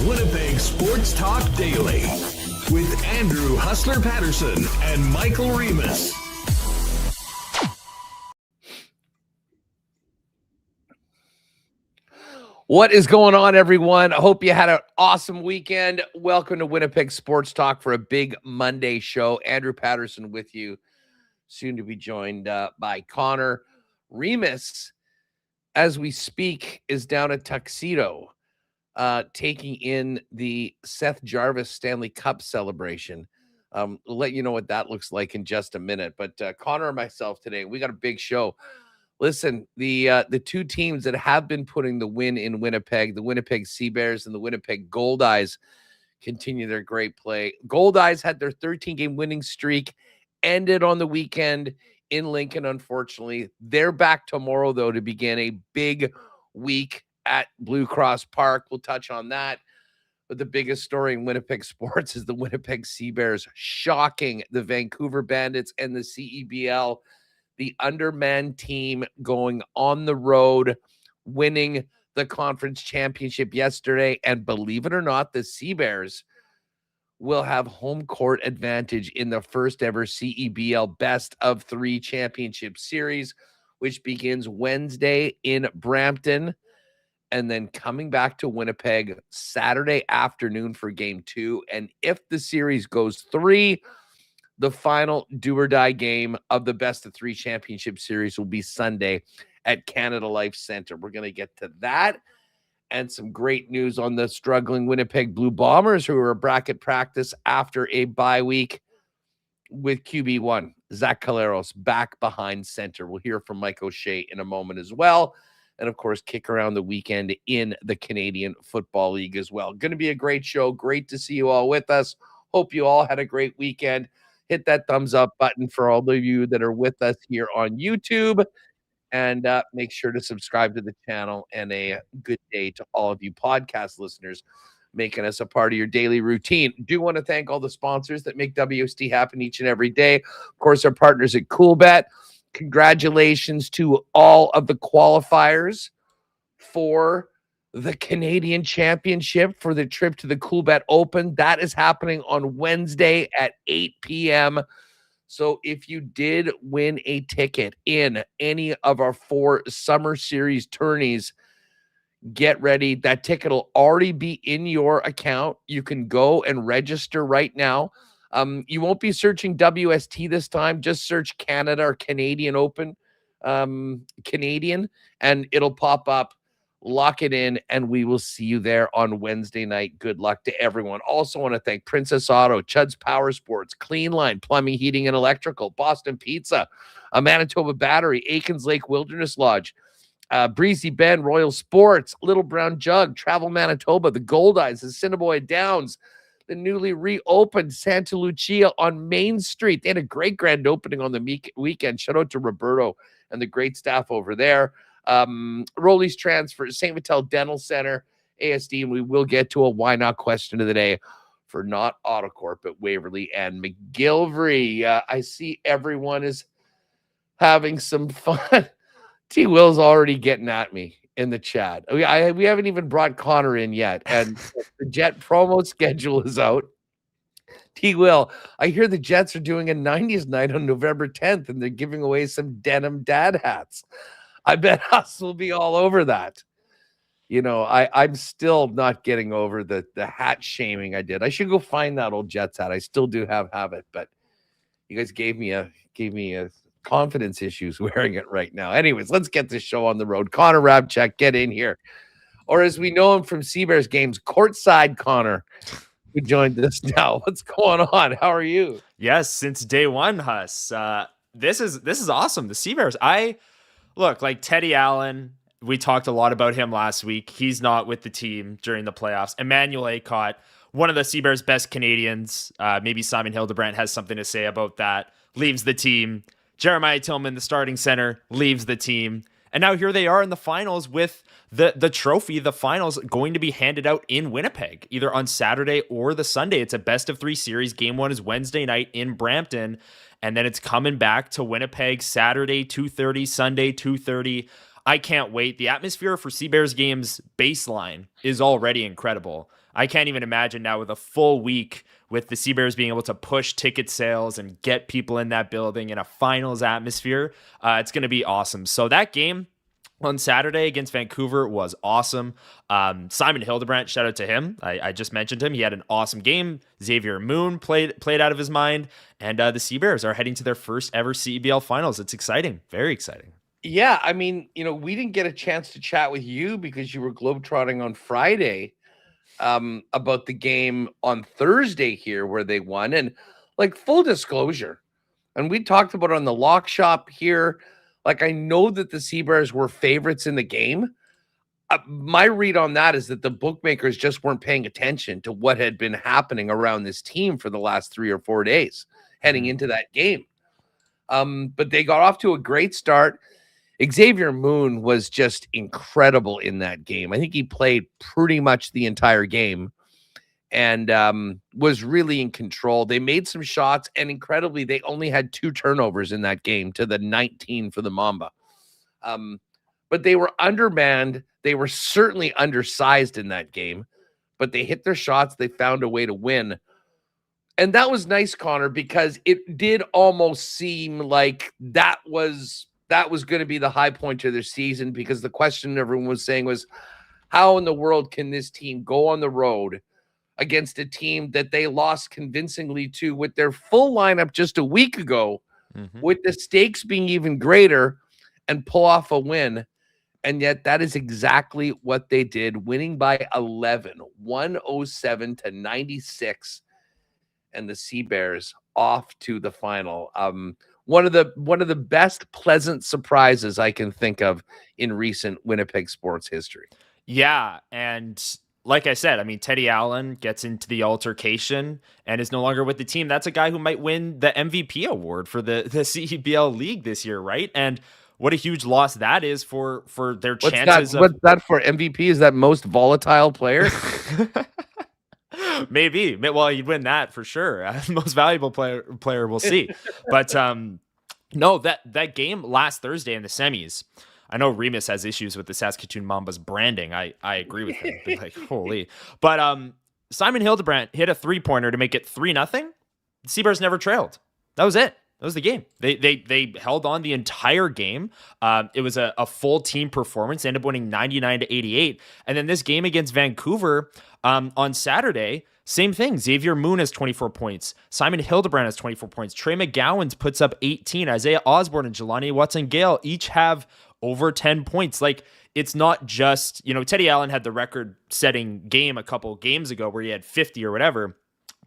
Winnipeg Sports Talk Daily with Andrew Hustler Paterson and Michael Remus. What is going on, everyone? I hope you had an awesome weekend. Welcome to Winnipeg Sports Talk for a big Monday show. Andrew Paterson with you, soon to be joined by Connor. Remus, as we speak, is down at Tuxedo, taking in the Seth Jarvis Stanley Cup celebration. We'll let you know what that looks like in just a minute. But Connor and myself today, we got a big show. Listen, the two teams that have been putting the win in Winnipeg, the Winnipeg Sea Bears and the Winnipeg Goldeyes, continue their great play. Goldeyes had their 13-game winning streak, ended on the weekend in Lincoln, unfortunately. They're back tomorrow, though, to begin a big week at Blue Cross Park. We'll touch on that. But the biggest story in Winnipeg sports is the Winnipeg Sea Bears shocking the Vancouver Bandits and the CEBL. The undermanned team going on the road, winning the conference championship yesterday. And believe it or not, the Sea Bears will have home court advantage in the first ever CEBL Best of 3 championship series, which begins Wednesday in Brampton and then coming back to Winnipeg Saturday afternoon for game 2. And if the series goes 3, the final do-or-die game of the Best of 3 championship series will be Sunday at Canada Life Center. We're going to get to that and some great news on the struggling Winnipeg Blue Bombers, who are a bracket practice after a bye week with QB1, Zach Caleros, back behind center. We'll hear from Mike O'Shea in a moment as well. And, of course, kick around the weekend in the Canadian Football League as well. Going to be a great show. Great to see you all with us. Hope you all had a great weekend. Hit that thumbs up button for all of you that are with us here on YouTube. And make sure to subscribe to the channel. And a good day to all of you podcast listeners making us a part of your daily routine. Do want to thank all the sponsors that make WST happen each and every day. Of course, our partners at CoolBet. Congratulations to all of the qualifiers for the Canadian Championship for the trip to the CoolBet Open. That is happening on Wednesday at 8 p.m. So if you did win a ticket in any of our 4 Summer Series tourneys, get ready. That ticket will already be in your account. You can go and register right now. You won't be searching WST this time. Just search Canada or Canadian Open, Canadian, and it'll pop up. Lock it in, and we will see you there on Wednesday night. Good luck to everyone. Also want to thank Princess Auto, Chud's Power Sports, Clean Line, Plumbing, Heating, and Electrical, Boston Pizza, a Manitoba Battery, Aikens Lake Wilderness Lodge, Breezy Bend, Royal Sports, Little Brown Jug, Travel Manitoba, the Goldeyes, the Assiniboia Downs, the newly reopened Santa Lucia on Main Street. They had a great grand opening on the weekend. Shout out to Roberto and the great staff over there. Rolly's Transfer, St. Vital Dental Center, ASD, and we will get to a why not question of the day for Not Autocorp at Waverly and McGillivray. I see everyone is having some fun. T. Will's already getting at me in the chat. We haven't even brought Connor in yet, and the Jet promo schedule is out. T. Will, I hear the Jets are doing a 90s night on November 10th, and they're giving away some denim dad hats. I bet us will be all over that. You know, I'm still not getting over the hat shaming I did. I should go find that old Jets hat. I still do have it, but you guys gave me a confidence issues wearing it right now. Anyways, let's get this show on the road. Connor Hrabchak, get in here. Or as we know him from Sea Bears games, courtside Connor, who joined us now. What's going on? How are you? Yes, since day one, Huss. This is awesome. The Sea Bears. Look, like Teddy Allen, we talked a lot about him last week. He's not with the team during the playoffs. Emmanuel Acott, one of the Sea Bears' best Canadians. Maybe Simon Hildebrandt has something to say about that. Leaves the team. Jeremiah Tillman, the starting center, leaves the team. And now here they are in the finals with the trophy, the finals, going to be handed out in Winnipeg, either on Saturday or the Sunday. It's a best of 3 series. Game 1 is Wednesday night in Brampton. And then it's coming back to Winnipeg Saturday, 2:30, Sunday, 2:30. I can't wait. The atmosphere for Sea Bears games baseline is already incredible. I can't even imagine now with a full week with the Sea Bears being able to push ticket sales and get people in that building in a finals atmosphere. It's going to be awesome. So that game on Saturday against Vancouver was awesome. Simon Hildebrandt, shout out to him. I just mentioned him. He had an awesome game. Xavier Moon played out of his mind. And the Sea Bears are heading to their first ever CEBL Finals. It's exciting. Very exciting. Yeah, I mean, we didn't get a chance to chat with you because you were globetrotting on Friday about the game on Thursday here where they won. And like full disclosure, and we talked about it on the Lock Shop here. Like, I know that the Sea Bears were favorites in the game. My read on that is that the bookmakers just weren't paying attention to what had been happening around this team for the last 3 or 4 days heading into that game. But they got off to a great start. Xavier Moon was just incredible in that game. I think he played pretty much the entire game and was really in control. They made some shots, and incredibly, they only had 2 turnovers in that game to the 19 for the Mamba. But they were undermanned. They were certainly undersized in that game, but they hit their shots. They found a way to win. And that was nice, Connor, because it did almost seem like that was going to be the high point of their season, because the question everyone was saying was, how in the world can this team go on the road against a team that they lost convincingly to with their full lineup just a week ago, with the stakes being even greater, and pull off a win? And yet that is exactly what they did, winning by 11, 107-96, and the Sea Bears off to the final. One of the best pleasant surprises I can think of in recent Winnipeg sports history. Yeah, and like I said, I mean, Teddy Allen gets into the altercation and is no longer with the team. That's a guy who might win the MVP award for the CEBL League this year, right? And what a huge loss that is for their chances. What's that for MVP? Is that most volatile player? Maybe. Well, you'd win that for sure. Most valuable player, we'll see. But no, that game last Thursday in the semis, I know Remus has issues with the Saskatoon Mambas branding. I agree with him. Like, holy. But Simon Hildebrandt hit a 3-pointer to make it 3-0. The Sea Bears never trailed. That was it. That was the game. They held on the entire game. It was a full team performance. They ended up winning 99-88. And then this game against Vancouver on Saturday, same thing. Xavier Moon has 24 points. Simon Hildebrandt has 24 points. Trey McGowan's puts up 18. Isaiah Osborne and Jelani Watson-Gale each have over 10 points. Like, it's not just, Teddy Allen had the record-setting game a couple games ago where he had 50 or whatever.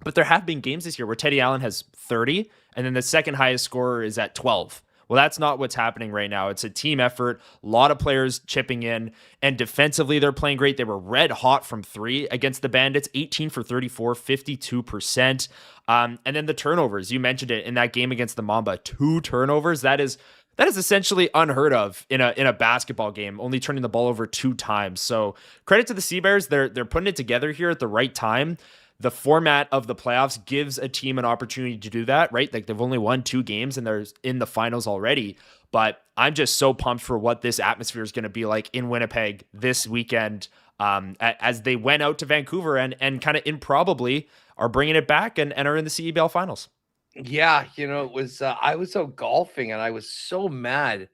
But there have been games this year where Teddy Allen has 30, and then the second highest scorer is at 12. Well, that's not what's happening right now. It's a team effort, a lot of players chipping in, and defensively they're playing great. They were red hot from 3 against the Bandits, 18 for 34, 52%. And then the turnovers, you mentioned it in that game against the Mamba, 2 turnovers. That is essentially unheard of in a basketball game, only turning the ball over 2 times. So credit to the Sea Bears. They're putting it together here at the right time. The format of the playoffs gives a team an opportunity to do that, right? Like, they've only won 2 games and they're in the finals already. But I'm just so pumped for what this atmosphere is going to be like in Winnipeg this weekend, as they went out to Vancouver and kind of improbably are bringing it back and are in the CEBL Finals. Yeah, it was I was out golfing and I was so mad.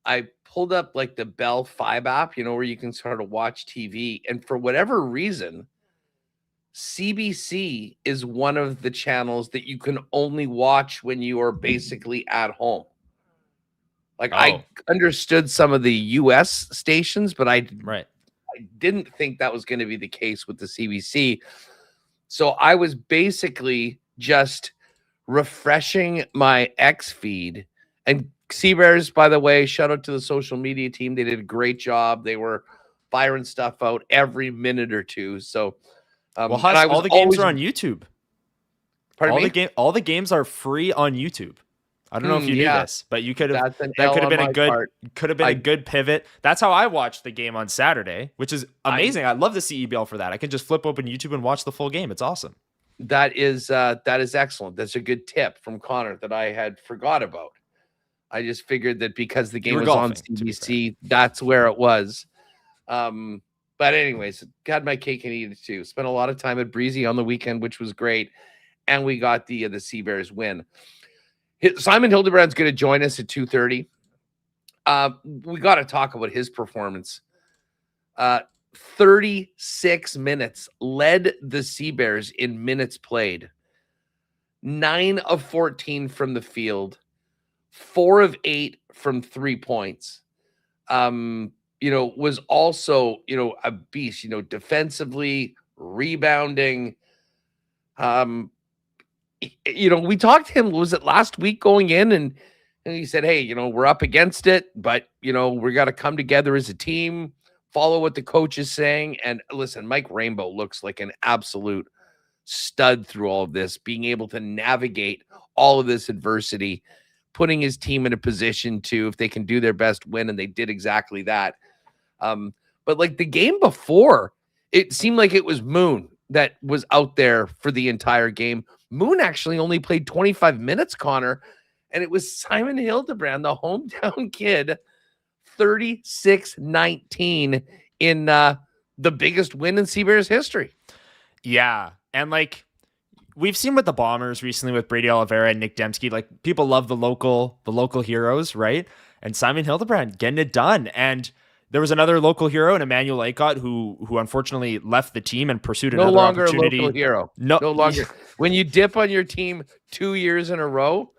I pulled up like the Bell 5 app, where you can sort of watch TV, and for whatever reason, CBC is one of the channels that you can only watch when you are basically at home. Like, I understood some of the US stations, but I didn't think that was going to be the case with the CBC. So I was basically just refreshing my X feed. And Sea Bears, by the way, shout out to the social media team. They did a great job. They were firing stuff out every minute or two. So well, Huss, all the games are on YouTube. Pardon me? All the games are free on YouTube. I don't know if you knew this, but you could have. That could have been a good pivot. That's how I watched the game on Saturday, which is amazing. I love the CEBL for that. I can just flip open YouTube and watch the full game. It's awesome. That is excellent. That's a good tip from Connor that I had forgot about. I just figured that because the game was on CBC, that's where it was. But anyways, got my cake and eat it too. Spent a lot of time at Breezy on the weekend, which was great. And we got the Sea Bears win. Simon Hildebrand's going to join us at 2:30. We got to talk about his performance. 36 minutes, led the Sea Bears in minutes played. 9 of 14 from the field, 4 of 8 from 3 points. Was also, a beast, defensively, rebounding. We talked to him, was it last week going in, and he said, hey, we're up against it, but, we got to come together as a team, follow what the coach is saying. And listen, Mike Rainbow looks like an absolute stud through all of this, being able to navigate all of this adversity, putting his team in a position to, if they can do their best, win, and they did exactly that. But like the game before, it seemed like it was Moon that was out there for the entire game. Moon actually only played 25 minutes, Connor, and it was Simon Hildebrand, the hometown kid, 36-19 in the biggest win in Sea Bears history. Yeah, and like we've seen with the Bombers recently with Brady Oliveira and Nick Dembski, like people love the local heroes, right? And Simon Hildebrand getting it done. And there was another local hero in Emmanuel Aycott who unfortunately left the team and pursued another opportunity. No longer a local hero. No longer. When you dip on your team 2 years in a row,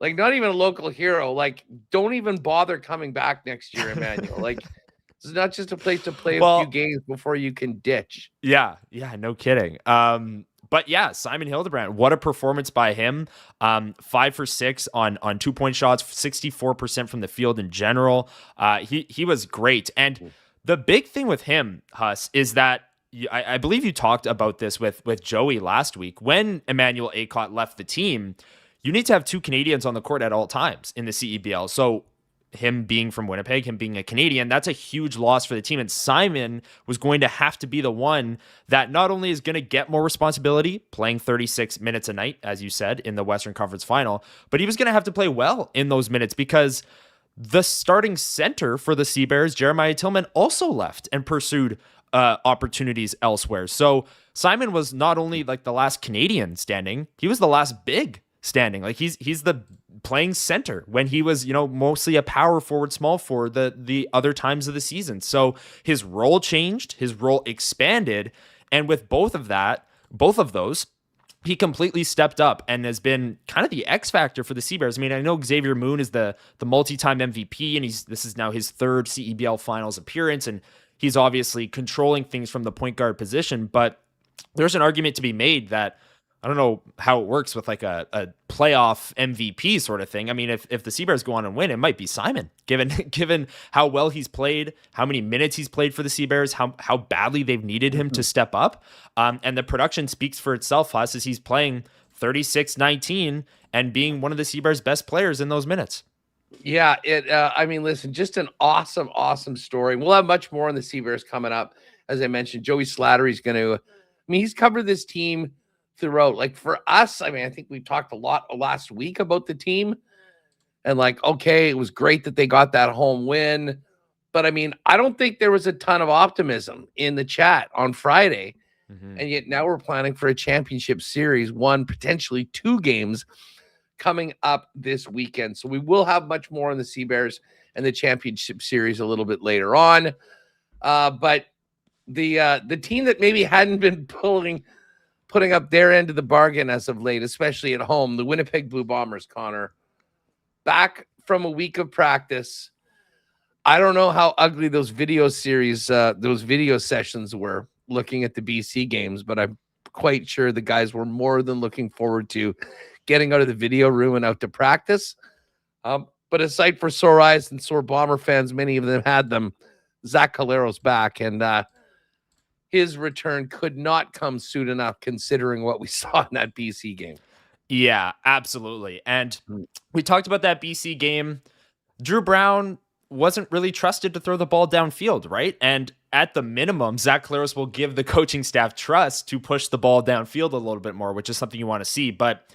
like not even a local hero, like don't even bother coming back next year, Emmanuel. Like this is not just a place to play a few games before you can ditch. Yeah, no kidding. But yeah, Simon Hildebrand, what a performance by him. 5 for 6 on 2-point shots, 64% from the field in general. He was great. And the big thing with him, Huss, is that I believe you talked about this with Joey last week. When Emmanuel Aycott left the team, you need to have 2 Canadians on the court at all times in the CEBL. So him being from Winnipeg, him being a Canadian, that's a huge loss for the team. And Simon was going to have to be the one that not only is going to get more responsibility, playing 36 minutes a night, as you said, in the Western Conference Final, but he was going to have to play well in those minutes because the starting center for the Sea Bears, Jeremiah Tillman, also left and pursued opportunities elsewhere. So Simon was not only like the last Canadian standing, he was the last big standing. Like he's the playing center when he was, mostly a power forward, small forward the other times of the season. So his role changed, his role expanded. And with both of those, he completely stepped up and has been kind of the X factor for the Sea Bears. I mean, I know Xavier Moon is the multi-time MVP, and this is now his 3rd CEBL Finals appearance, and he's obviously controlling things from the point guard position. But there's an argument to be made that I don't know how it works with like a playoff MVP sort of thing. I mean, if the Sea Bears go on and win, it might be Simon, given how well he's played, how many minutes he's played for the Sea Bears, how badly they've needed him to step up. And the production speaks for itself, Huss, as he's playing 36-19 and being one of the Sea Bears' best players in those minutes. Yeah, listen, just an awesome story. We'll have much more on the Sea Bears coming up. As I mentioned, Joey Slattery's going to, he's covered this team throughout. Like for us, I think we talked a lot last week about the team and like, okay, it was great that they got that home win. But I don't think there was a ton of optimism in the chat on Friday. Mm-hmm. And yet now we're planning for a championship series, 1, potentially 2 games coming up this weekend. So we will have much more on the Sea Bears and the championship series a little bit later on. But the team that maybe hadn't been putting up their end of the bargain as of late, especially at home, the Winnipeg Blue Bombers, Connor, back from a week of practice. I don't know how ugly those video sessions were looking at the BC games, but I'm quite sure the guys were more than looking forward to getting out of the video room and out to practice. But aside for sore eyes and sore Bomber fans, many of them had them. Zach Calero's back, and his return could not come soon enough considering what we saw in that BC game. Yeah, absolutely. And we talked about that BC game. Drew Brown wasn't really trusted to throw the ball downfield, right? And at the minimum, Zach Collaros will give the coaching staff trust to push the ball downfield a little bit more, which is something you want to see. But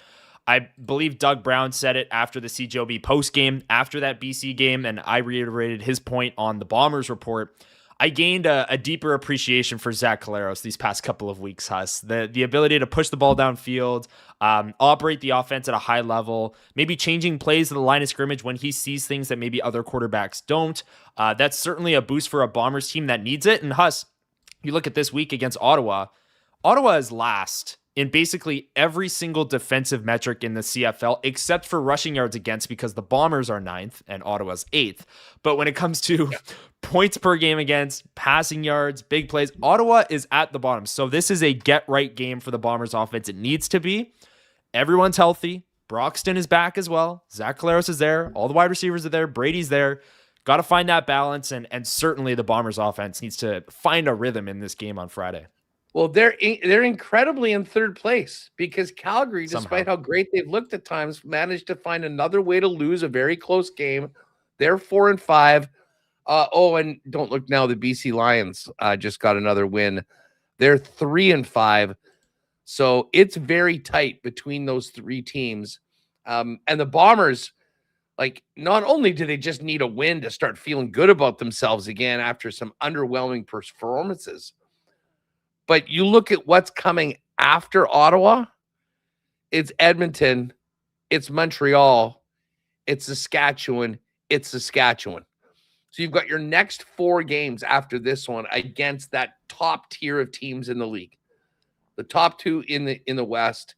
I believe Doug Brown said it after the CJOB post game, after that BC game, and I reiterated his point on the Bombers report. I gained a deeper appreciation for Zach Collaros these past couple of weeks, Huss. The ability to push the ball downfield, operate the offense at a high level, maybe changing plays to the line of scrimmage when he sees things that maybe other quarterbacks don't. That's certainly a boost for a Bombers team that needs it. And Huss, you look at this week against Ottawa. Ottawa is last in basically every single defensive metric in the CFL, except for rushing yards against, because the Bombers are 9th and Ottawa's 8th. But when it comes to points per game against, passing yards, big plays, Ottawa is at the bottom. So this is a get-right game for the Bombers offense. It needs to be. Everyone's healthy. Broxton is back as well. Zach Collaros is there. All the wide receivers are there. Brady's there. Got to find that balance, and certainly the Bombers offense needs to find a rhythm in this game on Friday. Well, they're incredibly in third place because Calgary, despite how great they've looked at times, managed to find another way to lose a very close game. They're 4-5. And don't look now, the BC Lions just got another win. They're 3-5. So it's very tight between those three teams. And the Bombers, like, not only do they just need a win to start feeling good about themselves again after some underwhelming performances, but you look at what's coming after Ottawa, it's Edmonton, it's Montreal, it's Saskatchewan, it's Saskatchewan. So you've got your next 4 games after this one against that top tier of teams in the league. The top 2 in the West.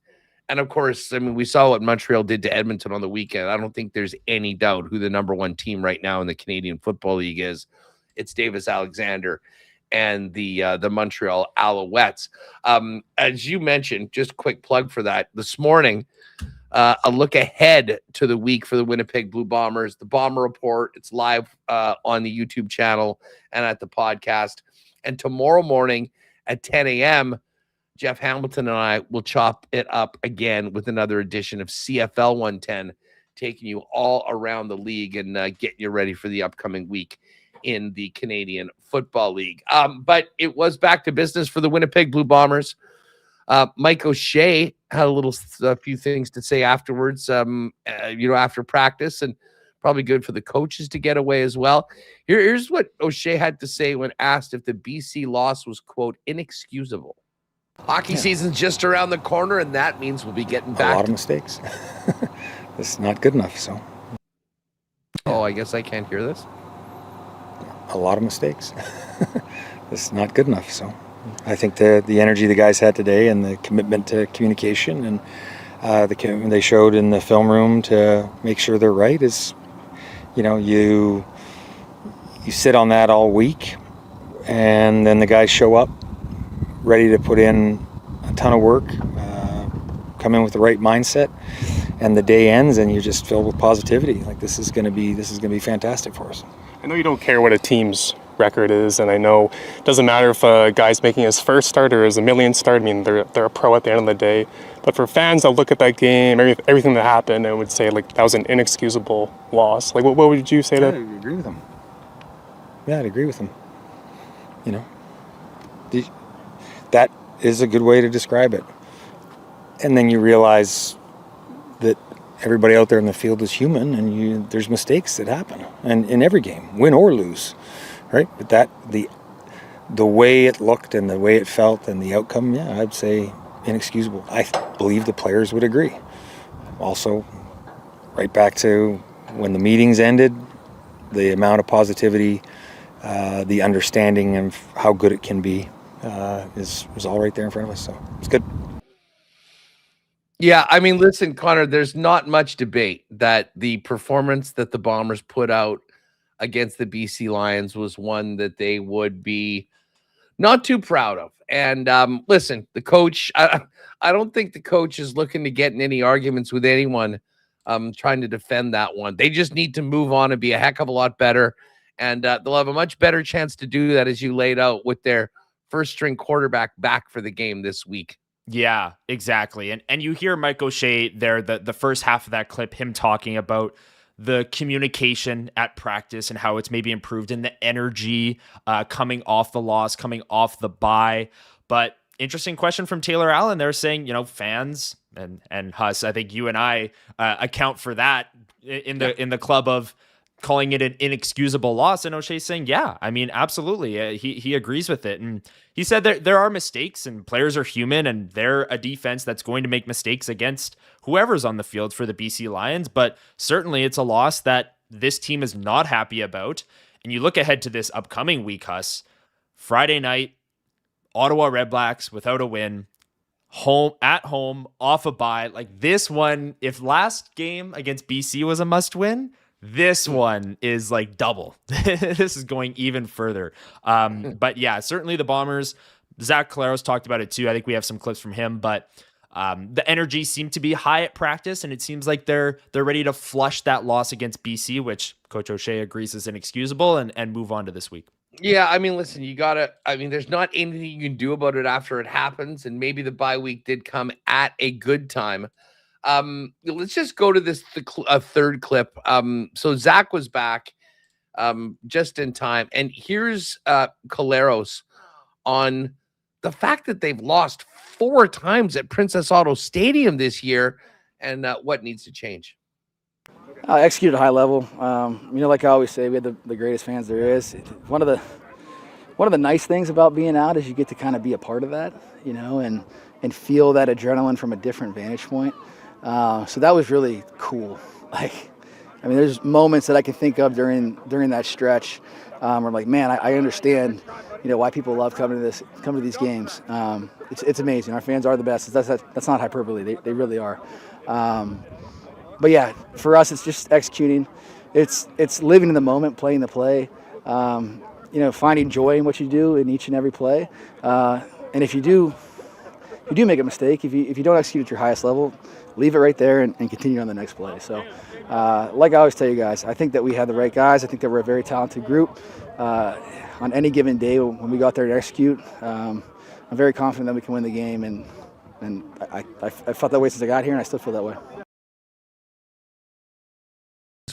And of course, I mean, we saw what Montreal did to Edmonton on the weekend. I don't think there's any doubt who the number 1 team right now in the Canadian Football League is. It's Davis Alexander and the Montreal Alouettes. As you mentioned, just quick plug for that. This morning, a look ahead to the week for the Winnipeg Blue Bombers, the Bomber Report. It's live on the YouTube channel and at the podcast. And tomorrow morning at 10 a.m., Jeff Hamilton and I will chop it up again with another edition of CFL 110, taking you all around the league and getting you ready for the upcoming week in the Canadian Football League. But it was back to business for the Winnipeg Blue Bombers. Mike O'Shea had a few things to say afterwards, after practice, and probably good for the coaches to get away as well. Here's what O'Shea had to say when asked if the BC loss was, quote, inexcusable. Hockey season's just around the corner, and that means we'll be getting back. A lot of mistakes. It's not good enough, so. Oh, I guess I can't hear this. A lot of mistakes. It's not good enough, so. I think the energy the guys had today and the commitment to communication and the commitment they showed in the film room to make sure they're right is, you sit on that all week, and then the guys show up ready to put in a ton of work, come in with the right mindset, and the day ends and you're just filled with positivity. Like, this is going to be fantastic for us. I know you don't care what a team's record is, and I know it doesn't matter if a guy's making his first start or his 1,000,000th start. I mean, they're a pro at the end of the day. But for fans that look at that game, everything that happened, and would say, like, that was an inexcusable loss. Like, what would you say to? I'd agree with them. Yeah, I'd agree with them. That is a good way to describe it. And then you realize that everybody out there in the field is human, and there's mistakes that happen, and in every game, win or lose, right? But the way it looked and the way it felt and the outcome, I'd say inexcusable. I believe the players would agree. Also, right back to when the meetings ended, the amount of positivity, the understanding of how good it can be was all right there in front of us. So it's good. Yeah, I mean, listen, Connor, there's not much debate that the performance that the Bombers put out against the BC Lions was one that they would be not too proud of. And listen, the coach, I don't think the coach is looking to get in any arguments with anyone trying to defend that one. They just need to move on and be a heck of a lot better. And they'll have a much better chance to do that, as you laid out, with their first-string quarterback back for the game this week. Yeah, exactly. And you hear Mike O'Shea there, the first half of that clip, him talking about the communication at practice and how it's maybe improved, and the energy coming off the loss, coming off the bye. But interesting question from Taylor Allen. They're saying, fans and Huss, I think you and I account for that in the club of calling it an inexcusable loss. And O'Shea's saying, yeah, I mean, absolutely. He agrees with it. And he said that there are mistakes and players are human and they're a defense that's going to make mistakes against whoever's on the field for the BC Lions. But certainly it's a loss that this team is not happy about. And you look ahead to this upcoming week, Huss, Friday night, Ottawa Redblacks without a win, at home, off a bye. Like this one, if last game against BC was a must win, this one is like double. This is going even further. But yeah, certainly the Bombers, Zach Collaros talked about it too. I think we have some clips from him, but the energy seemed to be high at practice, and it seems like they're ready to flush that loss against BC, which Coach O'Shea agrees is inexcusable, and move on to this week. Yeah, I mean, listen, there's not anything you can do about it after it happens, and maybe the bye week did come at a good time. Let's just go to the third clip. So Zach was back just in time, and here's Collaros on the fact that they've lost 4 times at Princess Auto Stadium this year, and what needs to change. Execute at a high level. Like I always say, we have the greatest fans there is. One of the nice things about being out is you get to kind of be a part of that, and feel that adrenaline from a different vantage point. So that was really cool. There's moments that I can think of during that stretch where I'm like, man, I understand, why people love coming to these games. It's amazing. Our fans are the best. That's not hyperbole. They really are. But yeah, for us, it's just executing. It's living in the moment, playing the play. Finding joy in what you do in each and every play. And if you do make a mistake, if you don't execute at your highest level, leave it right there and continue on the next play. So, like I always tell you guys, I think that we have the right guys. I think that we're a very talented group. On any given day when we go out there and execute, I'm very confident that we can win the game. And I felt that way since I got here, and I still feel that way.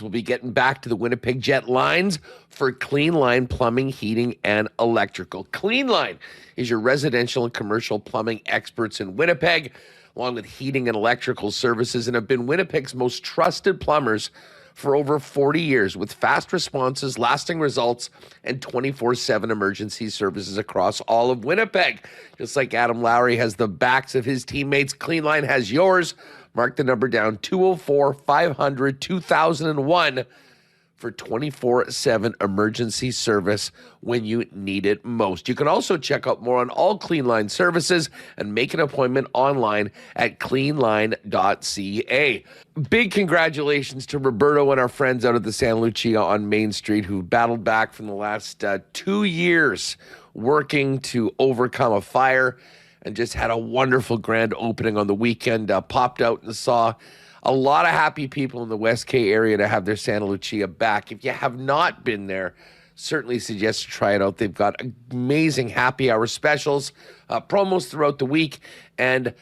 We'll be getting back to the Winnipeg Jet lines for Clean Line Plumbing, Heating, and Electrical. Clean Line is your residential and commercial plumbing experts in Winnipeg, along with heating and electrical services, and have been Winnipeg's most trusted plumbers for over 40 years, with fast responses, lasting results, and 24/7 emergency services across all of Winnipeg. Just like Adam Lowry has the backs of his teammates, Clean Line has yours. Mark the number down, 204-500-2001 for 24/7 emergency service when you need it most. You can also check out more on all Clean Line services and make an appointment online at cleanline.ca. Big congratulations to Roberto and our friends out at the Santa Lucia on Main Street who battled back from the last 2 years working to overcome a fire and just had a wonderful grand opening on the weekend. Popped out and saw a lot of happy people in the West K area to have their Santa Lucia back. If you have not been there, certainly suggest you try it out. They've got amazing happy hour specials, promos throughout the week, and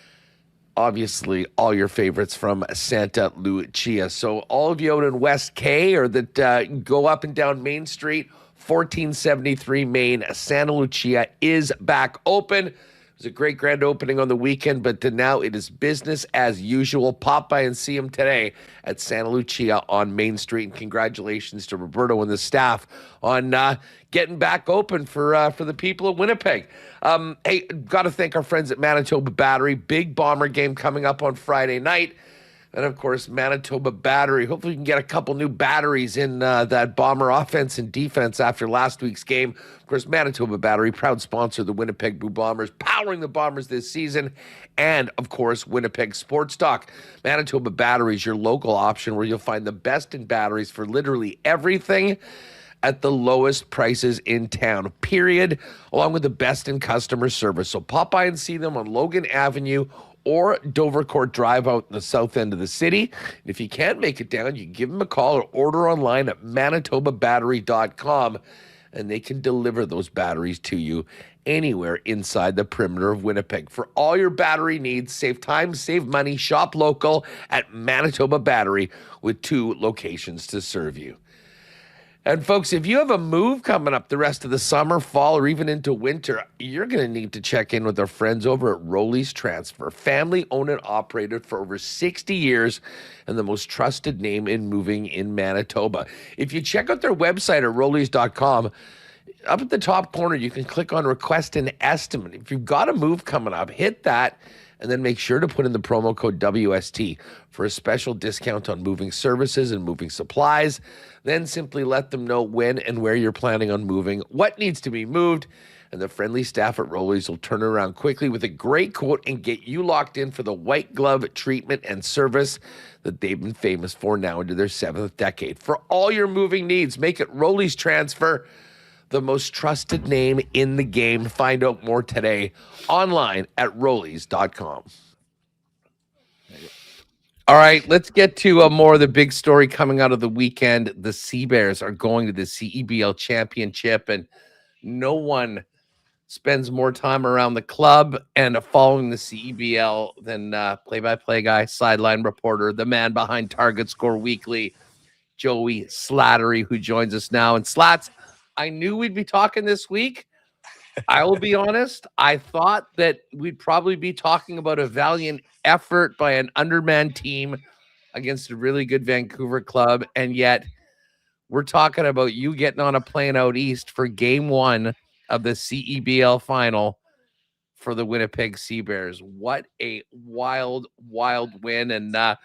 obviously all your favorites from Santa Lucia. So all of you out in West K or that go up and down Main Street, 1473 Main, Santa Lucia is back open. It was a great grand opening on the weekend, but now it is business as usual. Pop by and see him today at Santa Lucia on Main Street. And congratulations to Roberto and the staff on getting back open for the people of Winnipeg. Hey, got to thank our friends at Manitoba Battery. Big Bomber game coming up on Friday night. And, of course, Manitoba Battery. Hopefully we can get a couple new batteries in that Bomber offense and defense after last week's game. Of course, Manitoba Battery, proud sponsor of the Winnipeg Blue Bombers, powering the Bombers this season. And, of course, Winnipeg Sports Talk. Manitoba Battery is your local option where you'll find the best in batteries for literally everything at the lowest prices in town, period, along with the best in customer service. So pop by and see them on Logan Avenue or Dovercourt Drive out in the south end of the city. And if you can't make it down, you can give them a call or order online at manitobabattery.com, and they can deliver those batteries to you anywhere inside the perimeter of Winnipeg. For all your battery needs, save time, save money, shop local at Manitoba Battery with 2 locations to serve you. And folks, if you have a move coming up the rest of the summer, fall, or even into winter, you're going to need to check in with our friends over at Rolly's Transfer. Family owned and operated for over 60 years and the most trusted name in moving in Manitoba. If you check out their website at rollys.com, up at the top corner, you can click on Request an Estimate. If you've got a move coming up, hit that, and then make sure to put in the promo code WST for a special discount on moving services and moving supplies. Then simply let them know when and where you're planning on moving, what needs to be moved, and the friendly staff at Rollies will turn around quickly with a great quote and get you locked in for the white glove treatment and service that they've been famous for now into their 7th decade. For all your moving needs, make it Rollies Transfer, the most trusted name in the game. Find out more today online at rollys.com. All right, let's get to more of the big story coming out of the weekend. The Sea Bears are going to the CEBL Championship, and no one spends more time around the club and following the CEBL than play-by-play guy, sideline reporter, the man behind Target Score Weekly, Joey Slattery, who joins us now. And Slats, I knew we'd be talking this week. I will be honest. I thought that we'd probably be talking about a valiant effort by an undermanned team against a really good Vancouver club. And yet we're talking about you getting on a plane out east for game 1 of the CEBL final for the Winnipeg Sea Bears. What a wild, wild win. And an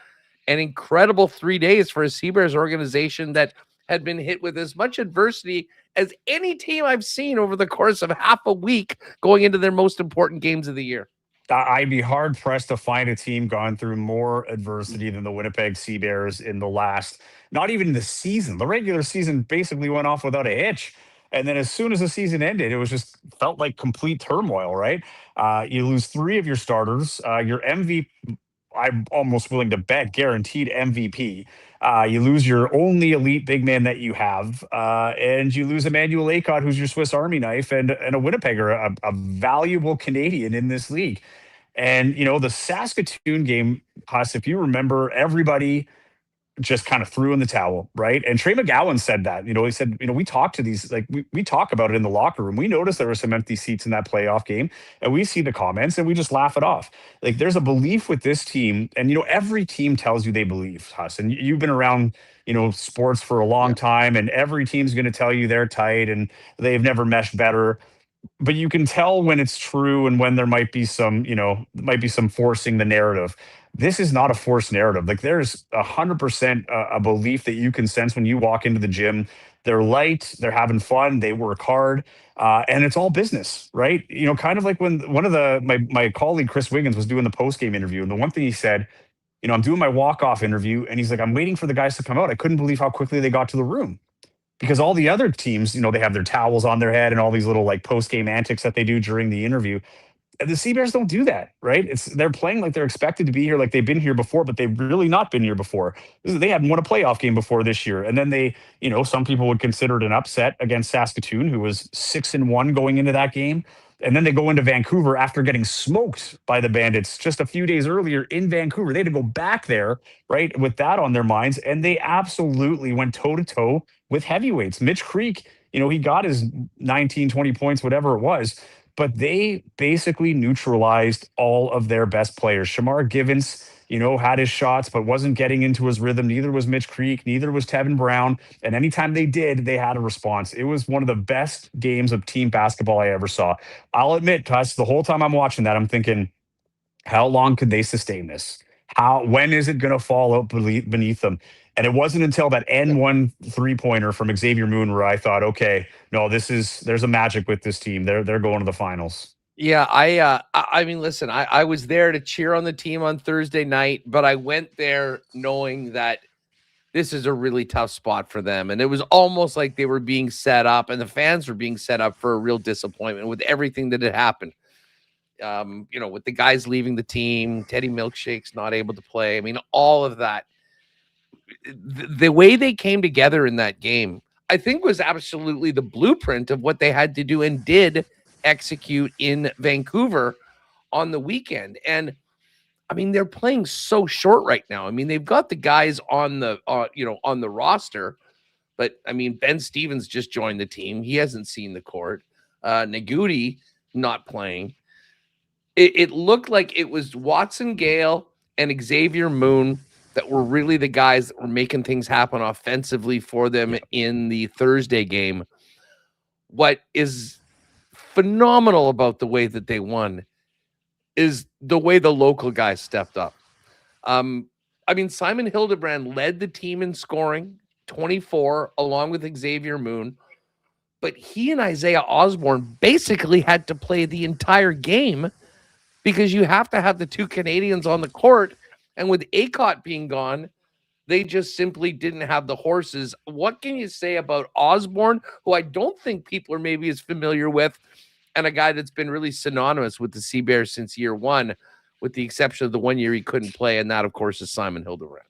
incredible 3 days for a Sea Bears organization that had been hit with as much adversity as any team I've seen over the course of half a week going into their most important games of the year. I'd be hard pressed to find a team gone through more adversity than the Winnipeg Sea Bears in the last, not even the season. The regular season basically went off without a hitch. And then as soon as the season ended, it was just felt like complete turmoil, right? You lose 3 of your starters, your MVP. I'm almost willing to bet guaranteed MVP. You lose your only elite big man that you have, and you lose Emmanuel Acott, who's your Swiss Army knife, and a Winnipegger, a valuable Canadian in this league. And, the Saskatoon game, Huss, if you remember, everybody just kind of threw in the towel, right? And Trey McGowan said that, he said, we talk to these, like we talk about it in the locker room. We noticed there were some empty seats in that playoff game, and we see the comments and we just laugh it off. Like there's a belief with this team, and every team tells you they believe, Huss, and you've been around, sports for a long time, and every team's going to tell you they're tight and they've never meshed better. But you can tell when it's true and when there might be some, forcing the narrative. This is not a forced narrative. Like there's 100% a belief that you can sense when you walk into the gym. They're light, they're having fun, they work hard, and it's all business, right? Kind of like when one of my colleague Chris Wiggins was doing the post-game interview, and the one thing he said, I'm doing my walk-off interview, and he's like, I'm waiting for the guys to come out. I couldn't believe how quickly they got to the room. Because all the other teams, they have their towels on their head and all these little like post-game antics that they do during the interview. And the Sea Bears don't do that, right? They're playing like they're expected to be here, like they've been here before, but they've really not been here before. They hadn't won a playoff game before this year. And then they, some people would consider it an upset against Saskatoon, who was 6-1 going into that game. And then they go into Vancouver after getting smoked by the Bandits just a few days earlier in Vancouver. They had to go back there, right, with that on their minds. And they absolutely went toe-to-toe with heavyweights. Mitch Creek, he got his 19, 20 points, whatever it was. But they basically neutralized all of their best players. Shamar Givens, had his shots, but wasn't getting into his rhythm. Neither was Mitch Creek. Neither was Tevin Brown. And anytime they did, they had a response. It was one of the best games of team basketball I ever saw. I'll admit, Tuss, the whole time I'm watching that, I'm thinking, how long could they sustain this? When is it going to fall out beneath them? And it wasn't until that N1 3-pointer from Xavier Moon where I thought, okay, no, there's a magic with this team. They're going to the finals. Yeah, I mean, listen, I was there to cheer on the team on Thursday night, but I went there knowing that this is a really tough spot for them. And it was almost like they were being set up and the fans were being set up for a real disappointment with everything that had happened. With the guys leaving the team, Teddy Milkshake's not able to play. I mean, all of that. The way they came together in that game, I think, was absolutely the blueprint of what they had to do and did execute in Vancouver on the weekend. And I mean, they're playing so short right now. I mean, they've got the guys on the on the roster, But I mean, Ben Stevens just joined the team. He hasn't seen the court. Naguti not playing. It looked like it was Watson Gale and Xavier Moon that were really the guys that were making things happen offensively for them in the Thursday game. What is phenomenal about the way that they won is the way the local guys stepped up. I mean, Simon Hildebrand led the team in scoring, 24, along with Xavier Moon. But he and Isaiah Osborne basically had to play the entire game because you have to have the two Canadians on the court. And with Acott being gone, they just simply didn't have the horses. What can you say about Osborne, who I don't think people are maybe as familiar with, and a guy that's been really synonymous with the Sea Bears since year one, with the exception of the 1 year he couldn't play, and that, of course, is Simon Hildebrand.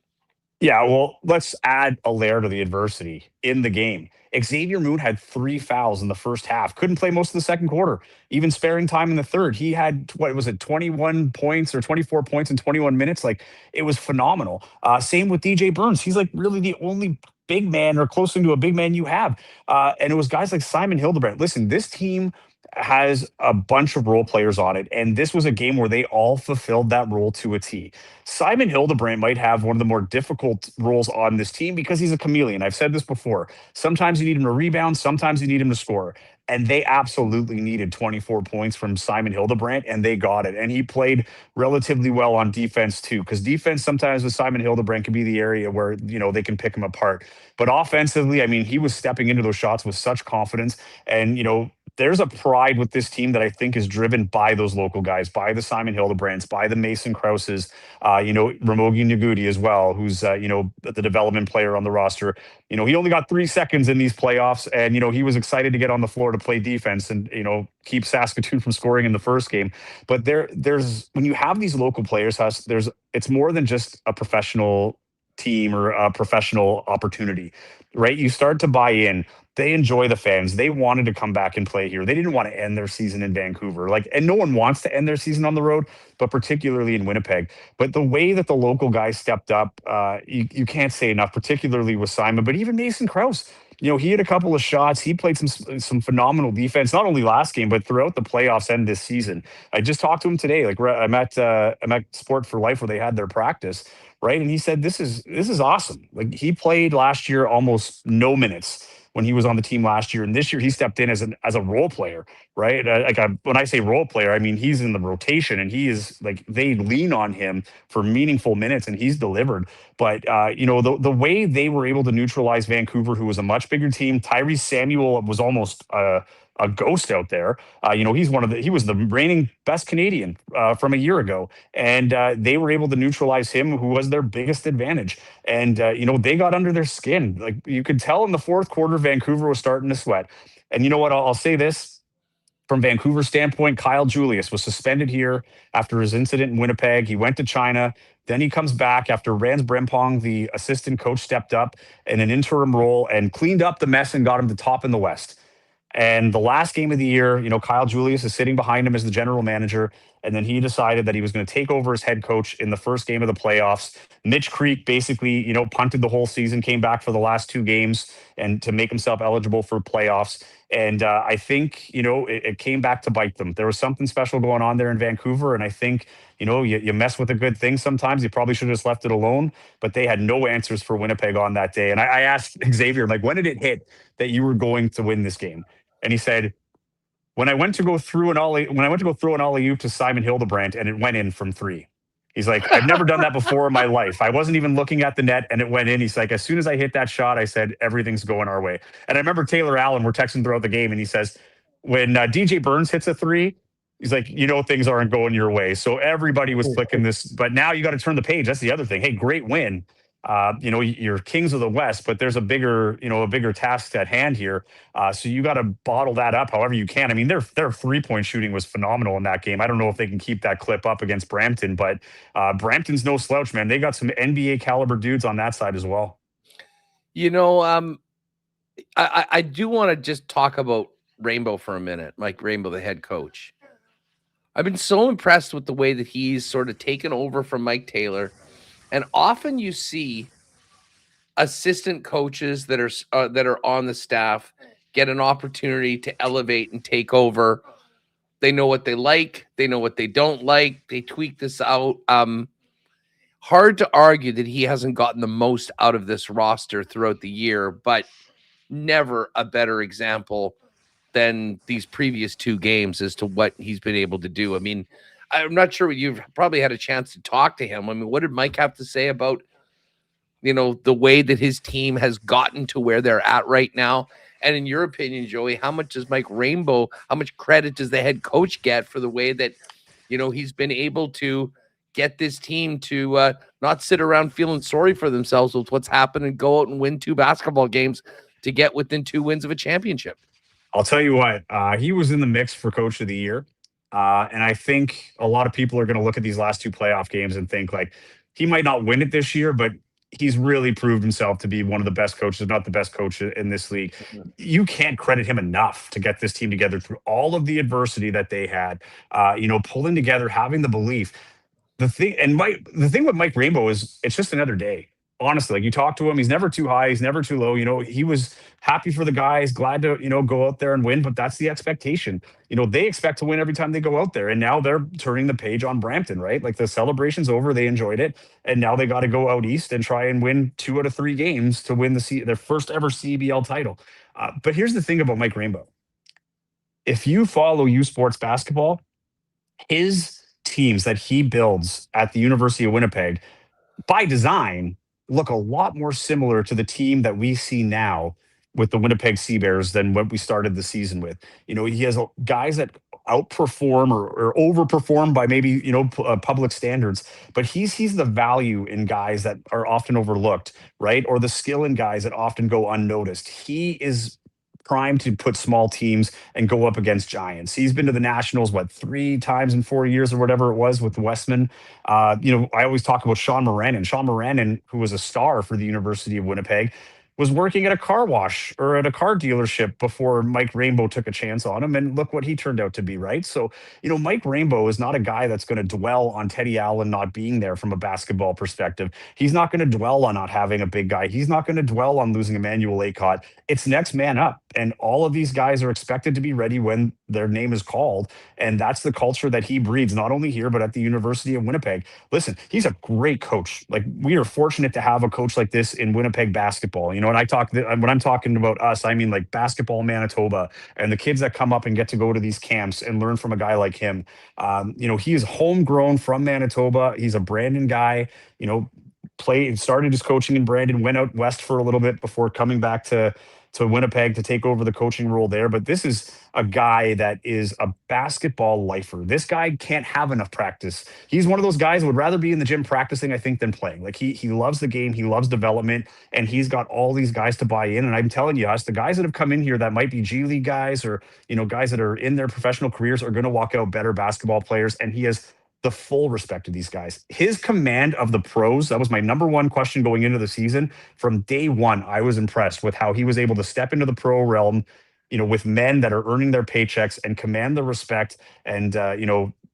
Yeah, well, let's add a layer to the adversity in the game. Xavier Moon had 3 fouls in the first half. Couldn't play most of the second quarter, even sparing time in the third. He had, 21 points or 24 points in 21 minutes? Like, it was phenomenal. Same with DJ Burns. He's like really the only big man or close to a big man you have. And it was guys like Simon Hildebrand. Listen, this team has a bunch of role players on it, and this was a game where they all fulfilled that role to a T. Simon Hildebrand might have one of the more difficult roles on this team because he's a chameleon. I've said this before. Sometimes you need him to rebound, sometimes you need him to score. And they absolutely needed 24 points from Simon Hildebrand, and they got it. And he played relatively well on defense, too, because defense sometimes with Simon Hildebrand can be the area where, they can pick him apart. But offensively, I mean, he was stepping into those shots with such confidence. And, there's a pride with this team that I think is driven by those local guys, by the Simon Hildebrands, by the Mason Krauses, Ramogi Naguti as well, who's, the development player on the roster. He only got 3 seconds in these playoffs, and, he was excited to get on the floor to play defense and, keep Saskatoon from scoring in the first game. But there's when you have these local players, it's more than just a professional team or a professional opportunity, right? You start to buy in. They enjoy the fans. They wanted to come back and play here. They didn't want to end their season in Vancouver. And no one wants to end their season on the road, but particularly in Winnipeg. But the way that the local guys stepped up, you can't say enough, particularly with Simon, but even Mason Krause. He had a couple of shots. He played some phenomenal defense, not only last game, but throughout the playoffs and this season. I just talked to him today. I'm at Sport for Life where they had their practice, right? And he said, this is awesome. Like, he played last year almost no minutes when he was on the team last year, and this year he stepped in as a role player, right? When I say role player, I mean he's in the rotation, and he is they lean on him for meaningful minutes, and he's delivered. But the way they were able to neutralize Vancouver, who was a much bigger team, Tyrese Samuel was almost a ghost out there. He was the reigning best Canadian from a year ago, and they were able to neutralize him, who was their biggest advantage. And they got under their skin. Like, you could tell in the fourth quarter, Vancouver was starting to sweat. And you know what? I'll say this. From Vancouver's standpoint, Kyle Julius was suspended here after his incident in Winnipeg. He went to China. Then he comes back after Rans Brempong, the assistant coach, stepped up in an interim role and cleaned up the mess and got him to top in the West. And the last game of the year, Kyle Julius is sitting behind him as the general manager. And then he decided that he was going to take over as head coach in the first game of the playoffs. Mitch Creek basically, punted the whole season, came back for the last 2 games and to make himself eligible for playoffs. And I think, it came back to bite them. There was something special going on there in Vancouver. And I think, you mess with a good thing sometimes. You probably should have just left it alone. But they had no answers for Winnipeg on that day. And I asked Xavier, when did it hit that you were going to win this game? And he said, when I went to go throw an alley-oop to Simon Hildebrand, and it went in from 3. He's like, I've never done that before in my life. I wasn't even looking at the net, and it went in. He's like, as soon as I hit that shot, I said, everything's going our way. And I remember Taylor Allen, we're texting throughout the game, and he says, when DJ Burns hits a 3, he's like, things aren't going your way. So everybody was clicking this, but now you got to turn the page. That's the other thing. Hey, great win. You're kings of the West, but there's a bigger task at hand here. So you got to bottle that up however you can. I mean, their 3-point shooting was phenomenal in that game. I don't know if they can keep that clip up against Brampton, but Brampton's no slouch, man. They got some NBA caliber dudes on that side as well. I do want to just talk about Rainbow for a minute, Mike Rainbow, the head coach. I've been so impressed with the way that he's sort of taken over from Mike Taylor. And often you see assistant coaches that are on the staff get an opportunity to elevate and take over. They know what they like. They know what they don't like. They tweak this out. Hard to argue that he hasn't gotten the most out of this roster throughout the year, but never a better example than these previous 2 games as to what he's been able to do. I mean, I'm not sure you've probably had a chance to talk to him. I mean, what did Mike have to say about, the way that his team has gotten to where they're at right now? And in your opinion, Joey, how much does how much credit does the head coach get for the way that, he's been able to get this team to not sit around feeling sorry for themselves with what's happened and go out and win 2 basketball games to get within 2 wins of a championship? I'll tell you what, he was in the mix for Coach of the Year. And I think a lot of people are going to look at these last 2 playoff games and think like he might not win it this year, but he's really proved himself to be one of the best coaches, if not the best coach in this league. You can't credit him enough to get this team together through all of the adversity that they had, pulling together, having the belief. The thing with Mike Rainbow is it's just another day. Honestly, like you talk to him, he's never too high, he's never too low. He was happy for the guys, glad to, go out there and win, but that's the expectation. They expect to win every time they go out there. And now they're turning the page on Brampton, right? Like the celebration's over, they enjoyed it. And now they got to go out east and try and win 2 out of 3 games to win their first ever CEBL title. But here's the thing about Mike Rainbow. If you follow U Sports basketball, his teams that he builds at the University of Winnipeg, by design, look a lot more similar to the team that we see now with the Winnipeg Sea Bears than what we started the season with. He has guys that outperform or overperform by maybe, public standards, but he sees the value in guys that are often overlooked, right? Or the skill in guys that often go unnoticed. He is primed to put small teams and go up against giants. He's been to the Nationals, 3 times in 4 years or whatever it was with Westman. I always talk about Sean Moranin. Sean Moranin, who was a star for the University of Winnipeg, was working at a car wash or at a car dealership before Mike Rainbow took a chance on him. And look what he turned out to be, right? So, Mike Rainbow is not a guy that's going to dwell on Teddy Allen not being there from a basketball perspective. He's not going to dwell on not having a big guy. He's not going to dwell on losing Emmanuel Acott. It's next man up. And all of these guys are expected to be ready when their name is called. And that's the culture that he breeds, not only here, but at the University of Winnipeg. Listen, he's a great coach. Like, we are fortunate to have a coach like this in Winnipeg basketball. And when I'm talking about us, I mean like basketball Manitoba and the kids that come up and get to go to these camps and learn from a guy like him. He is homegrown from Manitoba. He's a Brandon guy, started his coaching in Brandon, went out west for a little bit before coming back to Winnipeg to take over the coaching role there. But this is a guy that is a basketball lifer. This guy can't have enough practice. He's one of those guys who would rather be in the gym practicing, I think, than playing. Like he loves the game. He loves development, and he's got all these guys to buy in. And I'm telling you, the guys that have come in here that might be G League guys or, guys that are in their professional careers are going to walk out better basketball players. And he has the full respect of these guys. His command of the pros, that was my number one question going into the season. From day one, I was impressed with how he was able to step into the pro realm, with men that are earning their paychecks and command the respect and,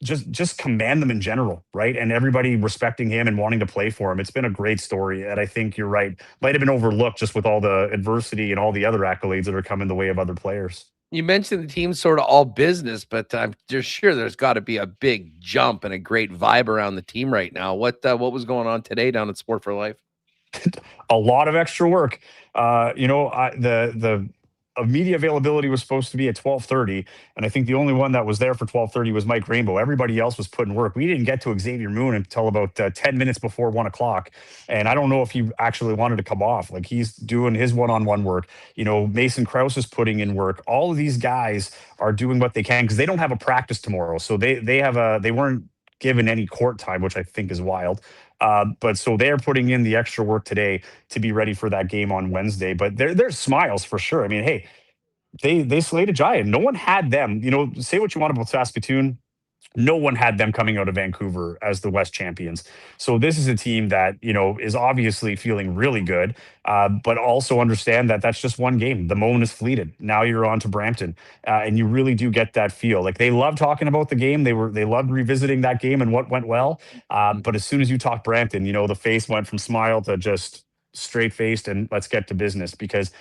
just command them in general, right? And everybody respecting him and wanting to play for him. It's been a great story. And I think you're right. Might have been overlooked just with all the adversity and all the other accolades that are coming the way of other players. You mentioned the team's sort of all business, but I'm just sure there's got to be a big jump and a great vibe around the team right now. What was going on today down at Sport for Life? A lot of extra work. The media availability was supposed to be at 12:30, and I think the only one that was there for 12:30 was Mike Rainbow. Everybody else was putting work. We didn't get to Xavier Moon until about 10 minutes before 1 o'clock, and I don't know if he actually wanted to come off. Like, he's doing his one-on-one work. Mason Krause is putting in work. All of these guys are doing what they can because they don't have a practice tomorrow, so they weren't given any court time, which I think is wild. But so they're putting in the extra work today to be ready for that game on Wednesday. But there's smiles for sure. I mean, hey, they slayed a giant. No one had them. Say what you want about Saskatoon. No one had them coming out of Vancouver as the West champions. So this is a team that, is obviously feeling really good, but also understand that that's just one game. The moment is fleeted. Now you're on to Brampton, and you really do get that feel. Like, they love talking about the game. They loved revisiting that game and what went well. But as soon as you talk Brampton, the face went from smile to just straight-faced, and let's get to business because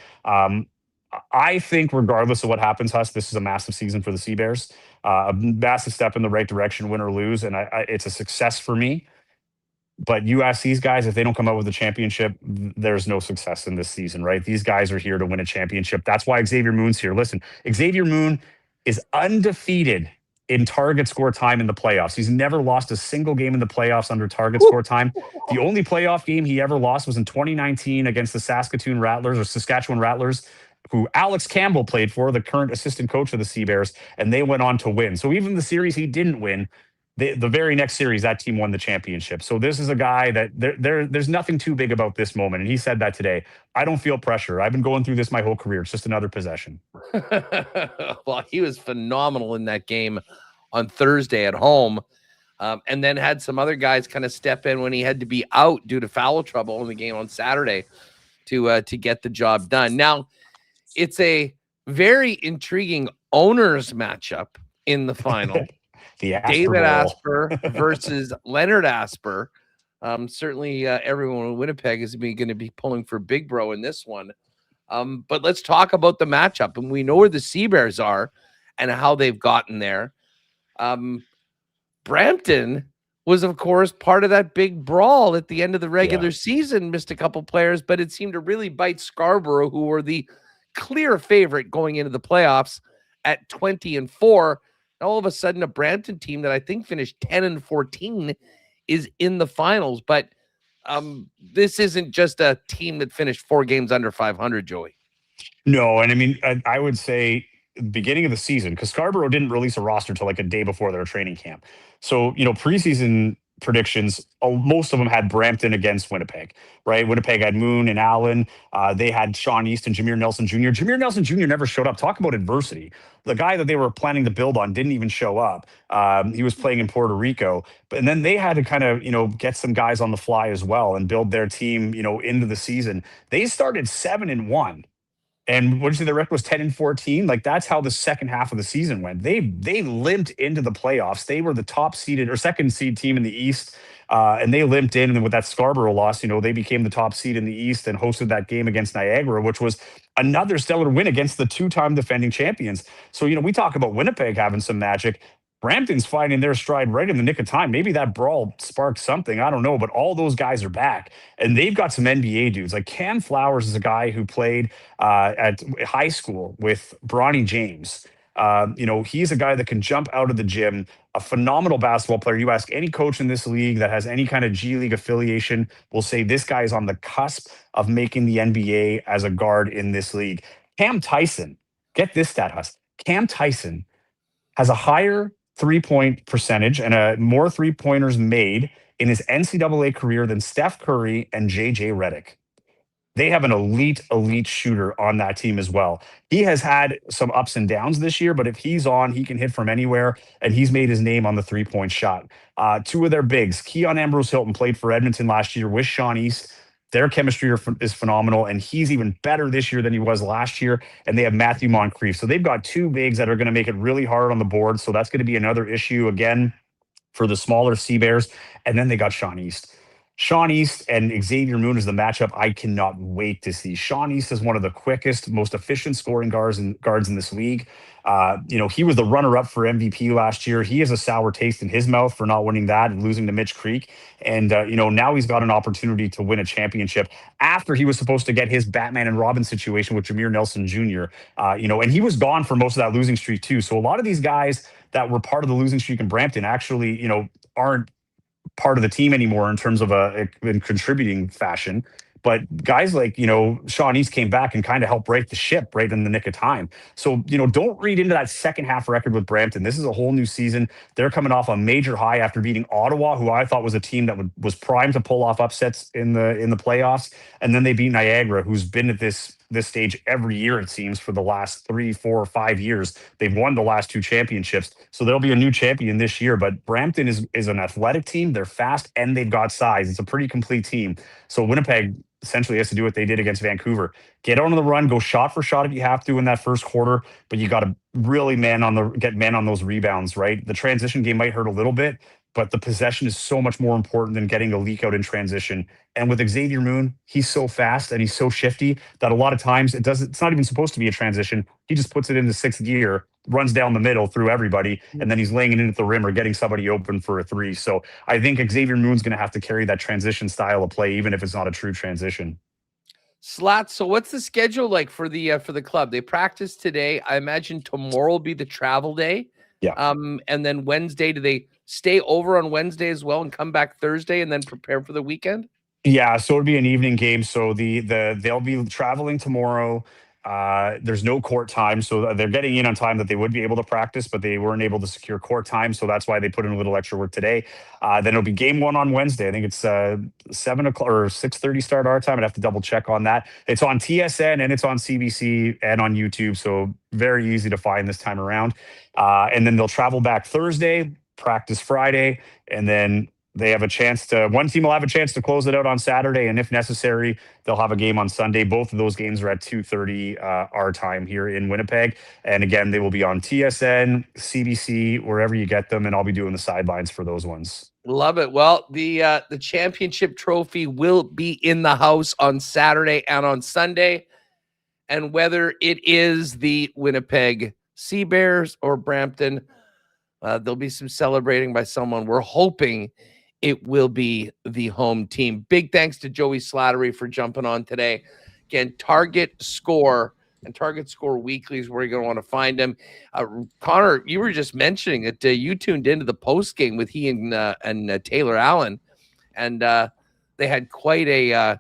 I think regardless of what happens, Huss, this is a massive season for the Sea Bears, a massive step in the right direction, win or lose, and it's a success for me. But you ask these guys, if they don't come out with a championship, there's no success in this season, right? These guys are here to win a championship. That's why Xavier Moon's here. Listen, Xavier Moon is undefeated in target score time in the playoffs. He's never lost a single game in the playoffs under target score time. The only playoff game he ever lost was in 2019 against the Saskatoon Rattlers or Saskatchewan Rattlers, who Alex Campbell played for, the current assistant coach of the Sea Bears, and they went on to win. So even the series he didn't win, the very next series, that team won the championship. So this is a guy that there's nothing too big about this moment. And he said that today. I don't feel pressure. I've been going through this my whole career. It's just another possession. Well, he was phenomenal in that game on Thursday at home. And then had some other guys kind of step in when he had to be out due to foul trouble in the game on Saturday to get the job done. Now, it's a very intriguing owners matchup in the final. David Asper versus Leonard Asper. Certainly everyone in Winnipeg is going to be pulling for Big Bro in this one. But let's talk about the matchup. And we know where the Sea Bears are and how they've gotten there. Brampton was, of course, part of that big brawl at the end of the regular season, missed a couple players, but it seemed to really bite Scarborough, who were the clear favorite going into the playoffs at 20-4. All of a sudden, a Brampton team that I think finished 10-14 is in the finals. But this isn't just a team that finished 4 games under 500, Joey. No, and I mean, I would say beginning of the season, because Scarborough didn't release a roster till like a day before their training camp. So, preseason predictions, most of them had Brampton against Winnipeg, right? Winnipeg had Moon and Allen. They had Sean East and Jameer Nelson Jr. Jameer Nelson Jr. never showed up. Talk about adversity. The guy that they were planning to build on didn't even show up. He was playing in Puerto Rico. And then they had to kind of, get some guys on the fly as well and build their team, into the season. They started 7-1. And what did you say the record was 10-14? Like that's how the second half of the season went. They limped into the playoffs. They were the top seeded or second seed team in the East. And they limped in. And then with that Scarborough loss, they became the top seed in the East and hosted that game against Niagara, which was another stellar win against the 2-time defending champions. So, we talk about Winnipeg having some magic. Brampton's finding their stride right in the nick of time. Maybe that brawl sparked something. I don't know. But all those guys are back. And they've got some NBA dudes. Like Cam Flowers is a guy who played at high school with Bronny James. He's a guy that can jump out of the gym, a phenomenal basketball player. You ask any coach in this league that has any kind of G League affiliation will say this guy is on the cusp of making the NBA as a guard in this league. Cam Tyson, get this stat, Huss. Cam Tyson has a higher three-point percentage and more three-pointers made in his NCAA career than Steph Curry and JJ Redick. They have an elite shooter on that team as well. He has had some ups and downs this year, but if he's on, he can hit from anywhere, and he's made his name on the three-point shot. 2 of their bigs, Keon Ambrose Hilton, played for Edmonton last year with Sean East. Their chemistry is phenomenal, and he's even better this year than he was last year. And they have Matthew Moncrief. So they've got 2 bigs that are going to make it really hard on the board. So that's going to be another issue again for the smaller Sea Bears. And then they got Sean East. Sean East and Xavier Moon is the matchup I cannot wait to see. Sean East is one of the quickest, most efficient scoring guards in this league. He was the runner-up for MVP last year. He has a sour taste in his mouth for not winning that and losing to Mitch Creek. And, now he's got an opportunity to win a championship after he was supposed to get his Batman and Robin situation with Jameer Nelson Jr. And he was gone for most of that losing streak too. So a lot of these guys that were part of the losing streak in Brampton actually, aren't part of the team anymore in terms of in contributing fashion. But guys like, Sean East came back and kind of helped break the ship right in the nick of time. So, don't read into that second half record with Brampton. This is a whole new season. They're coming off a major high after beating Ottawa, who I thought was a team that was primed to pull off upsets in the playoffs. And then they beat Niagara, who's been at this stage every year, it seems, for the last 3, 4, or 5 years. They've won the last 2 championships. So there'll be a new champion this year. But Brampton is an athletic team. They're fast and they've got size. It's a pretty complete team. So Winnipeg essentially has to do what they did against Vancouver. Get on the run, go shot for shot if you have to in that first quarter, but you got to really get man on those rebounds, right? The transition game might hurt a little bit, but the possession is so much more important than getting a leak out in transition. And with Xavier Moon, he's so fast and he's so shifty that a lot of times it's not even supposed to be a transition. He just puts it into sixth gear, runs down the middle through everybody, and then he's laying it in at the rim or getting somebody open for a three. So I think Xavier Moon's going to have to carry that transition style of play, even if it's not a true transition. Slats. So what's the schedule like for the club? They practice today. I imagine tomorrow will be the travel day. Yeah. And then Wednesday, do they stay over on Wednesday as well and come back Thursday and then prepare for the weekend? Yeah, so it'll be an evening game. So they'll be traveling tomorrow. There's no court time, so they're getting in on time that they would be able to practice, but they weren't able to secure court time, so that's why they put in a little extra work today. Then it'll be game one on Wednesday. I think it's 7 o'clock or 6:30 start our time. I'd have to double check on that. It's on TSN and it's on CBC and on YouTube, so very easy to find this time around. And then they'll travel back Thursday, practice Friday, and then they have a chance to, one team will have a chance to close it out on Saturday, and if necessary, they'll have a game on Sunday. Both of those games are at 2:30 our time here in Winnipeg. And again, they will be on TSN, CBC, wherever you get them, and I'll be doing the sidelines for those ones. Love it. Well, the championship trophy will be in the house on Saturday and on Sunday. And whether it is the Winnipeg Sea Bears or Brampton, there'll be some celebrating by someone. We're hoping it will be the home team. Big thanks to Joey Slattery for jumping on today. Again, Target Score and Target Score Weekly is where you're going to want to find him. Connor, you were just mentioning that you tuned into the post game with he and Taylor Allen, and they had quite a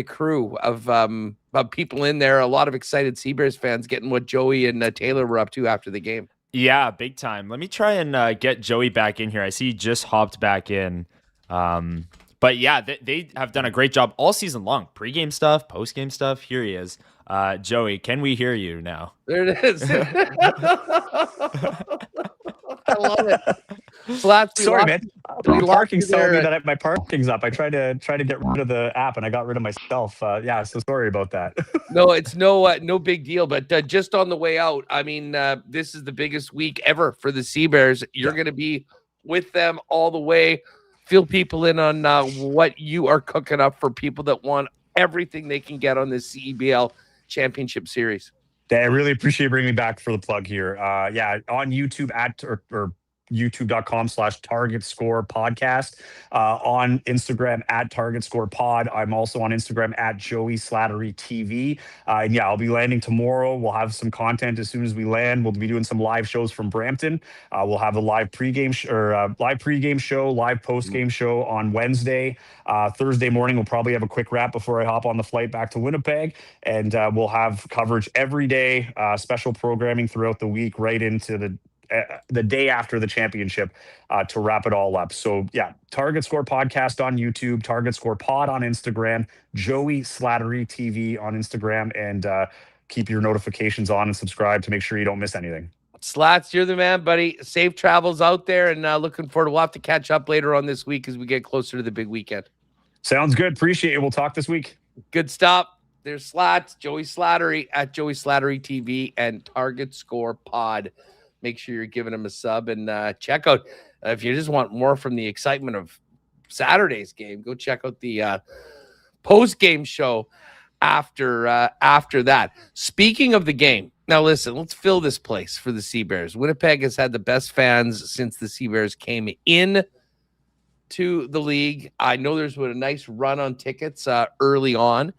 crew of people in there. A lot of excited Sea Bears fans getting what Joey and Taylor were up to after the game. Yeah, big time. Let me try and get Joey back in here. I see he just hopped back in. But yeah, they have done a great job all season long. Pre-game stuff, post-game stuff. Here he is. Joey, can we hear you now? There it is. I love it. Flats, Sorry, man. My parking's telling me there. that my parking's up. I tried to get rid of the app and I got rid of myself. Yeah, so sorry about that. No, it's no big deal. But just on the way out, I mean, this is the biggest week ever for the Sea Bears. You're going to be with them all the way. Fill people in on what you are cooking up for people that want everything they can get on this CEBL Championship Series. I really appreciate bringing me back for the plug here. Yeah, on YouTube or youtube.com/Target Score Podcast, on Instagram @Target Score Pod. I'm also on Instagram @Joey Slattery TV. And yeah, I'll be landing tomorrow. We'll have some content as soon as we land. We'll be doing some live shows from Brampton. We'll have a live pregame show, live postgame show on Wednesday. Thursday morning, we'll probably have a quick wrap before I hop on the flight back to Winnipeg. And we'll have coverage every day, special programming throughout the week, right into the day after the championship to wrap it all up. So yeah, Target Score Podcast on YouTube, Target Score Pod on Instagram, Joey Slattery TV on Instagram, and keep your notifications on and subscribe to make sure you don't miss anything. Slats, you're the man, buddy. Safe travels out there, and looking forward. We'll have to catch up later on this week as we get closer to the big weekend. Sounds good. Appreciate it. We'll talk this week. Good stuff. There's Slats, Joey Slattery @Joey Slattery TV and Target Score Pod. Make sure you're giving him a sub and check out. If you just want more from the excitement of Saturday's game, go check out the post-game show after that. Speaking of the game, now listen, let's fill this place for the Sea Bears. Winnipeg has had the best fans since the Sea Bears came in to the league. I know there's been a nice run on tickets early on,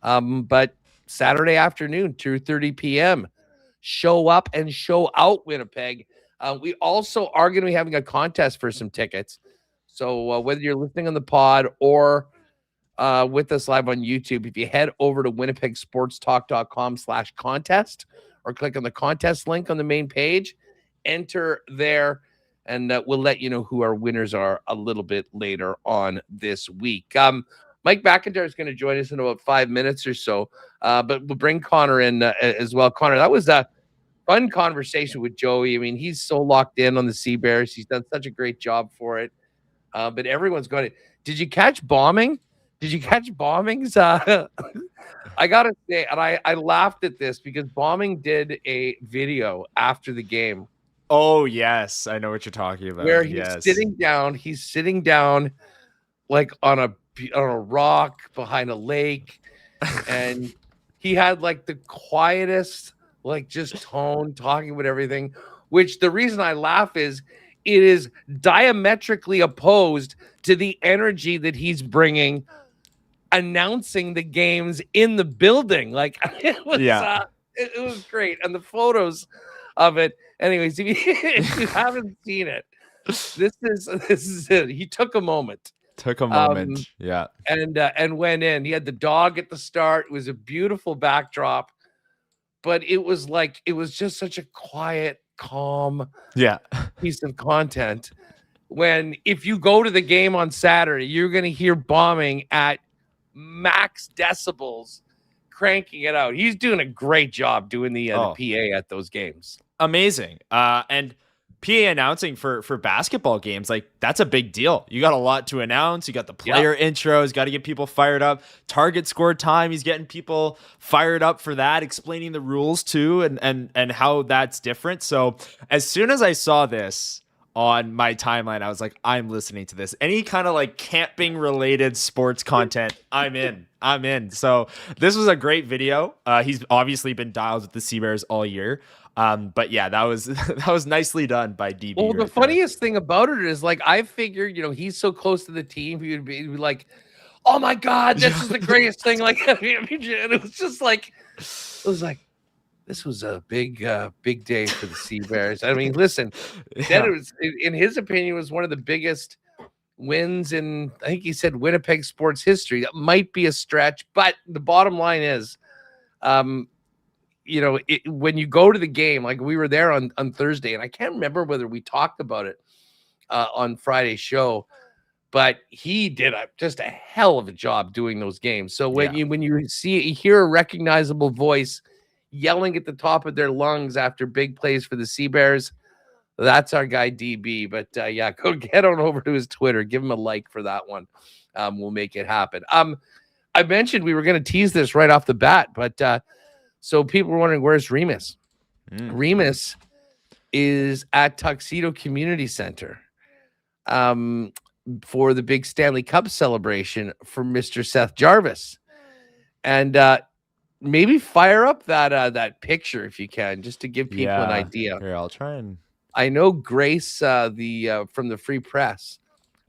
but Saturday afternoon, 2:30 p.m., show up and show out, Winnipeg. We also are going to be having a contest for some tickets. So whether you're listening on the pod or with us live on YouTube, if you head over to winnipegsportstalk.com/contest or click on the contest link on the main page, enter there, and we'll let you know who our winners are a little bit later on this week. Mike McIntyre is going to join us in about 5 minutes or so, but we'll bring Connor in as well. Connor, that was a fun conversation with Joey. I mean, he's so locked in on the Sea Bears. He's done such a great job for it. But everyone's going to – did you catch bombing? Did you catch bombings? I got to say, and I laughed at this because bombing did a video after the game Oh yes, I know what you're talking about. where he's Yes. sitting down like on a rock behind a lake, and he had like the quietest, like just tone talking about everything, which the reason I laugh is it is diametrically opposed to the energy that he's bringing announcing the games in the building. Like it was great. And the photos of it. Anyways, if you haven't seen it, this is it. He took a moment. Yeah. And went in. He had the dog at the start. It was a beautiful backdrop, but it was just such a quiet, calm piece of content. When if you go to the game on Saturday, you're going to hear bombing at max decibels, cranking it out. He's doing a great job doing the PA at those games. Amazing. And PA announcing for basketball games, like that's a big deal. You got a lot to announce. You got the player intros, got to get people fired up. Target score time, he's getting people fired up for that, explaining the rules too and how that's different. So as soon as I saw this on my timeline, I was like, I'm listening to this. Any kind of like camping related sports content, I'm in. So this was a great video. He's obviously been dialed with the Sea Bears all year. But yeah, that was nicely done by DB. Well, the funniest thing about it is like I figured, he's so close to the team, he would be like, "Oh my God, this is the greatest thing!" Like, and it was just like, this was a big day for the Sea Bears. I mean, listen, then it was, in his opinion, was one of the biggest wins in, I think he said, Winnipeg sports history. That might be a stretch, but the bottom line is, when you go to the game, like we were there on Thursday, and I can't remember whether we talked about it on Friday's show, but he did just a hell of a job doing those games. So when you hear a recognizable voice yelling at the top of their lungs after big plays for the Sea Bears, that's our guy DB. But go get on over to his Twitter, give him a like for that one. We'll make it happen. I mentioned we were going to tease this right off the bat, but so people were wondering, where's Remus? Remus is at Tuxedo Community Center for the big Stanley Cup celebration for Mr. Seth Jarvis. And maybe fire up that picture if you can, just to give people an idea. Here, I'll try and... I know Grace, from the Free Press,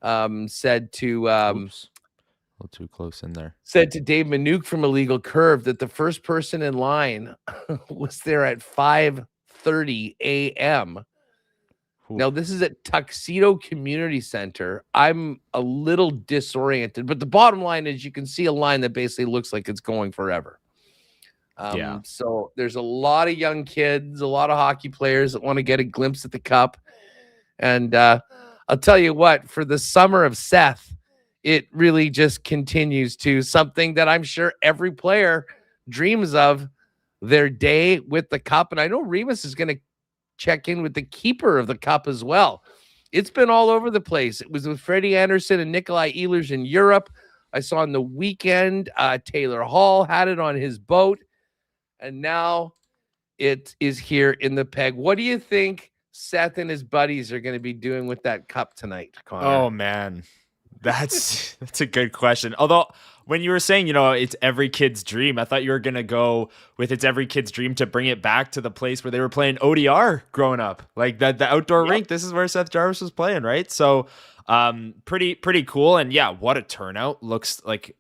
said to... a little too close in there. Said to Dave Minuk from Illegal Curve that the first person in line was there at 5:30 a.m. Now, this is at Tuxedo Community Center. I'm a little disoriented, but the bottom line is you can see a line that basically looks like it's going forever. So there's a lot of young kids, a lot of hockey players that want to get a glimpse at the cup. And I'll tell you what, for the summer of Seth, it really just continues to something that I'm sure every player dreams of, their day with the cup. And I know Remus is going to check in with the keeper of the cup as well. It's been all over the place. It was with Freddie Anderson and Nikolai Ehlers in Europe. I saw on the weekend, Taylor Hall had it on his boat. And now it is here in the Peg. What do you think Seth and his buddies are going to be doing with that cup tonight, Connor? Oh, man. That's a good question. Although when you were saying, it's every kid's dream, I thought you were going to go with it's every kid's dream to bring it back to the place where they were playing ODR growing up. Like the outdoor rink. This is where Seth Jarvis was playing, right? So pretty cool. And yeah, what a turnout. Looks like,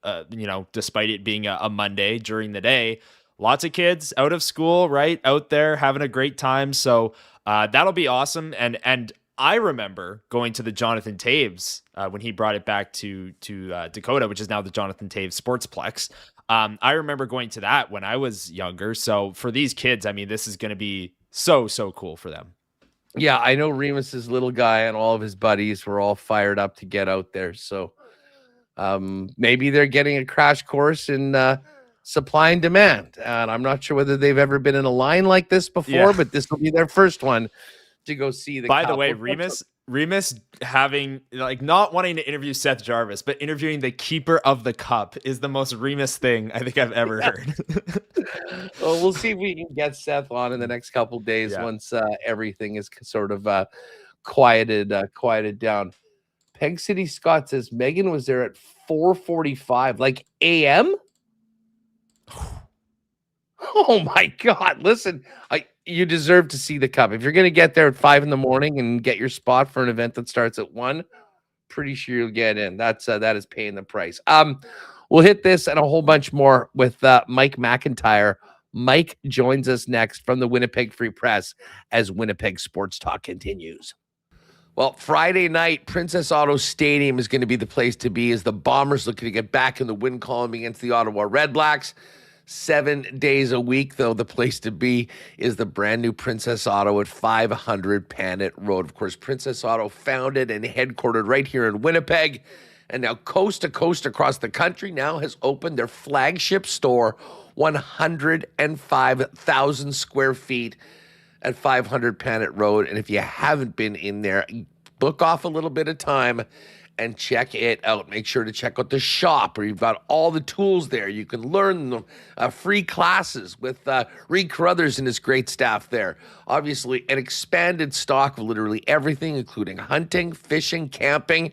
despite it being a Monday during the day, lots of kids out of school, right? Out there having a great time. So that'll be awesome. And I remember going to the Jonathan Taves when he brought it back to Dakota, which is now the Jonathan Taves Sportsplex. I remember going to that when I was younger. So for these kids, I mean, this is going to be so cool for them. Yeah, I know Remus's little guy and all of his buddies were all fired up to get out there. So maybe they're getting a crash course in supply and demand. And I'm not sure whether they've ever been in a line like this before, but this will be their first one to go see the By cup. the way, Remus Remis having not wanting to interview Seth Jarvis, but interviewing the keeper of the cup is the most Remis thing I think I've ever heard. Well, we'll see if we can get Seth on in the next couple days once everything is sort of quieted down. Peg City Scott says Megan was there at 4:45, a.m. Oh my God! Listen, you deserve to see the cup. If you're going to get there at 5 a.m. and get your spot for an event that starts at 1, pretty sure you'll get in. That is paying the price. We'll hit this and a whole bunch more with Mike McIntyre. Mike joins us next from the Winnipeg Free Press as Winnipeg Sports Talk continues. Well, Friday night, Princess Auto Stadium is going to be the place to be as the Bombers looking to get back in the win column against the Ottawa Redblacks. 7 days a week, though, the place to be is the brand new Princess Auto at 500 Panet Road. Of course, Princess Auto founded and headquartered right here in Winnipeg, and now coast to coast across the country now has opened their flagship store, 105,000 square feet at 500 Panet Road. And if you haven't been in there, book off a little bit of time and check it out. Make sure to check out the shop where you've got all the tools there. You can learn them, free classes with Reed Carruthers and his great staff there. Obviously, an expanded stock of literally everything, including hunting, fishing, camping,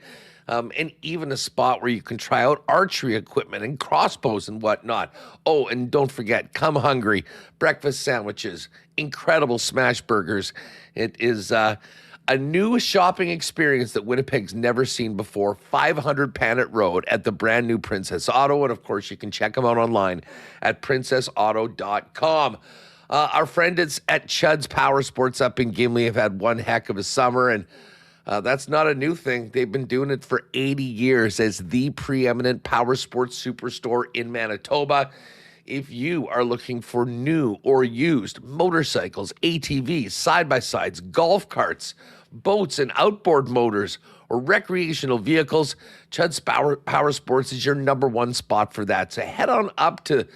and even a spot where you can try out archery equipment and crossbows and whatnot. Oh, and don't forget, come hungry, breakfast sandwiches, incredible smash burgers. It is a new shopping experience that Winnipeg's never seen before. 500 Panet Road at the brand new Princess Auto. And of course, you can check them out online at princessauto.com. Our friends at Chud's Power Sports up in Gimli have had one heck of a summer, and that's not a new thing. They've been doing it for 80 years as the preeminent power sports superstore in Manitoba. If you are looking for new or used motorcycles, ATVs, side-by-sides, golf carts, boats and outboard motors, or recreational vehicles, Chud's Power Sports is your number one spot for that. So head on up to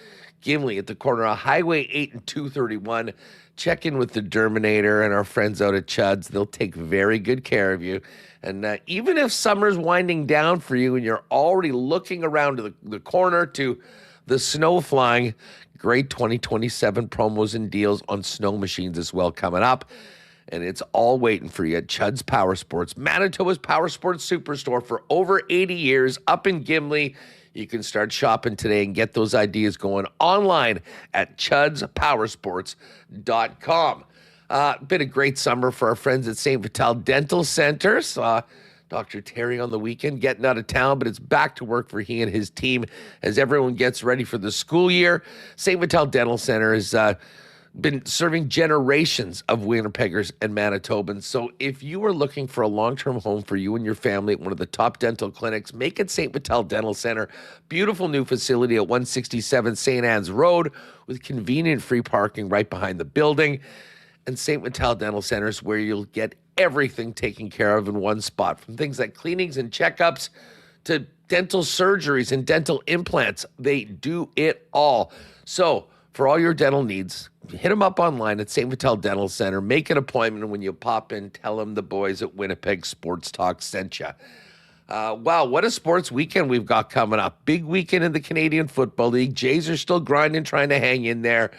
Gimli at the corner of Highway 8 and 231. Check in with the Derminator and our friends out at Chud's. They'll take very good care of you. And even if summer's winding down for you and you're already looking around to the corner to the snow flying, great 2027 promos and deals on snow machines as well coming up. And it's all waiting for you at Chud's Power Sports, Manitoba's power sports superstore for over 80 years up in Gimli. You can start shopping today and get those ideas going online at chudspowersports.com. Been a great summer for our friends at St. Vital Dental Center. Saw Dr. Terry on the weekend getting out of town, but it's back to work for he and his team as everyone gets ready for the school year. St. Vital Dental Center has been serving generations of Winnipeggers and Manitobans. So if you are looking for a long-term home for you and your family at one of the top dental clinics, make it St. Vital Dental Center. Beautiful new facility at 167 St. Anne's Road with convenient free parking right behind the building. And St. Vital Dental Center is where you'll get everything taken care of in one spot, from things like cleanings and checkups to dental surgeries and dental implants. They do it all. So for all your dental needs, hit them up online at St. Vital Dental Center. Make an appointment, and when you pop in, tell them the boys at Winnipeg Sports Talk sent you. Wow, what a sports weekend we've got coming up. Big weekend in the Canadian Football League. Jays are still grinding, trying to hang in there.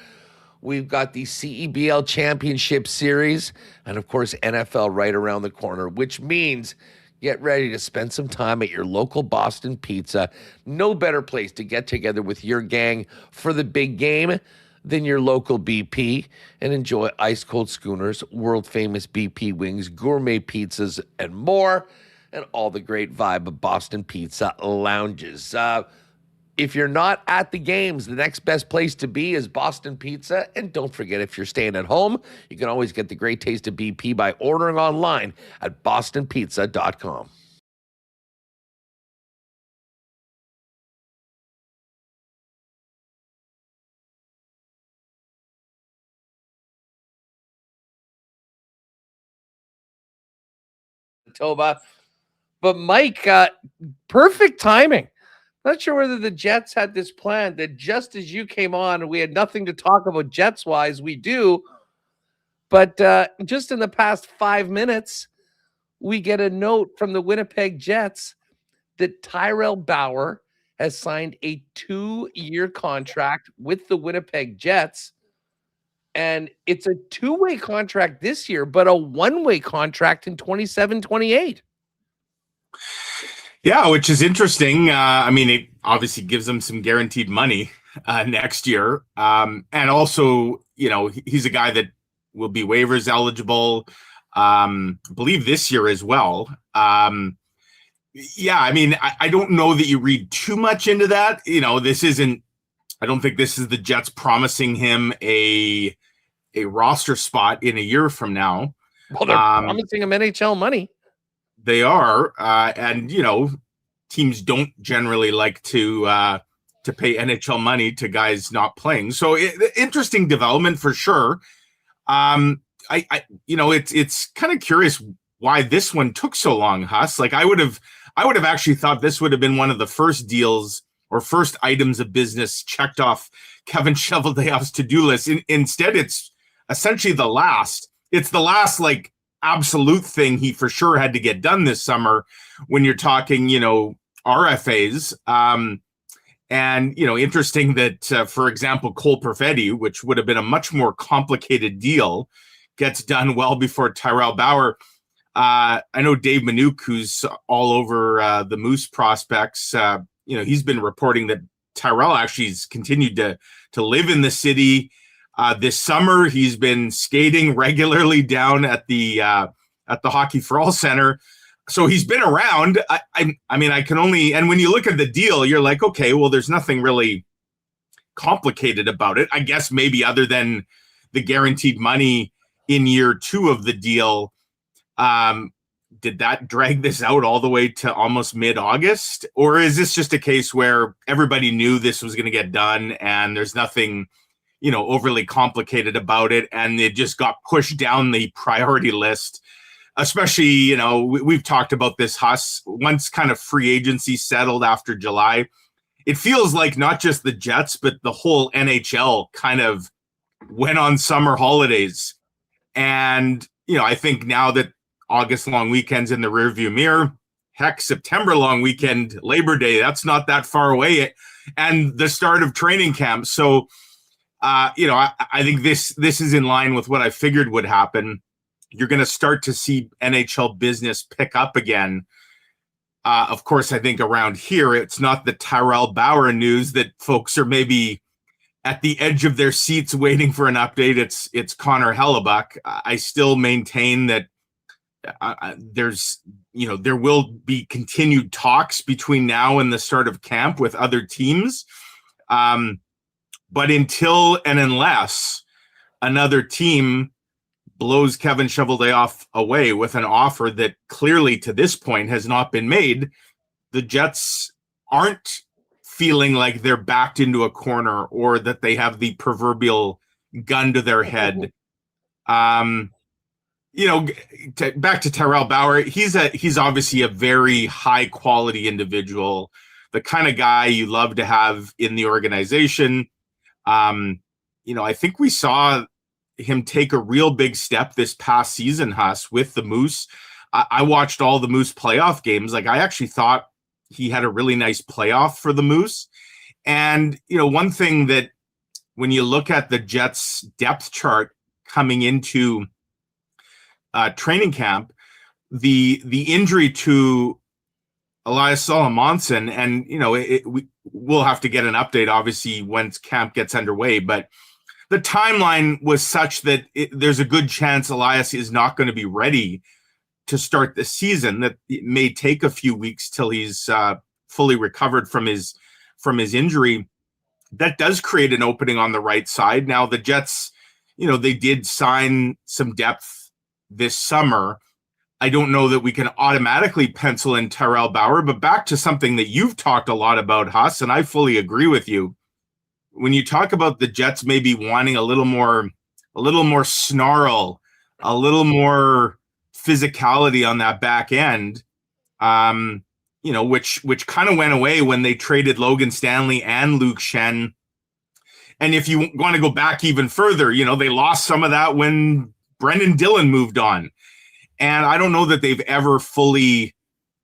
We've got the CEBL Championship Series, and of course, NFL right around the corner, which means get ready to spend some time at your local Boston Pizza. No better place to get together with your gang for the big game than your local BP and enjoy ice-cold schooners, world-famous BP wings, gourmet pizzas, and more, and all the great vibe of Boston Pizza lounges. If you're not at the games, the next best place to be is Boston Pizza. And don't forget, if you're staying at home, you can always get the great taste of BP by ordering online at bostonpizza.com. Toba. But Mike, perfect timing. Not sure whether the Jets had this plan that just as you came on and we had nothing to talk about Jets-wise, we do. But just in the past 5 minutes, we get a note from the Winnipeg Jets that Tyrell Bauer has signed a 2-year contract with the Winnipeg Jets. And it's a 2-way contract this year, but a 1-way contract in 27-28. Yeah, which is interesting. I mean, it obviously gives them some guaranteed money next year. And also, you know, he's a guy that will be waivers eligible, I believe this year as well. Yeah, I mean, I don't know that you read too much into that. You know, I don't think this is the Jets promising him a roster spot in a year from now. Well, they're promising him NHL money. They are, and you know, teams don't generally like to pay NHL money to guys not playing. So interesting development for sure. I you know, it's kind of curious why this one took so long, Huss. Like I would have actually thought this would have been one of the first deals or first items of business checked off Kevin Cheveldayoff's to-do list. Instead, it's essentially the last. It's the last like absolute thing he for sure had to get done this summer when you're talking, you know, RFAs. And, you know, interesting that, for example, Cole Perfetti, which would have been a much more complicated deal, gets done well before Tyrell Bauer. I know Dave Minuk, who's all over the Moose prospects, you know, he's been reporting that Tyrell actually has continued to live in the city. This summer, he's been skating regularly down at the Hockey for All Center. So he's been around. I mean, I can only, and when you look at the deal, you're like, okay, well, there's nothing really complicated about it. I guess maybe other than the guaranteed money in year 2 of the deal. Did that drag this out all the way to almost mid-August? Or is this just a case where everybody knew this was going to get done and there's nothing, you know, overly complicated about it, and it just got pushed down the priority list? Especially, you know, we've talked about this, Huss, once kind of free agency settled after July, it feels like not just the Jets, but the whole NHL kind of went on summer holidays. And, you know, I think now that August long weekend's in the rearview mirror, heck, September long weekend, Labor Day, that's not that far away, and the start of training camp. So, you know, I think this is in line with what I figured would happen. You're going to start to see NHL business pick up again. Of course, I think around here, it's not the Tyrell Bauer news that folks are maybe at the edge of their seats waiting for an update. It's Connor Hrabchak. I still maintain that there's, you know, there will be continued talks between now and the start of camp with other teams. But until and unless another team blows Kevin Cheveldayoff away with an offer that clearly to this point has not been made, the Jets aren't feeling like they're backed into a corner or that they have the proverbial gun to their head. You know, back to Tyrell Bauer, he's obviously a very high quality individual, the kind of guy you love to have in the organization. You know, I think we saw him take a real big step this past season, Huss, with the Moose. I watched all the Moose playoff games. Like, I actually thought he had a really nice playoff for the Moose. And, you know, one thing that when you look at the Jets depth chart coming into training camp, the injury to Elias Solomonson, and, you know, we'll have to get an update, obviously, once camp gets underway, but the timeline was such that there's a good chance Elias is not going to be ready to start the season, that it may take a few weeks till he's fully recovered from his injury. That does create an opening on the right side. Now, the Jets, you know, they did sign some depth this summer. I don't know that we can automatically pencil in Tyrell Bauer, but back to something that you've talked a lot about, Huss, and I fully agree with you. When you talk about the Jets maybe wanting a little more snarl, a little more physicality on that back end, you know, which kind of went away when they traded Logan Stanley and Luke Shen. And if you want to go back even further, you know, they lost some of that when Brendan Dillon moved on. And I don't know that they've ever fully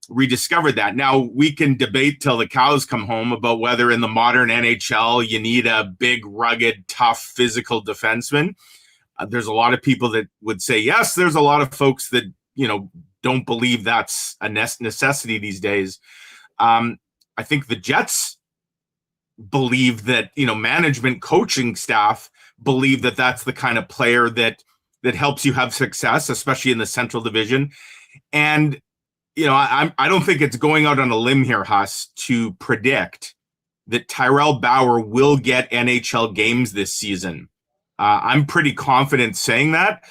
rediscovered that. Now, we can debate till the cows come home about whether in the modern NHL you need a big, rugged, tough, physical defenseman. There's a lot of people that would say yes. There's a lot of folks that, don't believe that's a necessity these days. I think the Jets believe that, management, coaching staff believe that that's the kind of player that helps you have success, especially in the Central Division. And, I don't think it's going out on a limb here, Huss, to predict that Tyrell Bauer will get NHL games this season. I'm pretty confident saying that.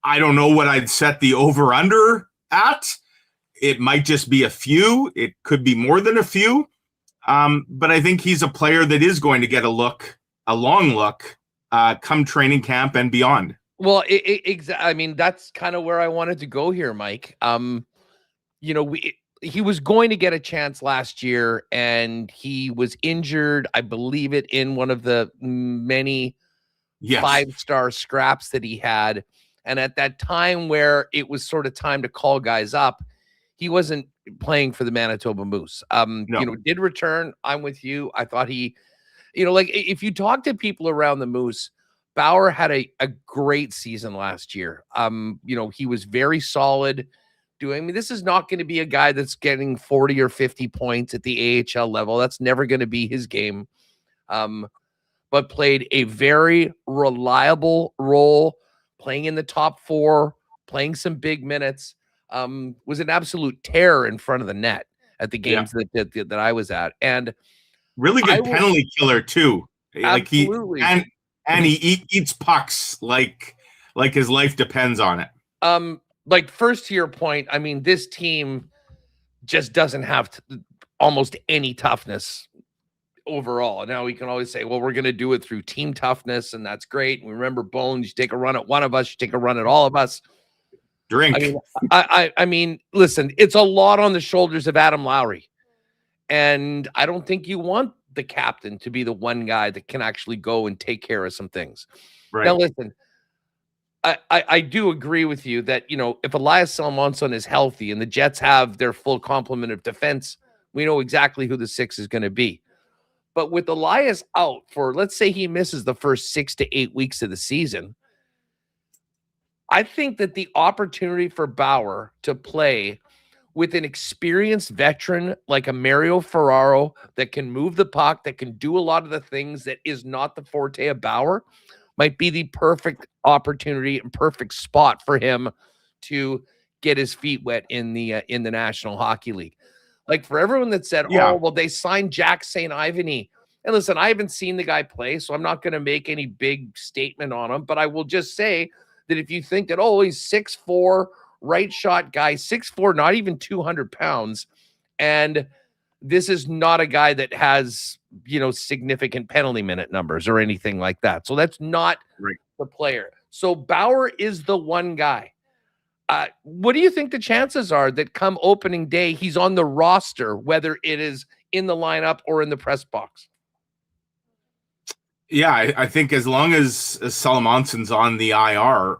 I don't know what I'd set the over-under at. It might just be a few. It could be more than a few. But I think he's a player that is going to get a long look, come training camp and beyond. Well, I mean, that's kind of where I wanted to go here, Mike. He was going to get a chance last year, and he was injured, I believe it, in one of the many five-star scraps that he had. And at that time where it was sort of time to call guys up, he wasn't playing for the Manitoba Moose. No. Did return. I'm with you. I thought he, if you talk to people around the Moose, Bauer had a great season last year. He was very solid doing. This is not going to be a guy that's getting 40 or 50 points at the AHL level. That's never going to be his game. But played a very reliable role, playing in the top four, playing some big minutes. Was an absolute terror in front of the net at the games that I was at, and really good penalty killer too. Absolutely. Like he eats pucks like his life depends on it. First to your point, I mean, this team just doesn't have almost any toughness overall. Now we can always say, well, we're going to do it through team toughness, and that's great. And remember, Bones, you take a run at one of us, you take a run at all of us. Drink. I mean, listen, it's a lot on the shoulders of Adam Lowry. And I don't think you want the captain to be the one guy that can actually go and take care of some things. Right. Now, listen, I do agree with you that, if Elias Salomonsson is healthy and the Jets have their full complement of defense, we know exactly who the six is going to be. But with Elias out for, let's say he misses the first 6 to 8 weeks of the season, I think that the opportunity for Bauer to play with an experienced veteran like a Mario Ferraro that can move the puck, that can do a lot of the things that is not the forte of Bauer, might be the perfect opportunity and perfect spot for him to get his feet wet in the National Hockey League. Like, for everyone that said, oh, well, they signed Jack St. Ivany. And listen, I haven't seen the guy play, so I'm not going to make any big statement on him, but I will just say that if you think that, oh, he's 6'4", right shot guy, 6'4", not even 200 pounds, and this is not a guy that has, significant penalty minute numbers or anything like that. So that's not the player. So Bauer is the one guy. What do you think the chances are that come opening day, he's on the roster, whether it is in the lineup or in the press box? Yeah, I think as long as Salomonsson's on the IR,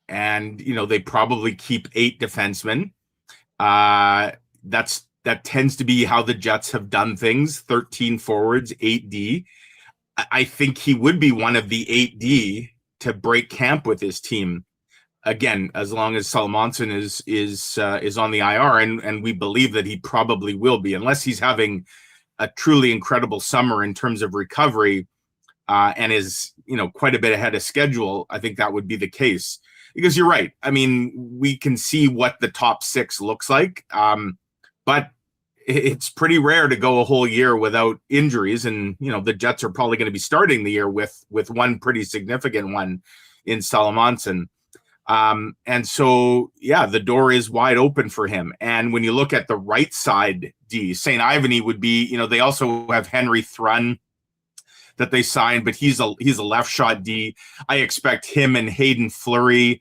and they probably keep 8 defensemen. That tends to be how the Jets have done things: 13 forwards, 8D. I think he would be one of the 8D to break camp with his team. Again, as long as Salomonsson is on the IR, and we believe that he probably will be, unless he's having a truly incredible summer in terms of recovery. And is, quite a bit ahead of schedule, I think that would be the case. Because you're right. I mean, we can see what the top 6 looks like, but it's pretty rare to go a whole year without injuries. And, the Jets are probably going to be starting the year with one pretty significant one in Salomonsson. And so, the door is wide open for him. And when you look at the right side D, St. Ivany would be, they also have Henry Thrun that they signed, but he's a left shot D. I expect him and Hayden Fleury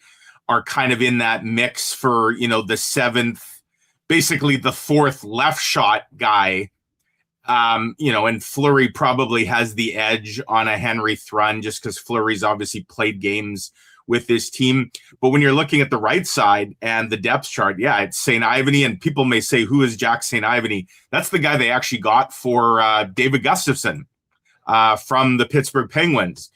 are kind of in that mix for, the 7th, basically the 4th left shot guy. And Fleury probably has the edge on a Henry Thrun just because Fleury's obviously played games with this team. But when you're looking at the right side and the depth chart, yeah, it's St. Ivany, and people may say, who is Jack St. Ivany? That's the guy they actually got for David Gustafson from the Pittsburgh Penguins.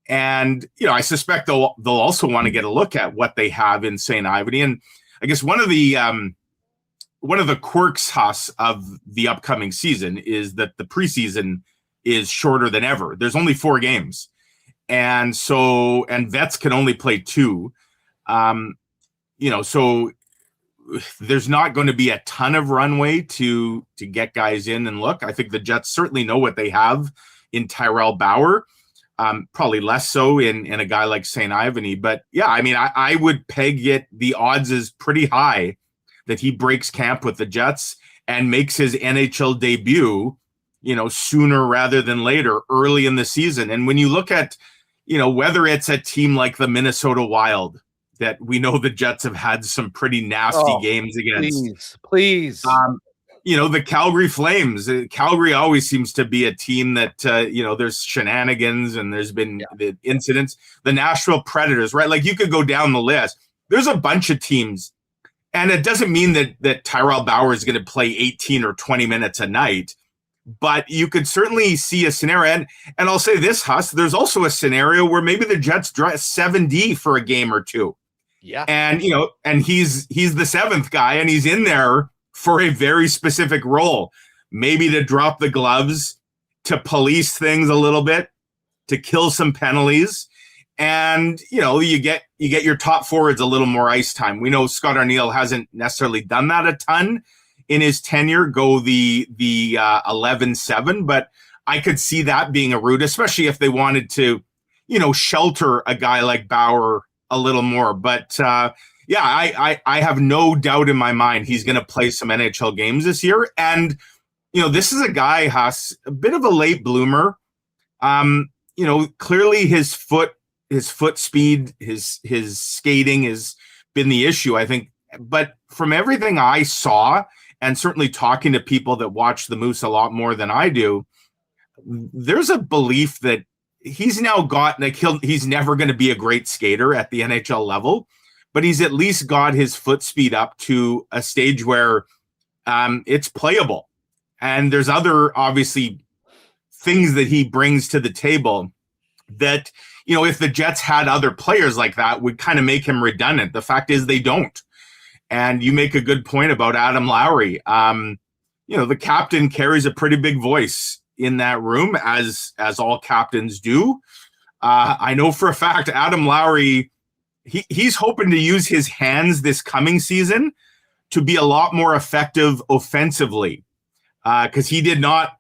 And, I suspect they'll also want to get a look at what they have in St. Ivany. And I guess one of the quirks, Huss, of the upcoming season is that the preseason is shorter than ever. There's only 4 games. And vets can only play 2. So there's not going to be a ton of runway to get guys in and look. I think the Jets certainly know what they have in Tyrell Bauer. Probably less so in a guy like St. Ivany. But yeah, I mean, I would peg it. The odds is pretty high that he breaks camp with the Jets and makes his NHL debut, sooner rather than later, early in the season. And when you look at, whether it's a team like the Minnesota Wild, that we know the Jets have had some pretty nasty games against. Please. The Calgary Flames. Calgary always seems to be a team that, there's shenanigans and there's been the incidents. The Nashville Predators, right? Like, you could go down the list. There's a bunch of teams. And it doesn't mean that Tyrell Bauer is going to play 18 or 20 minutes a night. But you could certainly see a scenario. And I'll say this, Huss, there's also a scenario where maybe the Jets dress 7D for a game or two. Yeah. And, and he's the 7th guy, and he's in there for a very specific role, maybe to drop the gloves, to police things a little bit, to kill some penalties. And, you get your top forwards a little more ice time. We know Scott Arniel hasn't necessarily done that a ton in his tenure, go the 11-7, but I could see that being a route, especially if they wanted to, shelter a guy like Bauer a little more. But I have no doubt in my mind he's going to play some NHL games this year. And, this is a guy, Huss, a bit of a late bloomer. Clearly his foot speed, his skating has been the issue, I think. But from everything I saw, and certainly talking to people that watch the Moose a lot more than I do, there's a belief that he's now got, like, he's never going to be a great skater at the NHL level, but he's at least got his foot speed up to a stage where it's playable. And there's other, obviously, things that he brings to the table that, if the Jets had other players like that, would kind of make him redundant. The fact is they don't. And you make a good point about Adam Lowry. The captain carries a pretty big voice in that room, as all captains do. I know for a fact Adam Lowry, he's hoping to use his hands this coming season to be a lot more effective offensively, because he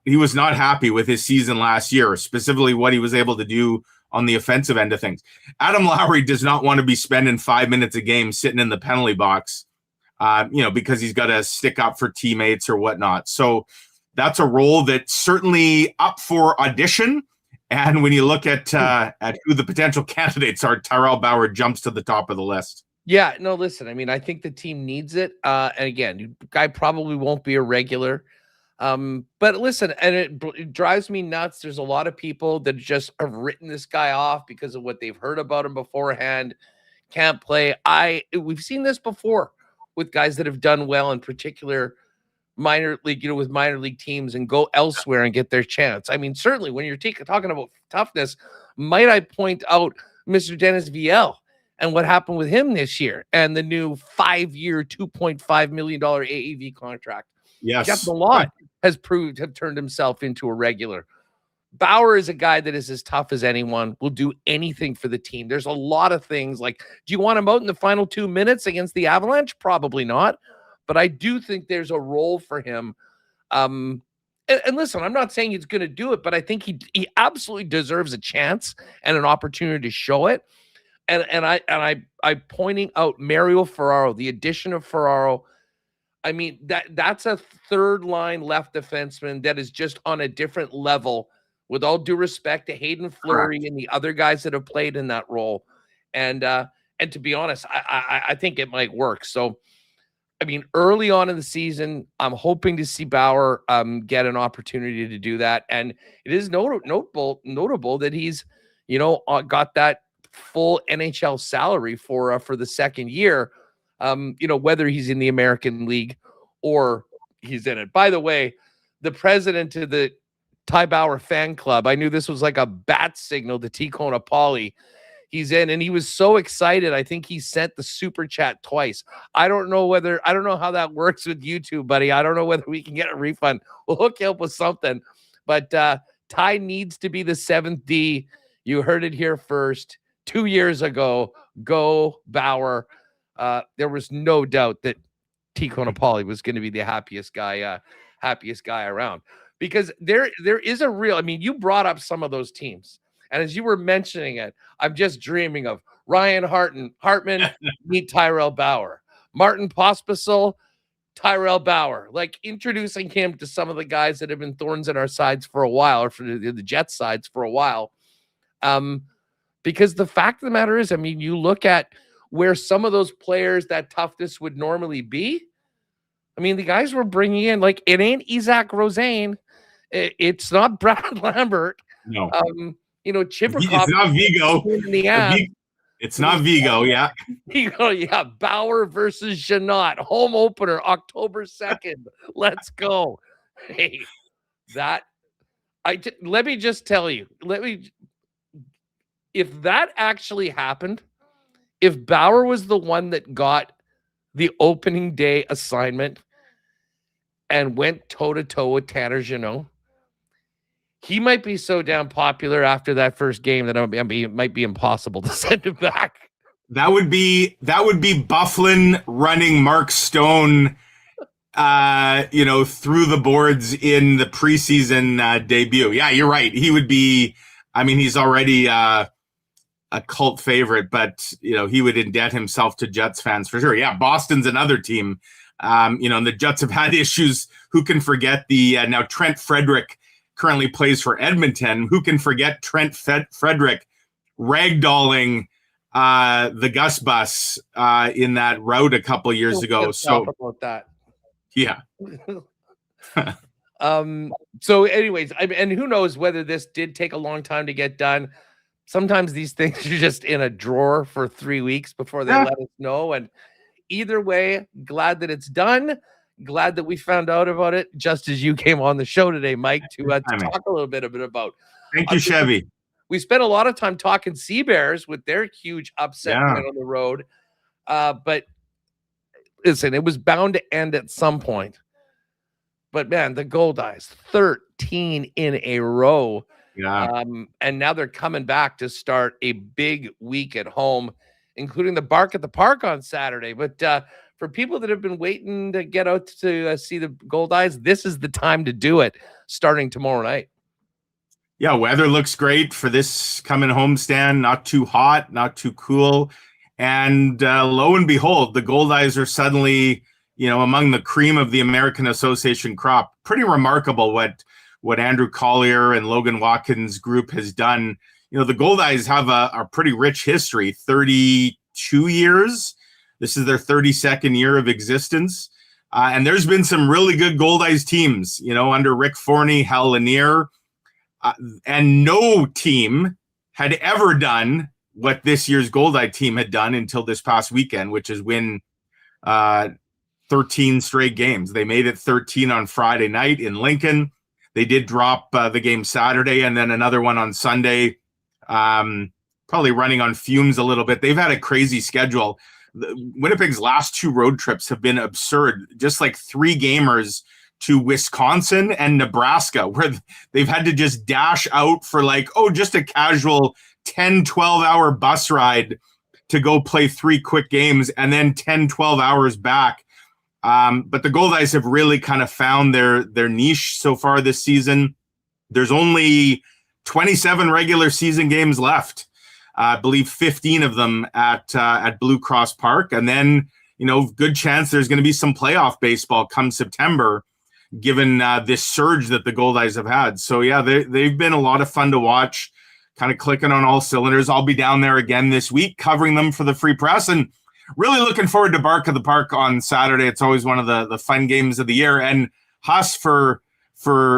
was not happy with his season last year, specifically what he was able to do on the offensive end of things. Adam Lowry does not want to be spending 5 minutes a game sitting in the penalty box, because he's got to stick up for teammates or whatnot. So that's a role that's certainly up for audition. And when you look at who the potential candidates are, Tyrell Bauer jumps to the top of the list. Yeah, no, listen, I mean, I think the team needs it. And again, guy probably won't be a regular. But listen, and it drives me nuts. There's a lot of people that just have written this guy off because of what they've heard about him beforehand. Can't play. We've seen this before with guys that have done well, in particular minor league, with minor league teams, and go elsewhere and get their chance. I mean, certainly when you're talking about toughness, might I point out Mr. Dennis Viel and what happened with him this year and the new 5-year, $2.5 million AAV contract. Yes. Jeff Malott has turned himself into a regular. Bauer is a guy that is as tough as anyone, will do anything for the team. There's a lot of things like, do you want him out in the final 2 minutes against the Avalanche? Probably not. But I do think there's a role for him. And listen, I'm not saying he's going to do it, but I think he absolutely deserves a chance and an opportunity to show it. And I pointing out Mario Ferraro, the addition of Ferraro. I mean, that's a third line left defenseman that is just on a different level, with all due respect to Hayden Fleury and the other guys that have played in that role. And to be honest, I think it might work. So, I mean, early on in the season, I'm hoping to see Bauer get an opportunity to do that. And it is notable that he's, got that full NHL salary for the second year, whether he's in the American League or he's in it. By the way, the president of the Ty Bauer fan club, I knew this was like a bat signal to Tikona Pauly. He's in, and he was so excited. I think he sent the super chat twice. I don't know how that works with YouTube, buddy. I don't know whether we can get a refund. We'll hook you up with something. But Ty needs to be the 7th D. You heard it here first. 2 years ago, go Bauer. There was no doubt that Tikona Pauly was going to be the happiest guy around, because there is a real. I mean, you brought up some of those teams. And as you were mentioning it, I'm just dreaming of Ryan Hartman meet Tyrell Bauer, Martin Pospisil, Tyrell Bauer, like introducing him to some of the guys that have been thorns in our sides for a while, or for the Jets sides for a while. Because the fact of the matter is, I mean, you look at where some of those players that toughness would normally be. I mean, the guys we're bringing in, like, it ain't Isaac Rosane. It's not Brad Lambert. No. Chibrikov. It's not Vigo. In the ass. It's not Vigo, yeah. Yeah, Bauer versus Janot, home opener, October 2nd. Let's go. Hey, let me just tell you, if that actually happened, if Bauer was the one that got the opening day assignment and went toe-to-toe with Tanner Jeannot, he might be so damn popular after that first game that it might be impossible to send him back. That would be Bufflin running Mark Stone, through the boards in the preseason debut. Yeah, you're right. He would be. I mean, he's already a cult favorite, but he would indent himself to Jets fans for sure. Yeah, Boston's another team. And the Jets have had issues. Who can forget the now Trent Frederick currently plays for Edmonton. Who can forget Trent Frederick ragdolling the Gus Bus in that route a couple years ago? So about that. Yeah. So anyways, and who knows whether this did take a long time to get done. Sometimes these things are just in a drawer for 3 weeks before they let us know. And either way, glad that it's done. Glad that we found out about it just as you came on the show today, Mike, to talk a little bit about. Thank you, Chevy. We spent a lot of time talking Sea Bears with their huge upset win on the road. But listen, it was bound to end at some point. But man, the Goldeyes, 13 in a row. Yeah. And now they're coming back to start a big week at home, including the Bark at the Park on Saturday. But for people that have been waiting to get out to see the Goldeyes, this is the time to do it, starting tomorrow night. Yeah, weather looks great for this coming homestand. Not too hot, not too cool. And lo and behold, the Goldeyes are suddenly, among the cream of the American Association crop. Pretty remarkable what Andrew Collier and Logan Watkins' group has done. The Goldeyes have a pretty rich history, 32 years. This is their 32nd year of existence. And there's been some really good Goldeyes teams, under Rick Forney, Hal Lanier. And no team had ever done what this year's Goldeye team had done until this past weekend, which is win 13 straight games. They made it 13 on Friday night in Lincoln. They did drop the game Saturday and then another one on Sunday, probably running on fumes a little bit. They've had a crazy schedule. Winnipeg's last 2 road trips have been absurd, just like 3 gamers to Wisconsin and Nebraska, where they've had to just dash out for just a casual 10, 12-hour bus ride to go play 3 quick games and then 10, 12 hours back. But the Goldeyes have really kind of found their niche so far this season. There's only 27 regular season games left. I believe 15 of them at Blue Cross Park. And then, good chance there's going to be some playoff baseball come September, given this surge that the Goldeyes have had. So, yeah, they've been a lot of fun to watch, kind of clicking on all cylinders. I'll be down there again this week covering them for the Free Press, and really looking forward to Bark of the Park on Saturday. It's always one of the fun games of the year. And Huss, for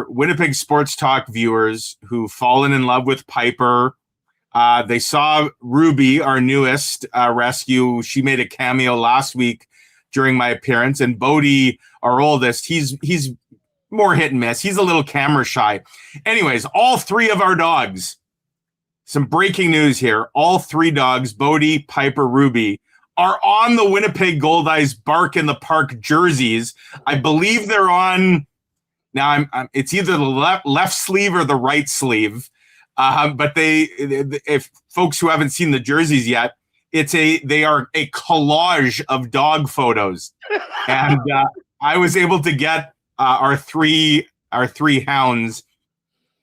Winnipeg Sports Talk viewers who've fallen in love with Piper, They saw Ruby, our newest rescue. She made a cameo last week during my appearance. And Bodie, our oldest, he's more hit and miss. He's a little camera shy. Anyways, all three of our dogs, some breaking news here. All three dogs, Bodie, Piper, Ruby, are on the Winnipeg Goldeyes Bark in the Park jerseys. I believe they're on, now it's either the left sleeve or the right sleeve. But if folks who haven't seen the jerseys yet, they are a collage of dog photos. And I was able to get our three hounds.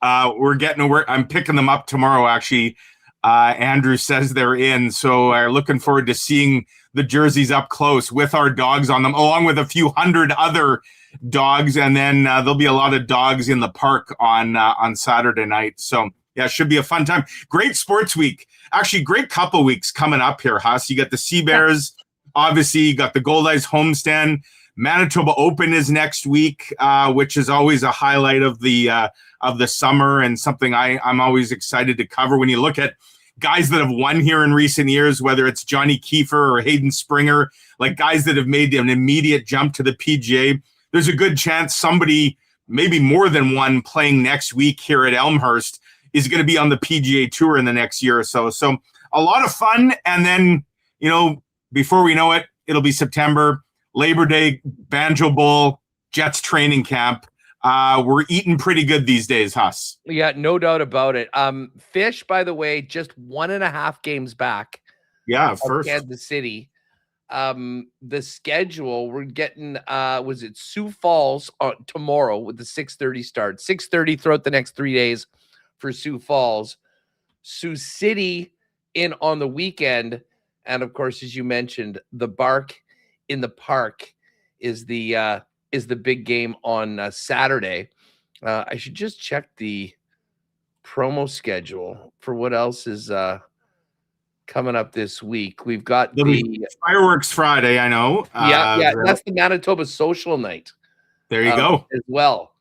I'm picking them up tomorrow, actually. Andrew says they're in, so I'm looking forward to seeing the jerseys up close with our dogs on them, along with a few hundred other dogs. And then there'll be a lot of dogs in the park on Saturday night. So yeah, it should be a fun time. Great sports week. Actually, great couple weeks coming up here, Huss. You got the Sea Bears, obviously. You got the Goldeyes homestand. Manitoba Open is next week, which is always a highlight of the summer and something I'm always excited to cover. When you look at guys that have won here in recent years, whether it's Johnny Kiefer or Hayden Springer, like guys that have made an immediate jump to the PGA, there's a good chance somebody, maybe more than one, playing next week here at Elmhurst is going to be on the PGA Tour in the next year or so. So a lot of fun. And then, before we know it, it'll be September, Labor Day, Banjo Bowl, Jets training camp. We're eating pretty good these days, Huss. Yeah, no doubt about it. Fish, by the way, just 1.5 games back. Yeah, first. Kansas City. The schedule, we're getting, was it Sioux Falls tomorrow with the 6:30 start. 6:30 throughout the next 3 days for Sioux Falls. Sioux City in on the weekend. And of course, as you mentioned, the Bark in the Park is the big game on Saturday. I should just check the promo schedule for what else is coming up this week. We've got the fireworks Friday, I know. Yeah, that's the Manitoba Social Night. There you go. As well.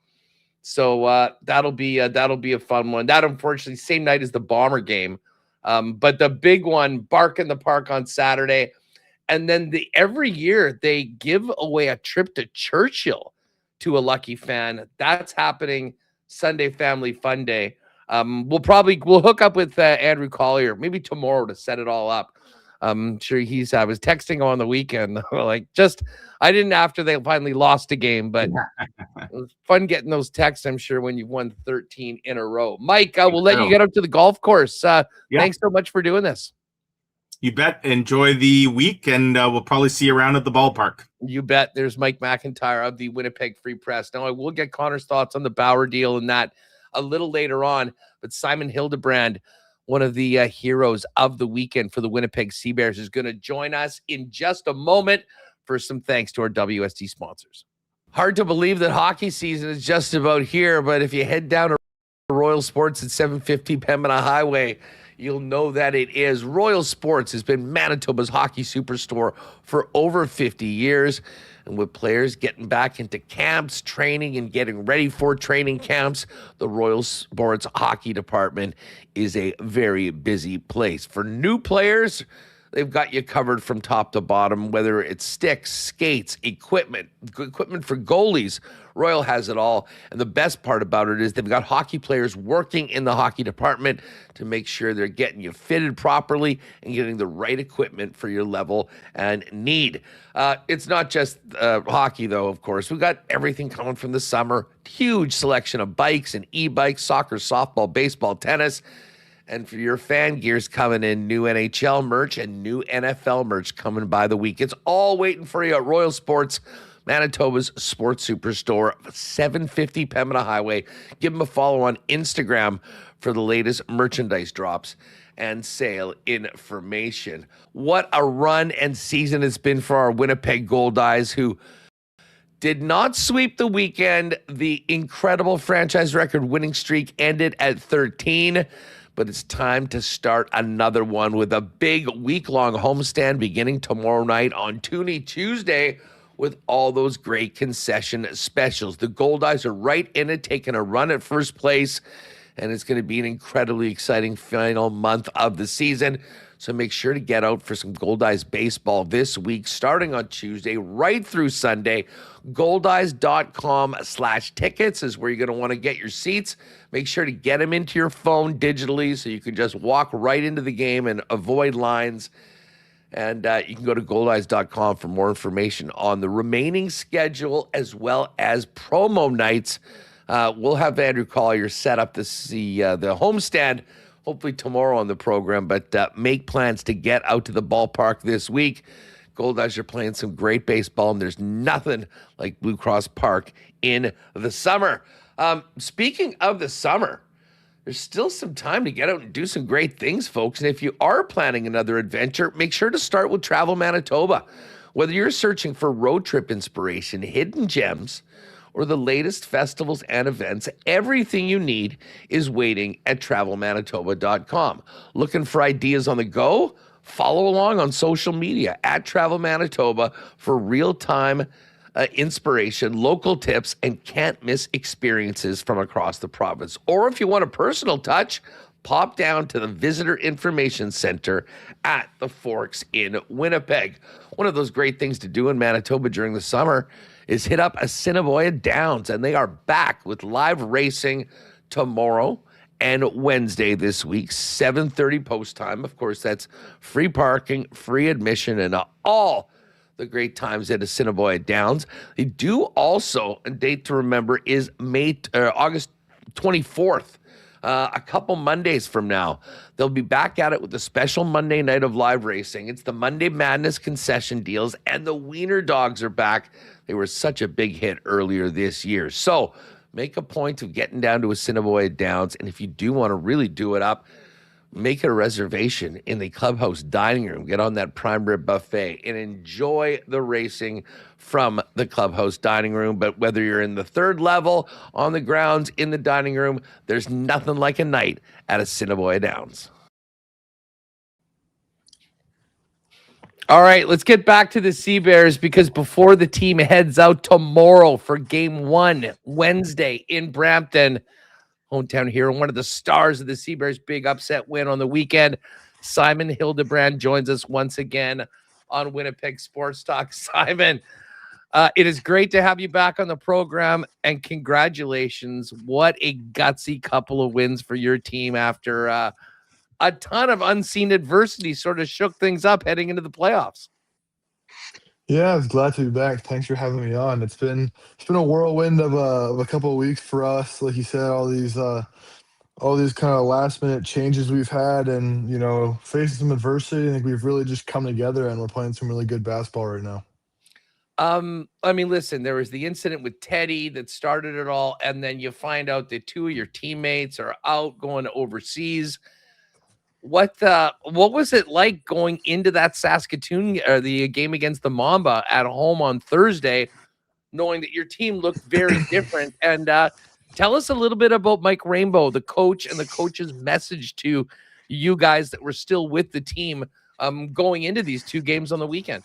So that'll be a fun one. That, unfortunately, same night as the Bomber game. But the big one, Bark in the Park on Saturday. And then every year they give away a trip to Churchill to a lucky fan. That's happening Sunday Family Fun Day. We'll hook up with Andrew Collier maybe tomorrow to set it all up. I'm sure I was texting on the weekend, I didn't after they finally lost a game, but it was fun getting those texts, I'm sure, when you've won 13 in a row. Mike, we'll let you get up to the golf course. Thanks so much for doing this. You bet. Enjoy the week, and we'll probably see you around at the ballpark. You bet. There's Mike McIntyre of the Winnipeg Free Press. Now, I will get Connor's thoughts on the Bauer deal and that a little later on, but Simon Hildebrand, one of the heroes of the weekend for the Winnipeg Sea Bears, is going to join us in just a moment for some thanks to our WST sponsors. Hard to believe that hockey season is just about here, but if you head down to Royal Sports at 750 Pembina Highway, you'll know that it is. Royal Sports has been Manitoba's hockey superstore for over 50 years. And with players getting back into camps, training, and getting ready for training camps, the Royal Sports Hockey Department is a very busy place. For new players, they've got you covered from top to bottom, whether it's sticks, skates, equipment for goalies. Royal has it all. And the best part about it is they've got hockey players working in the hockey department to make sure they're getting you fitted properly and getting the right equipment for your level and need. It's not just hockey, though, of course. We've got everything coming from the summer. Huge selection of bikes and e-bikes, soccer, softball, baseball, tennis. And for your fan gears coming in, new NHL merch and new NFL merch coming by the week. It's all waiting for you at Royal Sports, Manitoba's sports superstore, 750 Pembina Highway. Give them a follow on Instagram for the latest merchandise drops and sale information. What a run and season it's been for our Winnipeg Goldeyes, who did not sweep the weekend. The incredible franchise record winning streak ended at 13. But it's time to start another one with a big week-long homestand beginning tomorrow night on Toonie Tuesday with all those great concession specials. The Goldeyes are right in it, taking a run at first place. and it's going to be an incredibly exciting final month of the season. So make sure to get out for some Goldeyes baseball this week, starting on Tuesday, right through Sunday. Goldeyes.com/tickets is where you're going to want to get your seats. Make sure to get them into your phone digitally so you can just walk right into the game and avoid lines. And you can go to goldeyes.com for more information on the remaining schedule as well as promo nights. We'll have Andrew Collier set up to see the homestand hopefully tomorrow on the program, but make plans to get out to the ballpark this week. Goldeyes are playing some great baseball, and there's nothing like Blue Cross Park in the summer. Speaking of the summer, there's still some time to get out and do some great things, folks. And if you are planning another adventure, make sure to start with Travel Manitoba. Whether you're searching for road trip inspiration, hidden gems, or the latest festivals and events, everything you need is waiting at travelmanitoba.com. Looking for ideas on the go? Follow along on social media at Travel Manitoba for real-time inspiration, local tips, and can't-miss experiences from across the province. Or if you want a personal touch, pop down to the Visitor Information Center at the Forks in Winnipeg. One of those great things to do in Manitoba during the summer is hit up Assiniboia Downs, and they are back with live racing tomorrow and Wednesday this week, 7:30 post time. Of course, that's free parking, free admission, and all the great times at Assiniboia Downs. They do also, a date to remember is August 24th. A couple Mondays from now, they'll be back at it with a special Monday night of live racing. It's the Monday Madness concession deals, and the Wiener Dogs are back. They were such a big hit earlier this year. So make a point of getting down to Assiniboia Downs, and if you do want to really do it up, make a reservation in the clubhouse dining room. Get on that prime rib buffet and enjoy the racing from the clubhouse dining room. But whether you're in the third level, on the grounds, in the dining room, there's nothing like a night at Assiniboia Downs. All right, let's get back to the Sea Bears, because before the team heads out tomorrow for Game 1, Wednesday in Brampton, hometown hero, one of the stars of the Sea Bears' big upset win on the weekend, Simon Hildebrand joins us once again on Winnipeg Sports Talk. Simon, it is great to have you back on the program, and congratulations. What a gutsy couple of wins for your team after a ton of unseen adversity sort of shook things up heading into the playoffs. Yeah, I was glad to be back. Thanks for having me on. It's been a whirlwind of a couple of weeks for us. Like you said, all these kind of last minute changes we've had, and facing some adversity. I think we've really just come together, and we're playing some really good basketball right now. I mean, listen, there was the incident with Teddy that started it all, and then you find out that two of your teammates are out going overseas. What was it like going into that Saskatoon or the game against the Mamba at home on Thursday, knowing that your team looked very different? And tell us a little bit about Mike Rainbow, the coach, and the coach's message to you guys that were still with the team going into these two games on the weekend.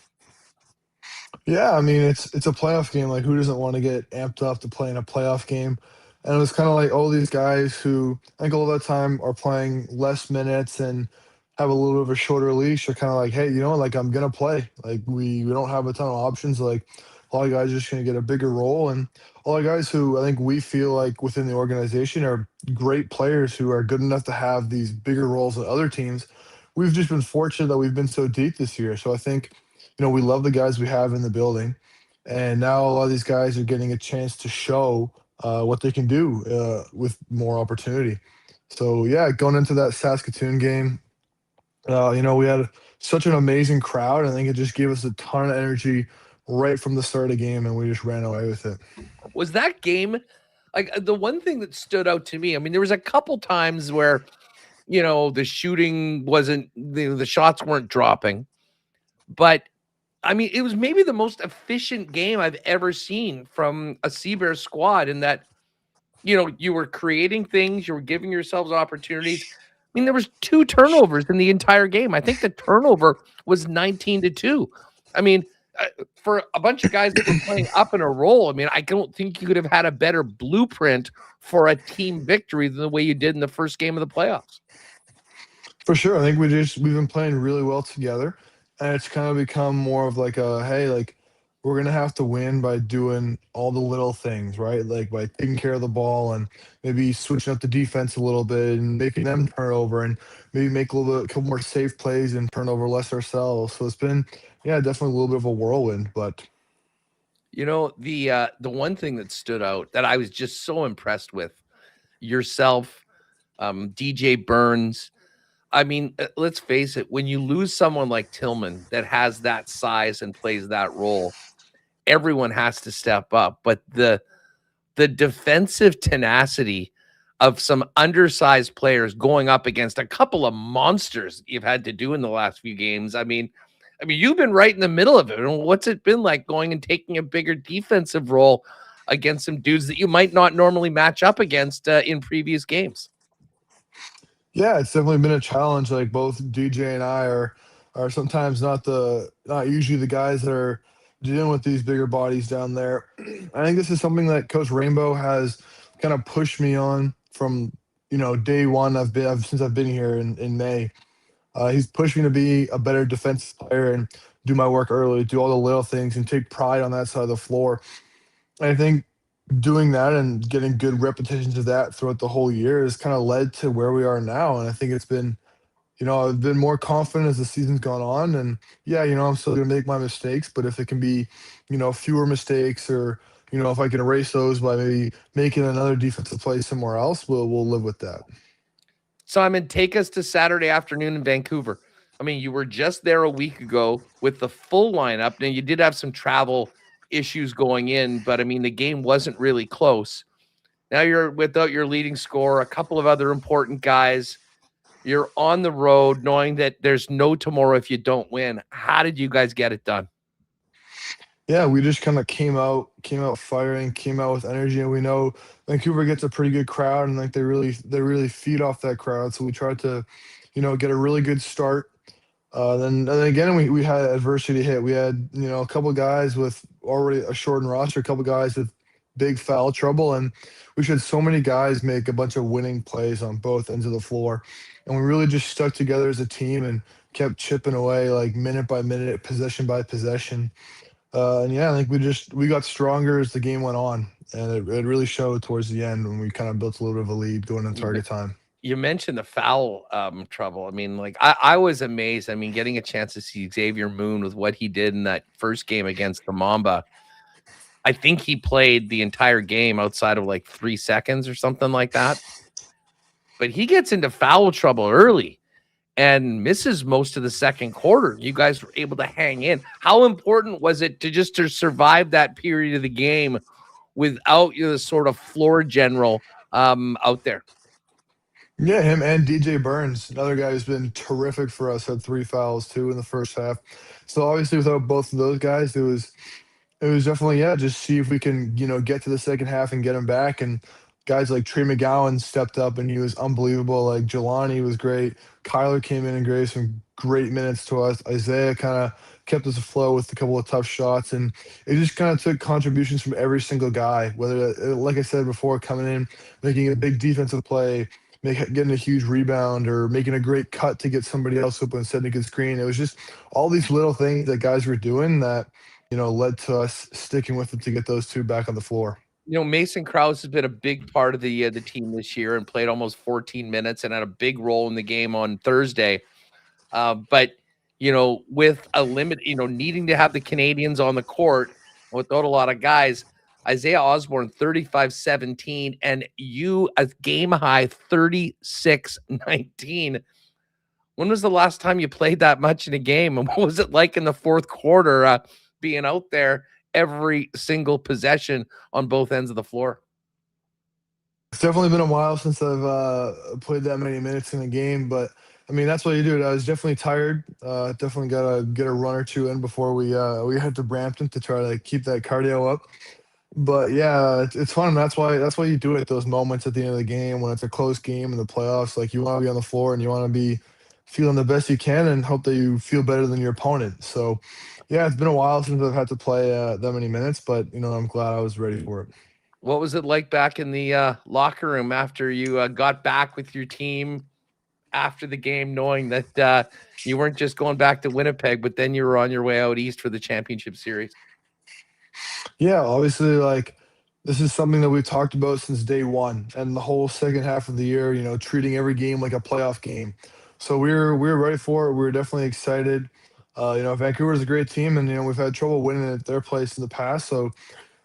Yeah, I mean, it's a playoff game. Like, who doesn't want to get amped up to play in a playoff game? And it was kind of like all these guys who I think all the time are playing less minutes and have a little bit of a shorter leash are kind of like, hey, like, I'm going to play. Like, we don't have a ton of options. Like, a lot of guys are just going to get a bigger role. And all the guys who I think we feel like within the organization are great players who are good enough to have these bigger roles at other teams. We've just been fortunate that we've been so deep this year. So I think, we love the guys we have in the building. And now a lot of these guys are getting a chance to show what they can do with more opportunity. So, yeah, going into that Saskatoon game, we had such an amazing crowd. I think it just gave us a ton of energy right from the start of the game, and we just ran away with it. Was that game, like, the one thing that stood out to me? I mean, there was a couple times where, the shooting wasn't, the shots weren't dropping. But, I mean, it was maybe the most efficient game I've ever seen from a Sea Bears squad, in that, you were creating things, you were giving yourselves opportunities. I mean, there was 2 turnovers in the entire game. I think the turnover was 19-2. I mean, for a bunch of guys that were playing up in a roll, I mean, I don't think you could have had a better blueprint for a team victory than the way you did in the first game of the playoffs. For sure. I think we've been playing really well together, and it's kind of become more of like a, hey, like we're gonna have to win by doing all the little things, right? Like by taking care of the ball and maybe switching up the defense a little bit and making them turn over and maybe make a couple more safe plays and turn over less ourselves. So it's been, yeah, definitely a little bit of a whirlwind, but You know, the one thing that stood out that I was just so impressed with yourself, DJ Burns. I mean, let's face it, when you lose someone like Tillman that has that size and plays that role, everyone has to step up. But the defensive tenacity of some undersized players going up against a couple of monsters you've had to do in the last few games. I mean, you've been right in the middle of it. What's it been like going and taking a bigger defensive role against some dudes that you might not normally match up against in previous games? yeah, it's definitely been a challenge. Like both DJ and I are sometimes not usually the guys that are dealing with these bigger bodies down there. I think this is something that Coach Rainbow has kind of pushed me on from day one. Since I've been here in May. He's pushed me to be a better defensive player and do my work early, do all the little things, and take pride on that side of the floor. And I think doing that and getting good repetitions of that throughout the whole year has kind of led to where we are now. And I think it's been, I've been more confident as the season's gone on. And yeah, I'm still going to make my mistakes, but if it can be, fewer mistakes or, if I can erase those by maybe making another defensive play somewhere else, we'll live with that. Simon, take us to Saturday afternoon in Vancouver. I mean, you were just there a week ago with the full lineup. Now, you did have some travel issues going in, but I mean, the game wasn't really close. Now you're without your leading scorer, a couple of other important guys. You're on the road knowing that there's no tomorrow if you don't win. How did you guys get it done? Yeah, we just kind of came out firing, came out with energy, and we know Vancouver gets a pretty good crowd, and like they really feed off that crowd. So we tried to, get a really good start. Then again, we had adversity hit. We had a couple guys with already a shortened roster, a couple guys with big foul trouble, and we had so many guys make a bunch of winning plays on both ends of the floor, and we really just stuck together as a team and kept chipping away like minute by minute, possession by possession. And yeah, I think we got stronger as the game went on, and it really showed towards the end when we kind of built a little bit of a lead going into target time. You mentioned the foul trouble. I mean, like I was amazed. I mean, getting a chance to see Xavier Moon with what he did in that first game against the Mamba. I think he played the entire game outside of like 3 seconds or something like that. But he gets into foul trouble early and misses most of the second quarter. You guys were able to hang in. How important was it to survive that period of the game without the sort of floor general out there? Yeah, him and DJ Burns, another guy who's been terrific for us, had 3 fouls too in the first half. So obviously without both of those guys, it was definitely, just see if we can, get to the second half and get him back. And guys like Trey McGowan stepped up and he was unbelievable. Like Jelani was great. Kyler came in and gave some great minutes to us. Isaiah kind of kept us afloat with a couple of tough shots. And it just kind of took contributions from every single guy, whether, like I said before, coming in, making a big defensive play, getting a huge rebound, or making a great cut to get somebody else open and setting a good screen. It was just all these little things that guys were doing that, led to us sticking with it to get those two back on the floor. Mason Krause has been a big part of the team this year and played almost 14 minutes and had a big role in the game on Thursday. But, with a limit, needing to have the Canadians on the court without a lot of guys, Isaiah Osborne, 35-17, and you a game high 36-19. When was the last time you played that much in a game? And what was it like in the fourth quarter being out there every single possession on both ends of the floor? It's definitely been a while since I've played that many minutes in a game, but I mean, that's what you do. I was definitely tired. Definitely got to get a run or two in before we head to Brampton to try to keep that cardio up. But yeah, it's fun. That's why you do it at those moments at the end of the game when it's a close game in the playoffs. Like, you want to be on the floor and you want to be feeling the best you can and hope that you feel better than your opponent. So Yeah, it's been a while since I've had to play that many minutes, but I'm glad I was ready for it. What was it like back in the locker room after you got back with your team after the game, knowing that you weren't just going back to Winnipeg, but then you were on your way out east for the championship series? Yeah, obviously, like this is something that we've talked about since day one, and the whole second half of the year. Treating every game like a playoff game. So we're ready for it. We're definitely excited. Vancouver is a great team, and we've had trouble winning at their place in the past. So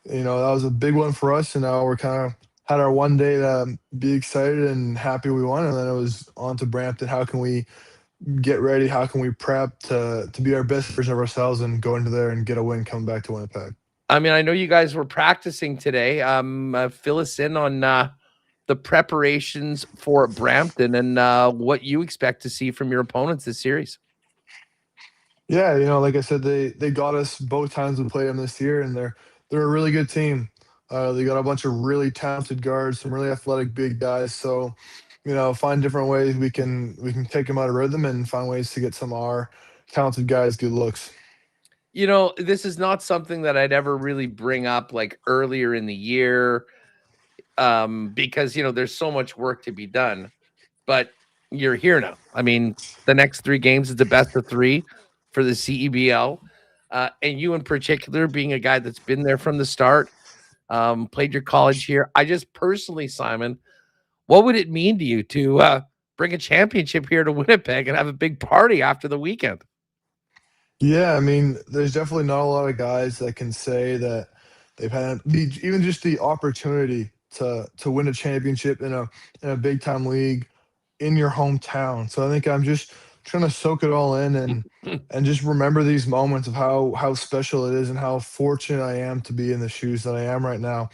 that was a big one for us, and now we're kind of had our one day to be excited and happy we won, and then it was on to Brampton. How can we get ready? How can we prep to be our best version of ourselves and go into there and get a win coming back to Winnipeg? I mean, I know you guys were practicing today. Fill us in on the preparations for Brampton and what you expect to see from your opponents this series. Yeah, like I said, they got us both times we played them this year, and they're a really good team. They got a bunch of really talented guards, some really athletic big guys. So, find different ways we can take them out of rhythm and find ways to get some of our talented guys good looks. This is not something that I'd ever really bring up like earlier in the year, because there's so much work to be done. But you're here now. I mean, the next 3 games is the best of 3 for the CEBL. And you in particular, being a guy that's been there from the start, played your college here. I just personally, Simon, what would it mean to you to bring a championship here to Winnipeg and have a big party after the weekend? Yeah, I mean, there's definitely not a lot of guys that can say that they've had even just the opportunity to win a championship in a big time league in your hometown. So I think I'm just trying to soak it all in and just remember these moments of how special it is and how fortunate I am to be in the shoes that I am right now.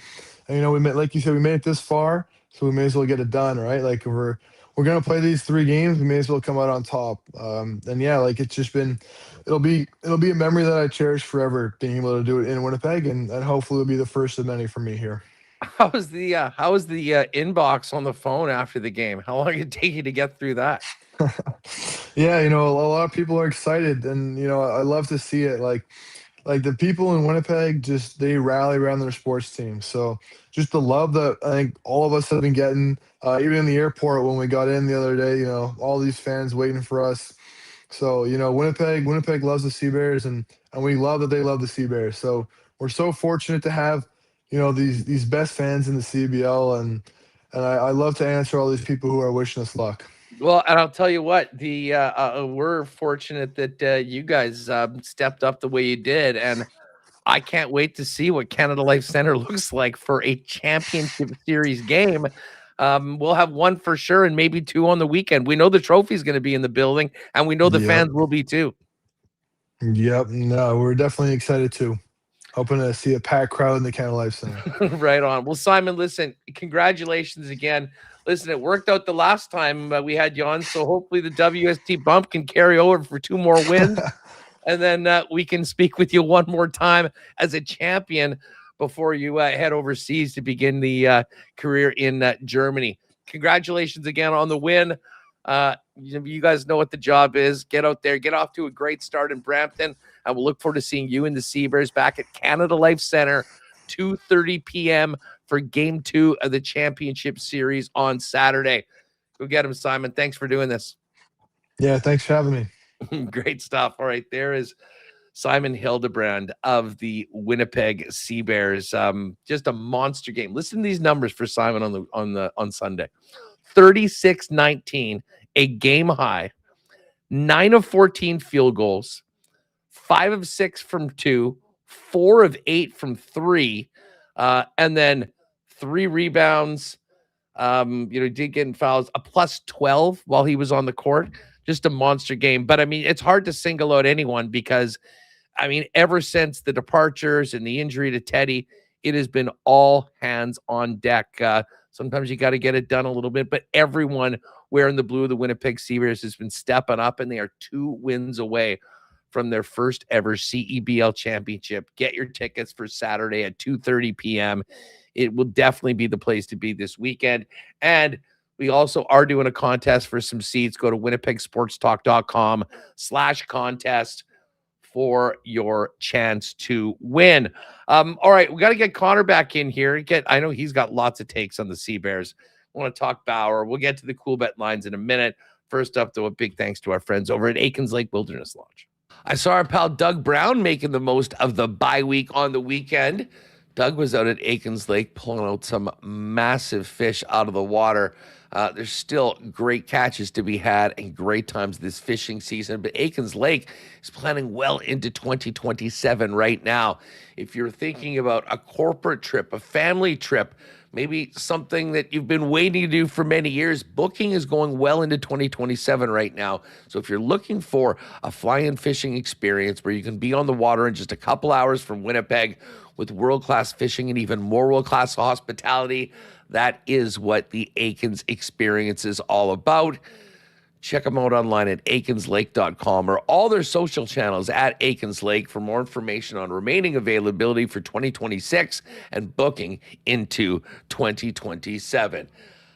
And we made, like you said, we made it this far, so we may as well get it done, right? Like we're gonna play these 3 games, we may as well come out on top. And yeah, like it's just been, it'll be a memory that I cherish forever, being able to do it in Winnipeg, and hopefully it'll be the first of many for me here. How was the inbox on the phone after the game? How long did it take you to get through that? Yeah, a lot of people are excited, and I love to see it. Like the people in Winnipeg, just they rally around their sports team. So just the love that I think all of us have been getting, even in the airport when we got in the other day. All these fans waiting for us. So Winnipeg loves the Sea Bears, and we love that they love the Sea Bears. So we're so fortunate to have these best fans in the CBL, and I love to answer all these people who are wishing us luck. Well, and I'll tell you what, we're fortunate that you guys stepped up the way you did, and I can't wait to see what Canada Life Center looks like for a championship series game. We'll have 1 for sure, and maybe 2 on the weekend. We know the trophy is going to be in the building, and we know the fans will be too. Yep, no, we're definitely excited too. Hoping to see a packed crowd in the Canada Life Center. Right on. Well, Simon, listen, congratulations again. Listen, it worked out the last time we had you on, so hopefully the WST bump can carry over for 2 more wins, and then we can speak with you 1 more time as a champion before you head overseas to begin the career in Germany. Congratulations again on the win. You guys know what the job is. Get out there, get off to a great start in Brampton, and we'll look forward to seeing you and the Sea Bears back at Canada Life Center, 2:30 p.m. for Game 2 of the championship series on Saturday. Go get him, Simon. Thanks for doing this. Yeah, thanks for having me. Great stuff. All right, there is Simon Hildebrand of the Winnipeg Sea Bears. Just a monster game. Listen to these numbers for Simon on Sunday. 36-19, a game high, 9 of 14 field goals, 5 of 6 from 2, 4 of 8 from 3, and then 3 rebounds. Did get in fouls, a plus 12 while he was on the court. Just a monster game. But I mean, it's hard to single out anyone because, I mean, ever since the departures and the injury to Teddy, it has been all hands on deck. Sometimes you got to get it done a little bit, but everyone wearing the blue of the Winnipeg Sea Bears has been stepping up, and they are 2 wins away from their first ever CEBL championship. Get your tickets for Saturday at 2:30 p.m. It will definitely be the place to be this weekend. And we also are doing a contest for some seats. Go to winnipegsportstalk.com/contest for your chance to win. All right, we got to get Connor back in here. I know he's got lots of takes on the Sea Bears. I want to talk Bauer. We'll get to the cool bet lines in a minute. First up, though, a big thanks to our friends over at Aikens Lake Wilderness Lodge. I saw our pal Doug Brown making the most of the bye week on the weekend. Doug was out at Aikens Lake pulling out some massive fish out of the water. There's still great catches to be had and great times this fishing season, but Aikens Lake is planning well into 2027 right now. If you're thinking about a corporate trip, a family trip, maybe something that you've been waiting to do for many years, booking is going well into 2027 right now. So if you're looking for a fly-in fishing experience where you can be on the water in just a couple hours from Winnipeg with world-class fishing and even more world-class hospitality, that is what the Aikens experience is all about. Check them out online at aikenslake.com or all their social channels at Aikens Lake for more information on remaining availability for 2026 and booking into 2027.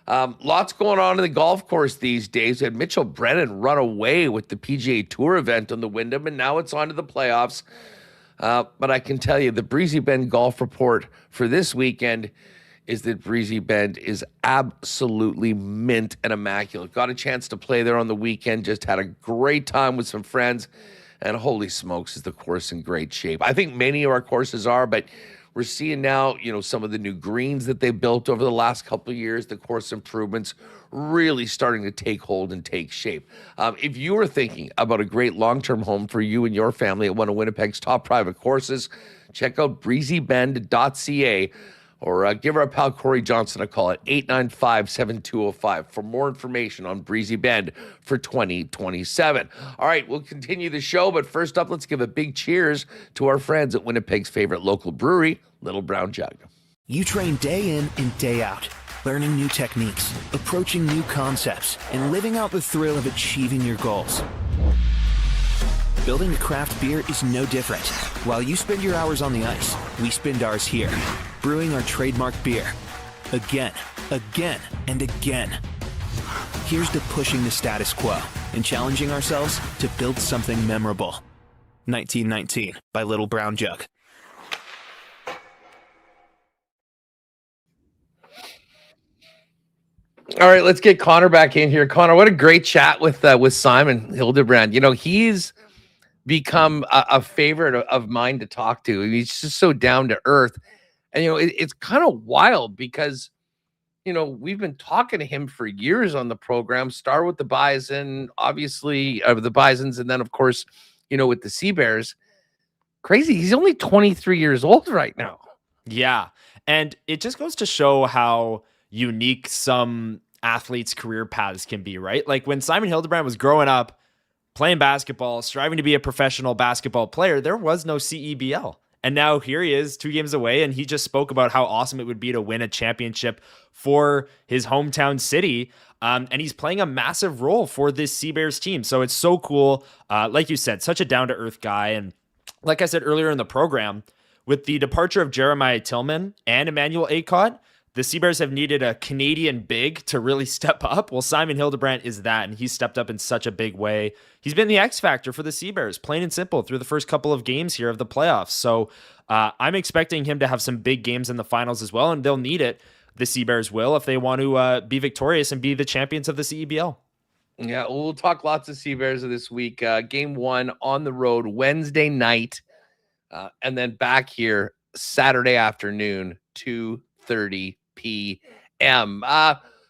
Lots going on in the golf course these days. We had Mitchell Brennan run away with the PGA Tour event on the Wyndham, and now it's on to the playoffs. But I can tell you the Breezy Bend Golf Report for this weekend is that Breezy Bend is absolutely mint and immaculate. Got a chance to play there on the weekend, just had a great time with some friends, and holy smokes, is the course in great shape. I think many of our courses are, but we're seeing now, some of the new greens that they built over the last couple of years, the course improvements really starting to take hold and take shape. If you are thinking about a great long-term home for you and your family at one of Winnipeg's top private courses, check out breezybend.ca or give our pal Corey Johnson a call at 895-7205 for more information on Breezy Bend for 2027. All right, we'll continue the show, but first up, let's give a big cheers to our friends at Winnipeg's favorite local brewery, Little Brown Jug. You train day in and day out, learning new techniques, approaching new concepts, and living out the thrill of achieving your goals. Building a craft beer is no different. While you spend your hours on the ice, we spend ours here, brewing our trademark beer. Again, and again. Here's to pushing the status quo and challenging ourselves to build something memorable. 1919 by Little Brown Jug. All right, let's get Connor back in here. Connor, what a great chat with Simon Hildebrand. He's become a favorite of mine to talk to. He's just so down to earth. And, it's kind of wild because, we've been talking to him for years on the program, start with the Bison, obviously, the Bisons, and then, of course, with the Sea Bears. Crazy. He's only 23 years old right now. Yeah. And it just goes to show how unique some athletes' career paths can be, right? Like when Simon Hildebrand was growing up, playing basketball, striving to be a professional basketball player, there was no CEBL. And now here he is 2 games away, and he just spoke about how awesome it would be to win a championship for his hometown city. And he's playing a massive role for this Sea Bears team. So it's so cool. Like you said, such a down-to-earth guy. And like I said earlier in the program, with the departure of Jeremiah Tillman and Emmanuel Acott, the Sea Bears have needed a Canadian big to really step up. Well, Simon Hildebrand is that, and he's stepped up in such a big way. He's been the X factor for the Sea Bears, plain and simple, through the first couple of games here of the playoffs. So I'm expecting him to have some big games in the finals as well, and they'll need it. The Sea Bears will, if they want to be victorious and be the champions of the CEBL. Yeah, we'll talk lots of Sea Bears this week. Game 1 on the road Wednesday night, and then back here Saturday afternoon, 2:30 p.m.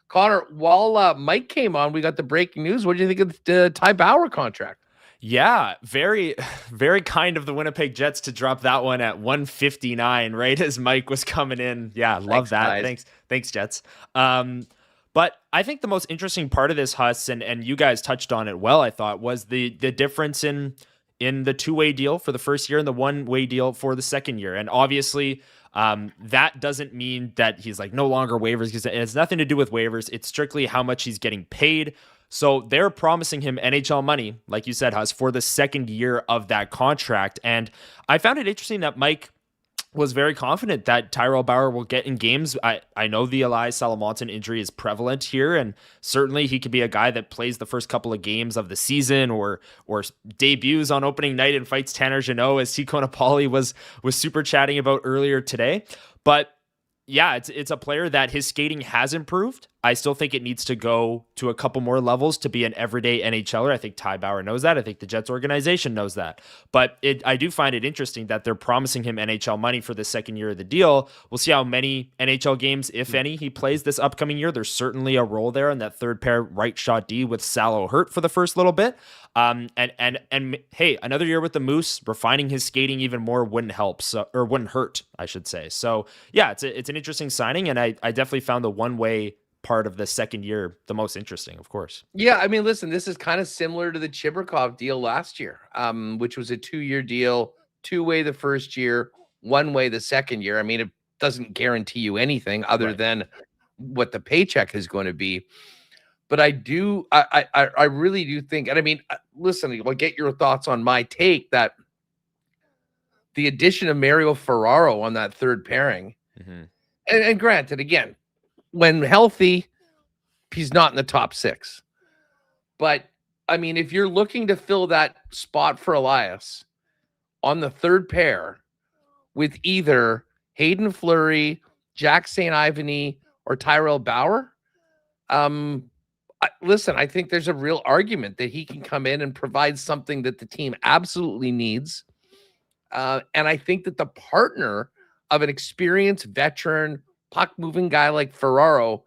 Connor, while Mike came on, we got the breaking news. What do you think of the Ty Bauer contract? Yeah, very, very kind of the Winnipeg Jets to drop that one at 159, right as Mike was coming in. Yeah, love that. Guys. Thanks, Jets. But I think the most interesting part of this, Huss, and you guys touched on it well, I thought, was the difference in the two-way deal for the first year and the one-way deal for the second year. And obviously, that doesn't mean that he's like no longer waivers, because it has nothing to do with waivers. It's strictly how much he's getting paid. So they're promising him NHL money, like you said, Huss, for the second year of that contract. And I found it interesting that Mike was very confident that Tyrell Bauer will get in games. I know the Elias Salamontan injury is prevalent here, and certainly he could be a guy that plays the first couple of games of the season or debuts on opening night and fights Tanner Jeannot, as T. Konopali was super chatting about earlier today. But yeah, it's a player that his skating has improved. I still think it needs to go to a couple more levels to be an everyday NHLer. I think Ty Bauer knows that. I think the Jets organization knows that. But I do find it interesting that they're promising him NHL money for the second year of the deal. We'll see how many NHL games, if any, he plays this upcoming year. There's certainly a role there in that third pair right shot D with Salo hurt for the first little bit. And hey, another year with the Moose, refining his skating even more wouldn't help, or wouldn't hurt, I should say. So yeah, it's an interesting signing, and I definitely found the one-way part of the second year the most interesting, of course. Yeah, I mean, listen, this is kind of similar to the Chibrikov deal last year, which was a 2-year deal, 2-way the first year, 1-way the second year. I mean, it doesn't guarantee you anything other than what the paycheck is going to be. But I really do think, and I mean, listen, I'll get your thoughts on my take that the addition of Mario Ferraro on that third pairing, and granted, again, when healthy, he's not in the top 6. But I mean, if you're looking to fill that spot for Elias on the third pair with either Hayden Fleury, Jack St. Ivany, or Tyrell Bauer, listen, I think there's a real argument that he can come in and provide something that the team absolutely needs. And I think that the partner of an experienced veteran puck-moving guy like Ferraro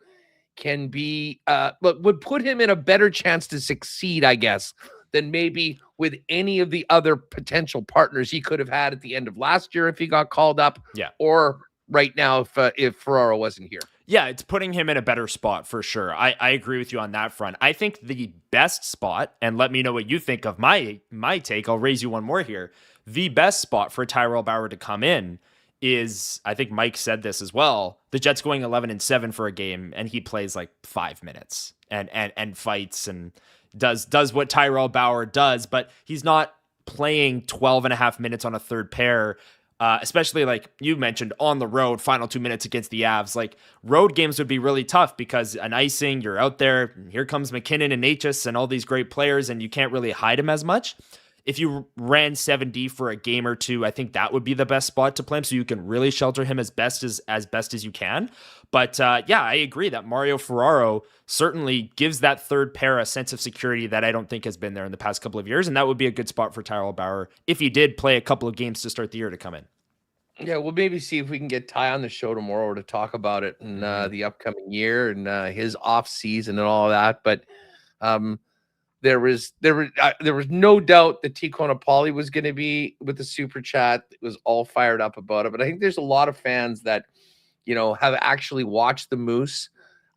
can be, would put him in a better chance to succeed, I guess, than maybe with any of the other potential partners he could have had at the end of last year if he got called up, or right now if Ferraro wasn't here. Yeah, it's putting him in a better spot for sure. I agree with you on that front. I think the best spot, and let me know what you think of my take, I'll raise you one more here. The best spot for Tyrell Bauer to come in is, I think Mike said this as well, the Jets going 11-7 for a game, and he plays like 5 minutes and fights and does what Tyrell Bauer does, but he's not playing 12.5 minutes on a third pair, especially like you mentioned on the road, final 2 minutes against the Avs. Like, road games would be really tough because an icing, you're out there, here comes McKinnon and Natchez and all these great players, and you can't really hide him as much. If you ran 7D for a game or two, I think that would be the best spot to play him, so you can really shelter him as best as you can. But yeah, I agree that Mario Ferraro certainly gives that third pair a sense of security that I don't think has been there in the past couple of years, and that would be a good spot for Tyrell Bauer if he did play a couple of games to start the year to come in. Yeah, we'll maybe see if we can get Ty on the show tomorrow to talk about it in the upcoming year and his off season and all of that. But there was no doubt that T. Konopali was going to be with the super chat. It was all fired up about it. But I think there's a lot of fans that, have actually watched the Moose,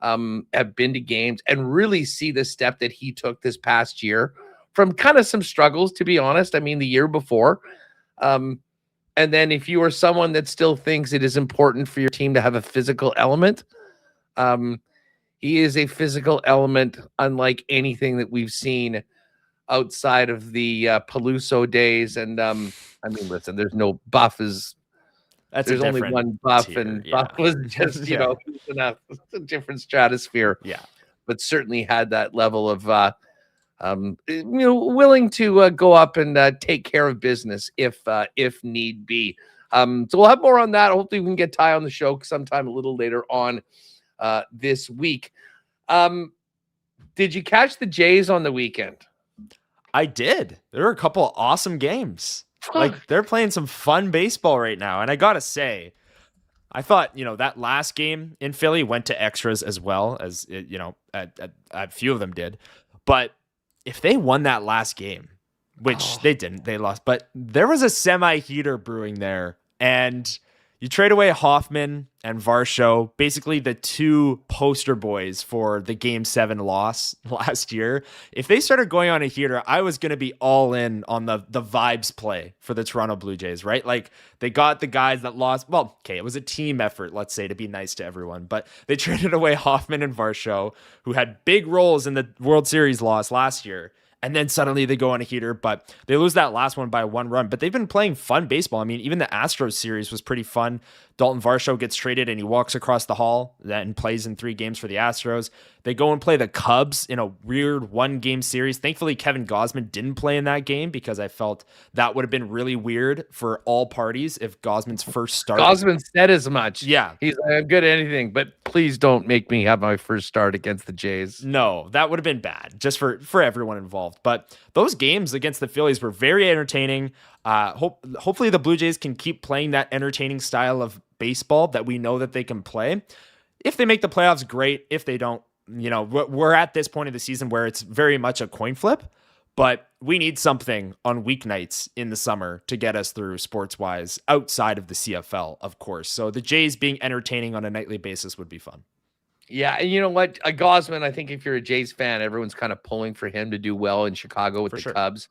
have been to games, and really see the step that he took this past year from kind of some struggles, to be honest. I mean, the year before. And then if you are someone that still thinks it is important for your team to have a physical element, he is a physical element unlike anything that we've seen outside of the Peluso days. And I mean, listen, there's no Buff is. There's only one Buff, tier, and Buff was just enough. It's a different stratosphere. Yeah, but certainly had that level of willing to go up and take care of business if need be. So we'll have more on that. Hopefully we can get Ty on the show sometime a little later on this week. Did you catch the Jays on the weekend? I did. There were a couple of awesome games. Like, they're playing some fun baseball right now. And I got to say, I thought, that last game in Philly went to extras as well as, a few of them did. But if they won that last game, which they didn't, they lost, but there was a semi-heater brewing there. And you trade away Hoffman and Varsho, basically the two poster boys for the Game 7 loss last year. If they started going on a heater, I was going to be all in on the vibes play for the Toronto Blue Jays, right? Like, they got the guys that lost. Well, okay, it was a team effort, let's say, to be nice to everyone. But they traded away Hoffman and Varsho, who had big roles in the World Series loss last year. and then suddenly they go on a heater, but they lose that last one by 1 run. But they've been playing fun baseball. I mean, even the Astros series was pretty fun. Dalton Varsho gets traded and he walks across the hall and plays in 3 games for the Astros. They go and play the Cubs in a weird 1-game series. Thankfully, Kevin Gausman didn't play in that game because I felt that would have been really weird for all parties if Gausman's first start. Gausman said as much. Yeah. He's like, I'm good at anything, but please don't make me have my first start against the Jays. No, that would have been bad just for everyone involved. But those games against the Phillies were very entertaining. Hopefully the Blue Jays can keep playing that entertaining style of baseball that we know that they can play. If they make the playoffs, great. If they don't, we're at this point of the season where it's very much a coin flip, but we need something on weeknights in the summer to get us through sports-wise outside of the CFL, of course. So the Jays being entertaining on a nightly basis would be fun. Yeah, and you know what? Gausman, I think if you're a Jays fan, everyone's kind of pulling for him to do well in Chicago with the Cubs.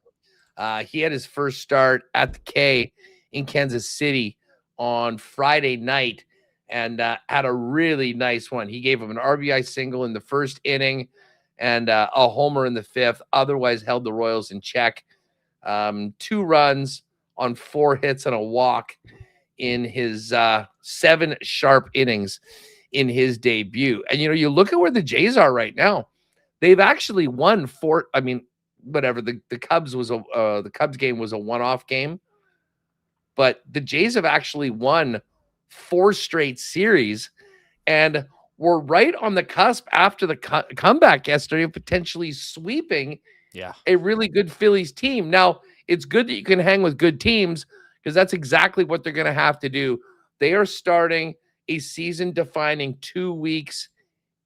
He had his first start at the K in Kansas City on Friday night and had a really nice one. He gave him an RBI single in the first inning and a homer in the 5th, otherwise held the Royals in check. 2 runs on 4 hits and a walk in his 7 sharp innings in his debut. And, you look at where the Jays are right now. They've actually won 4. I mean, whatever. The Cubs game was a one-off game, but the Jays have actually won 4 straight series, and we're right on the cusp after the comeback yesterday of potentially sweeping a really good Phillies team. Now, it's good that you can hang with good teams because that's exactly what they're going to have to do. They are starting a season-defining 2 weeks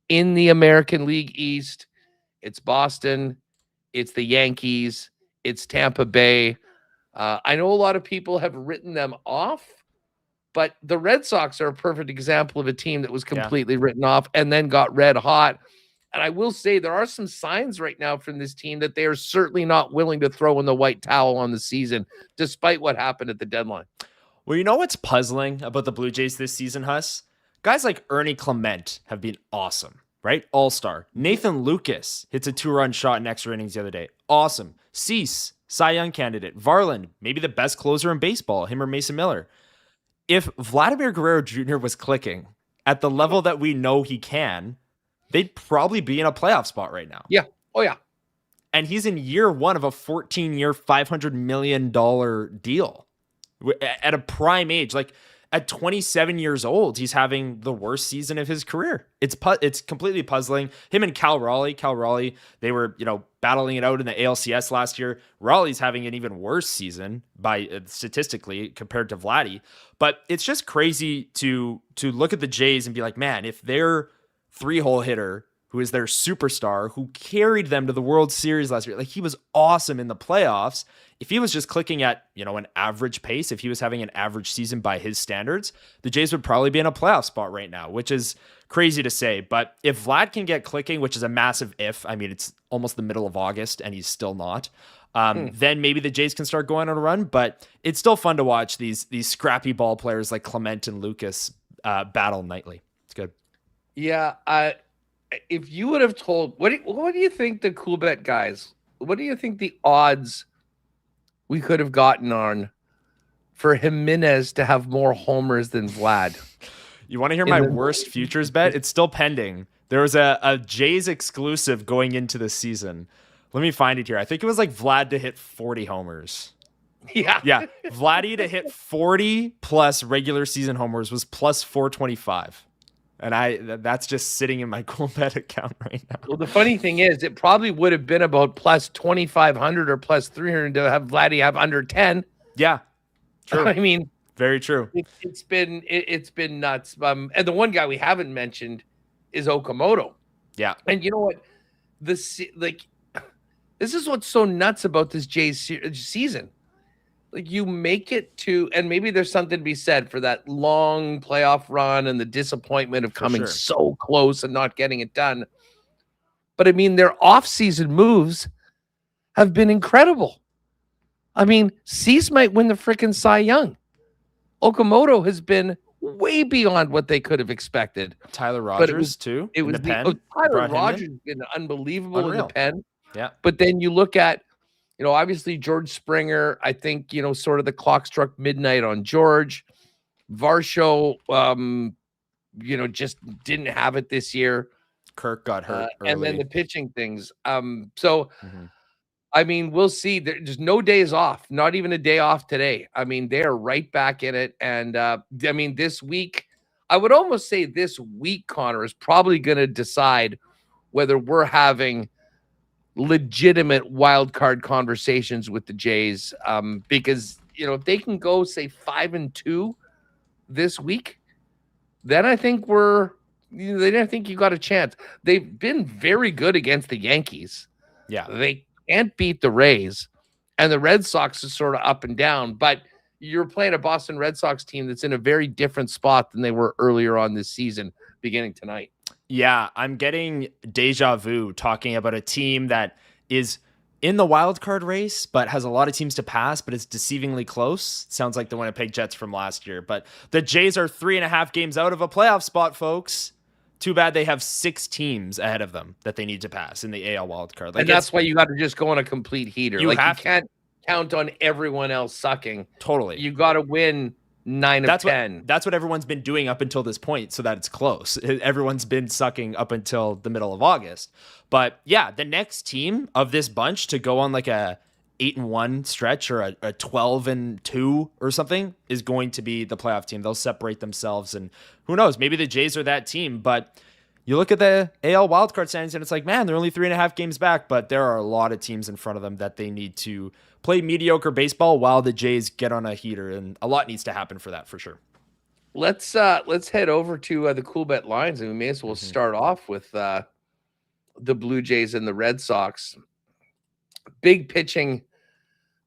in the American League East. It's Boston, it's the Yankees, it's Tampa Bay. I know a lot of people have written them off, but the Red Sox are a perfect example of a team that was completely written off and then got red hot. And I will say there are some signs right now from this team that they are certainly not willing to throw in the white towel on the season, despite what happened at the deadline. Well, you know what's puzzling about the Blue Jays this season, Huss? Guys like Ernie Clement have been awesome, right? All-star. Nathan Lucas hits a 2-run shot in extra innings the other day. Awesome. Cease, Cy Young candidate. Varland, maybe the best closer in baseball, him or Mason Miller. If Vladimir Guerrero Jr. was clicking at the level that we know he can, they'd probably be in a playoff spot right now. Yeah. Oh, yeah. And he's in year 1 of a 14-year, $500 million deal at a prime age. Like at 27 years old, he's having the worst season of his career. It's completely puzzling. Him and Cal Raleigh, they were, battling it out in the ALCS last year. Raleigh's having an even worse season by statistically compared to Vladdy. But it's just crazy to look at the Jays and be like, man, if their 3-hole hitter, who is their superstar, who carried them to the World Series last year, like he was awesome in the playoffs. If he was just clicking at, an average pace, if he was having an average season by his standards, the Jays would probably be in a playoff spot right now, which is crazy to say. But if Vlad can get clicking, which is a massive if, I mean, it's almost the middle of August and he's still not, then maybe the Jays can start going on a run. But it's still fun to watch these scrappy ball players like Clement and Lucas battle nightly. It's good. Yeah. If you would have told, what do you think the Cool Bet guys, what do you think the odds we could have gotten on for Jimenez to have more homers than Vlad? You want to hear my worst futures bet? It's still pending. There was a Jays exclusive going into the season. Let me find it here. I think it was like Vlad to hit 40 homers. Yeah. Yeah. Vladdy to hit 40 plus regular season homers was plus 425. And that's just sitting in my Cool Bet account right now. Well, the funny thing is, it probably would have been about plus 2,500 or plus 300 to have Vladdy have under 10. Yeah, true. I mean, very true. It's been nuts. And the one guy we haven't mentioned is Okamoto. Yeah, and you know what? This is what's so nuts about this Jays season. Like you make it to, and maybe there's something to be said for that long playoff run and the disappointment of coming so close and not getting it done. But I mean, their off-season moves have been incredible. I mean, Cease might win the freaking Cy Young. Okamoto has been way beyond what they could have expected. Tyler Rogers too. It was Tyler Rogers has been unbelievable in the pen. Yeah. But then you look at, obviously George Springer, I think, sort of the clock struck midnight on George. Varsho, just didn't have it this year. Kirk got hurt early. And then the pitching things. So, Mhm. I mean, we'll see. There's no days off, not even a day off today. I mean, they are right back in it. And this week, I would almost say this week, Connor, is probably going to decide whether we're having legitimate wild card conversations with the Jays. Because, if they can go, say, 5-2 this week, then I think I think you got a chance. They've been very good against the Yankees. Yeah. They can't beat the Rays, and the Red Sox is sort of up and down, but you're playing a Boston Red Sox team that's in a very different spot than they were earlier on this season, beginning tonight. Yeah, I'm getting deja vu talking about a team that is in the wild card race, but has a lot of teams to pass, but it's deceivingly close. Sounds like the Winnipeg Jets from last year, but the Jays are 3.5 games out of a playoff spot, folks. Too bad they have 6 teams ahead of them that they need to pass in the AL wildcard. And that's why you got to just go on a complete heater. You can't count on everyone else sucking. Totally. You got to win 9 of 10. That's what everyone's been doing up until this point, so that it's close. Everyone's been sucking up until the middle of August. But yeah, the next team of this bunch to go on like a 8-1 stretch or a 12-2 or something is going to be the playoff team. They'll separate themselves, and who knows, maybe the Jays are that team. But you look at the AL wildcard standings and it's like, man, they're only 3.5 games back, but there are a lot of teams in front of them that they need to play mediocre baseball while the Jays get on a heater, and a lot needs to happen for that, for sure. Let's head over to the Cool Bet lines, and we may as well start off with the Blue Jays and the Red Sox. Big pitching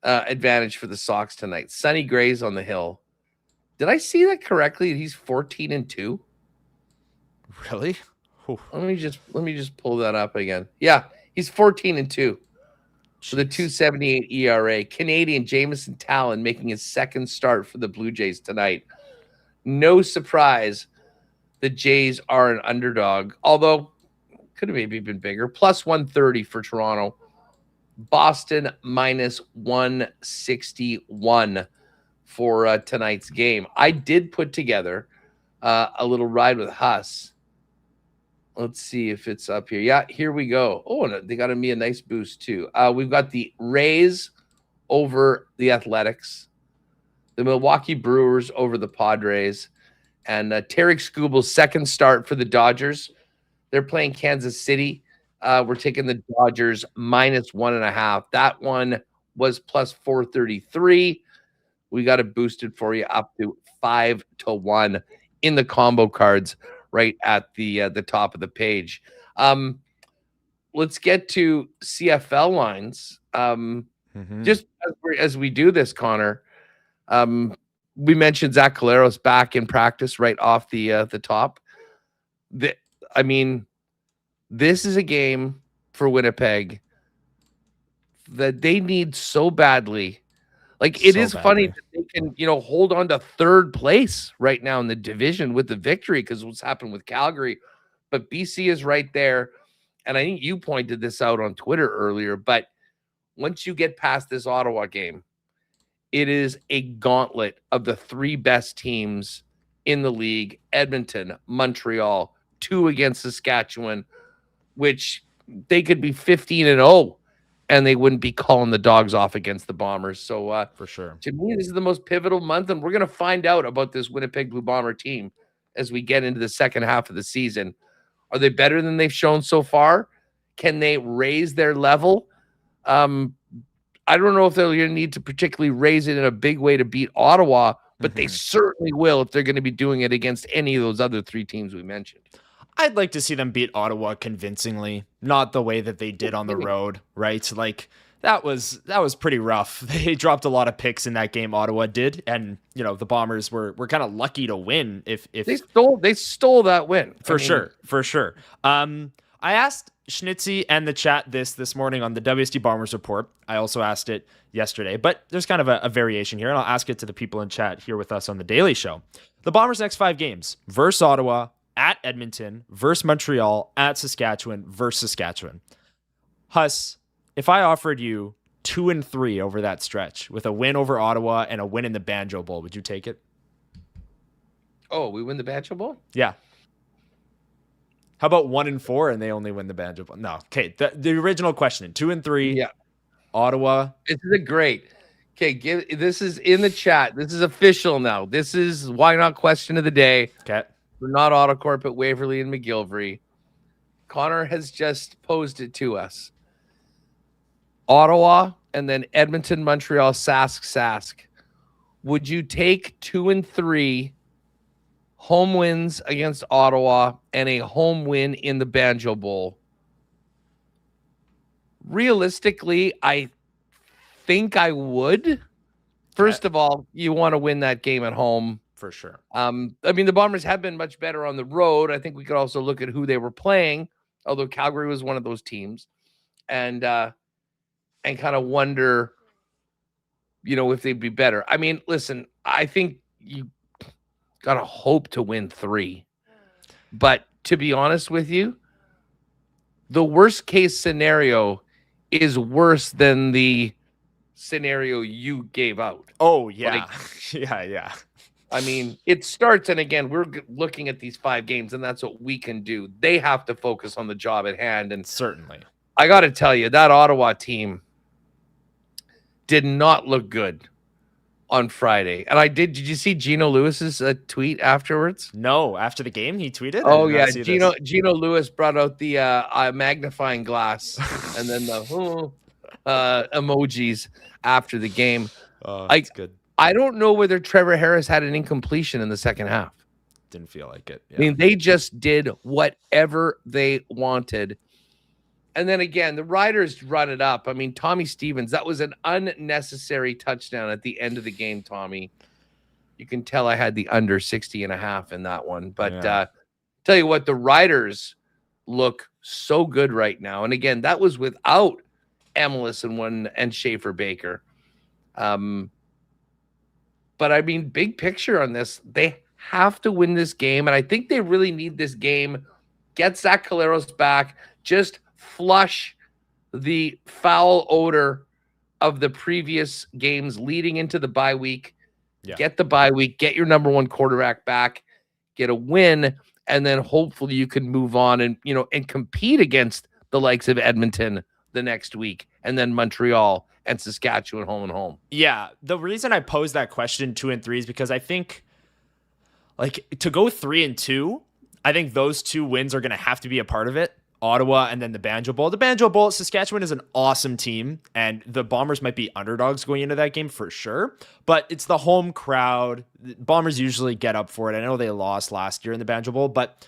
advantage for the Sox tonight. Sonny Gray's on the hill. Did I see that correctly? He's 14-2. Really? Let me just pull that up again. Yeah, he's 14-2 with a 2.78 ERA. Canadian Jameson Talon making his second start for the Blue Jays tonight. No surprise, the Jays are an underdog, although could have maybe been bigger. Plus 130 for Toronto. Boston minus 161 for tonight's game. I did put together a little ride with Huss. Let's see if it's up here. Yeah, here we go. Oh, and they got me a nice boost too. We've got the Rays over the Athletics, the Milwaukee Brewers over the Padres, and Tarek Skubal's second start for the Dodgers. They're playing Kansas City. We're taking the Dodgers minus 1.5. That one was plus 433. We got it boosted for you up to 5-1 in the combo cards right at the top of the page. Let's get to CFL lines. Just as we do this, Connor, we mentioned Zach Caleros back in practice right off the top. This is a game for Winnipeg that they need so badly. Like, it is funny that they can, hold on to third place right now in the division with the victory because what's happened with Calgary. But BC is right there. And I think you pointed this out on Twitter earlier. But once you get past this Ottawa game, it is a gauntlet of the 3 best teams in the league. Edmonton, Montreal, 2 against Saskatchewan, which they could be 15-0 and they wouldn't be calling the dogs off against the Bombers. So for sure, to me, this is the most pivotal month, and we're going to find out about this Winnipeg Blue Bomber team as we get into the second half of the season. Are they better than they've shown so far? Can they raise their level? I don't know if they're going to need to particularly raise it in a big way to beat Ottawa, but they certainly will if they're going to be doing it against any of those other 3 teams we mentioned. I'd like to see them beat Ottawa convincingly, not the way that they did on the road, right? Like that was pretty rough. They dropped a lot of picks in that game, Ottawa did, and the Bombers were kind of lucky to win. If they stole that win for sure. I asked Schnitzy and the chat this morning on the WST Bombers report. I also asked it yesterday, but there's kind of a variation here, and I'll ask it to the people in chat here with us on the Daily Show. The Bombers' next 5 games: versus Ottawa, at Edmonton, versus Montreal, at Saskatchewan, versus Saskatchewan. Huss, if I offered you 2-3 over that stretch with a win over Ottawa and a win in the Banjo Bowl, would you take it? Oh, we win the Banjo Bowl? Yeah. How about 1-4 and they only win the Banjo Bowl? No. Okay. The original question, 2-3. Yeah. Ottawa. This is a great. Okay, this is in the chat. This is official now. This is why not question of the day. Okay. We're not Autocorp at Waverly and McGillivray. Connor has just posed it to us. Ottawa and then Edmonton, Montreal, Sask. Would you take 2-3 home wins against Ottawa and a home win in the Banjo Bowl? Realistically, I think I would. First of all, you want to win that game at home. For sure. I mean, the Bombers have been much better on the road. I think we could also look at who they were playing, although Calgary was one of those teams. And kind of wonder, if they'd be better. I mean, listen, I think you got to hope to win 3. But to be honest with you, the worst case scenario is worse than the scenario you gave out. Oh, yeah. Yeah. I mean, it starts, and again, we're looking at these 5 games, and that's what we can do. They have to focus on the job at hand. And certainly, I got to tell you, that Ottawa team did not look good on Friday. And did you see Gino Lewis's tweet afterwards? No, after the game he tweeted. Oh yeah, Gino Lewis brought out the magnifying glass and then the emojis after the game. That's good. I don't know whether Trevor Harris had an incompletion in the second half. Didn't feel like it. Yeah. I mean, they just did whatever they wanted. And then again, the Riders run it up. I mean, Tommy Stevens, that was an unnecessary touchdown at the end of the game, Tommy. You can tell I had the under 60.5 in that one. But tell you what, the Riders look so good right now. And again, that was without Emilus and Schaefer Baker. But I mean, big picture on this, they have to win this game. And I think they really need this game. Get Zach Caleros back. Just flush the foul odor of the previous games leading into the bye week. Yeah. Get the bye week. Get your number 1 quarterback back. Get a win. And then hopefully you can move on and, and compete against the likes of Edmonton the next week. And then Montreal and Saskatchewan home and home. Yeah. The reason I posed that question 2-3 is because I think to go 3-2, I think those 2 wins are going to have to be a part of it. Ottawa and then the Banjo Bowl. The Banjo Bowl, Saskatchewan is an awesome team, and the Bombers might be underdogs going into that game for sure, but it's the home crowd. The Bombers usually get up for it. I know they lost last year in the Banjo Bowl, but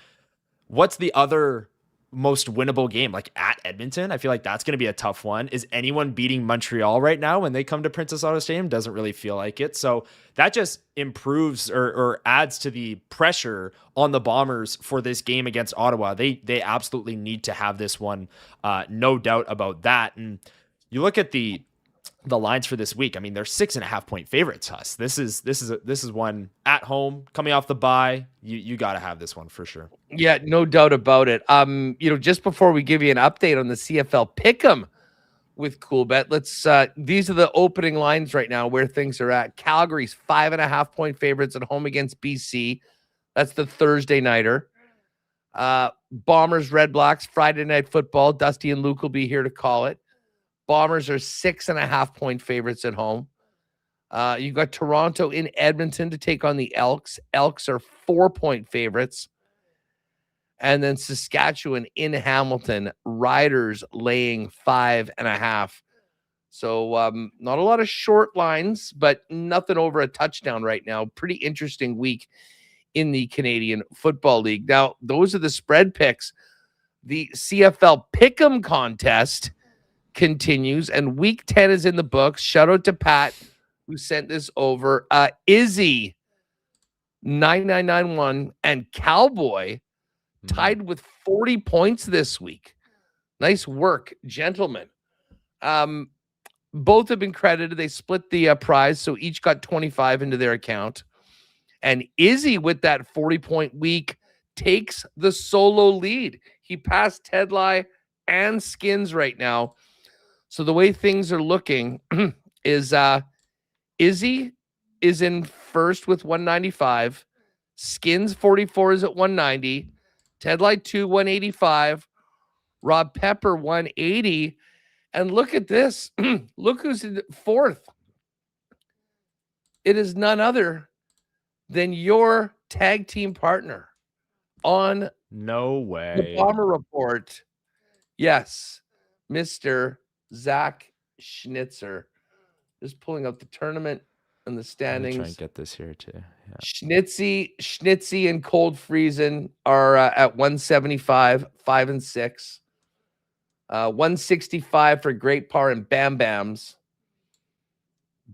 what's the other most winnable game? At Edmonton? I feel like that's going to be a tough one. Is anyone beating Montreal right now when they come to Princess Auto Stadium? Doesn't really feel like it. So that just improves or adds to the pressure on the Bombers for this game against Ottawa. They absolutely need to have this one. No doubt about that. And you look at the lines for this week. I mean, they're 6.5 point favorites, Huss. This is one at home coming off the bye. You got to have this one for sure. Yeah, no doubt about it. Just before we give you an update on the CFL Pick'em with Coolbet, let's these are the opening lines right now where things are at. Calgary's 5.5 point favorites at home against BC. That's the Thursday nighter. Bombers, Red Blacks, Friday Night Football. Dusty and Luke will be here to call it. Bombers are 6.5 point favorites at home. You've got Toronto in Edmonton to take on the Elks. Elks are 4 point favorites. And then Saskatchewan in Hamilton, Riders laying 5.5. So not a lot of short lines, but nothing over a touchdown right now. Pretty interesting week in the Canadian Football League. Now, those are the spread picks. The CFL Pick'em contest continues, and week 10 is in the books. Shout out to Pat who sent this over. Izzy 9991 and Cowboy tied with 40 points this week. Nice work, gentlemen. Both have been credited. They split the prize, so each got 25 into their account. And Izzy, with that 40-point week, takes the solo lead. He passed Tedlai and Skins right now. So the way things are looking is Izzy is in first with 195. Skins 44 is at 190. Ted Light 2, 185. Rob Pepper 180. And look at this. Look who's in fourth. It is none other than your tag team partner on No the way. Bomber Report. Yes, Mr. Zach Schnitzer. Just pulling up the tournament and the Let me standings. try and get this here too. Yeah. Schnitzy and Cold Friesen are at 175, 5 and 6. 165 for Great Par and Bam Bams.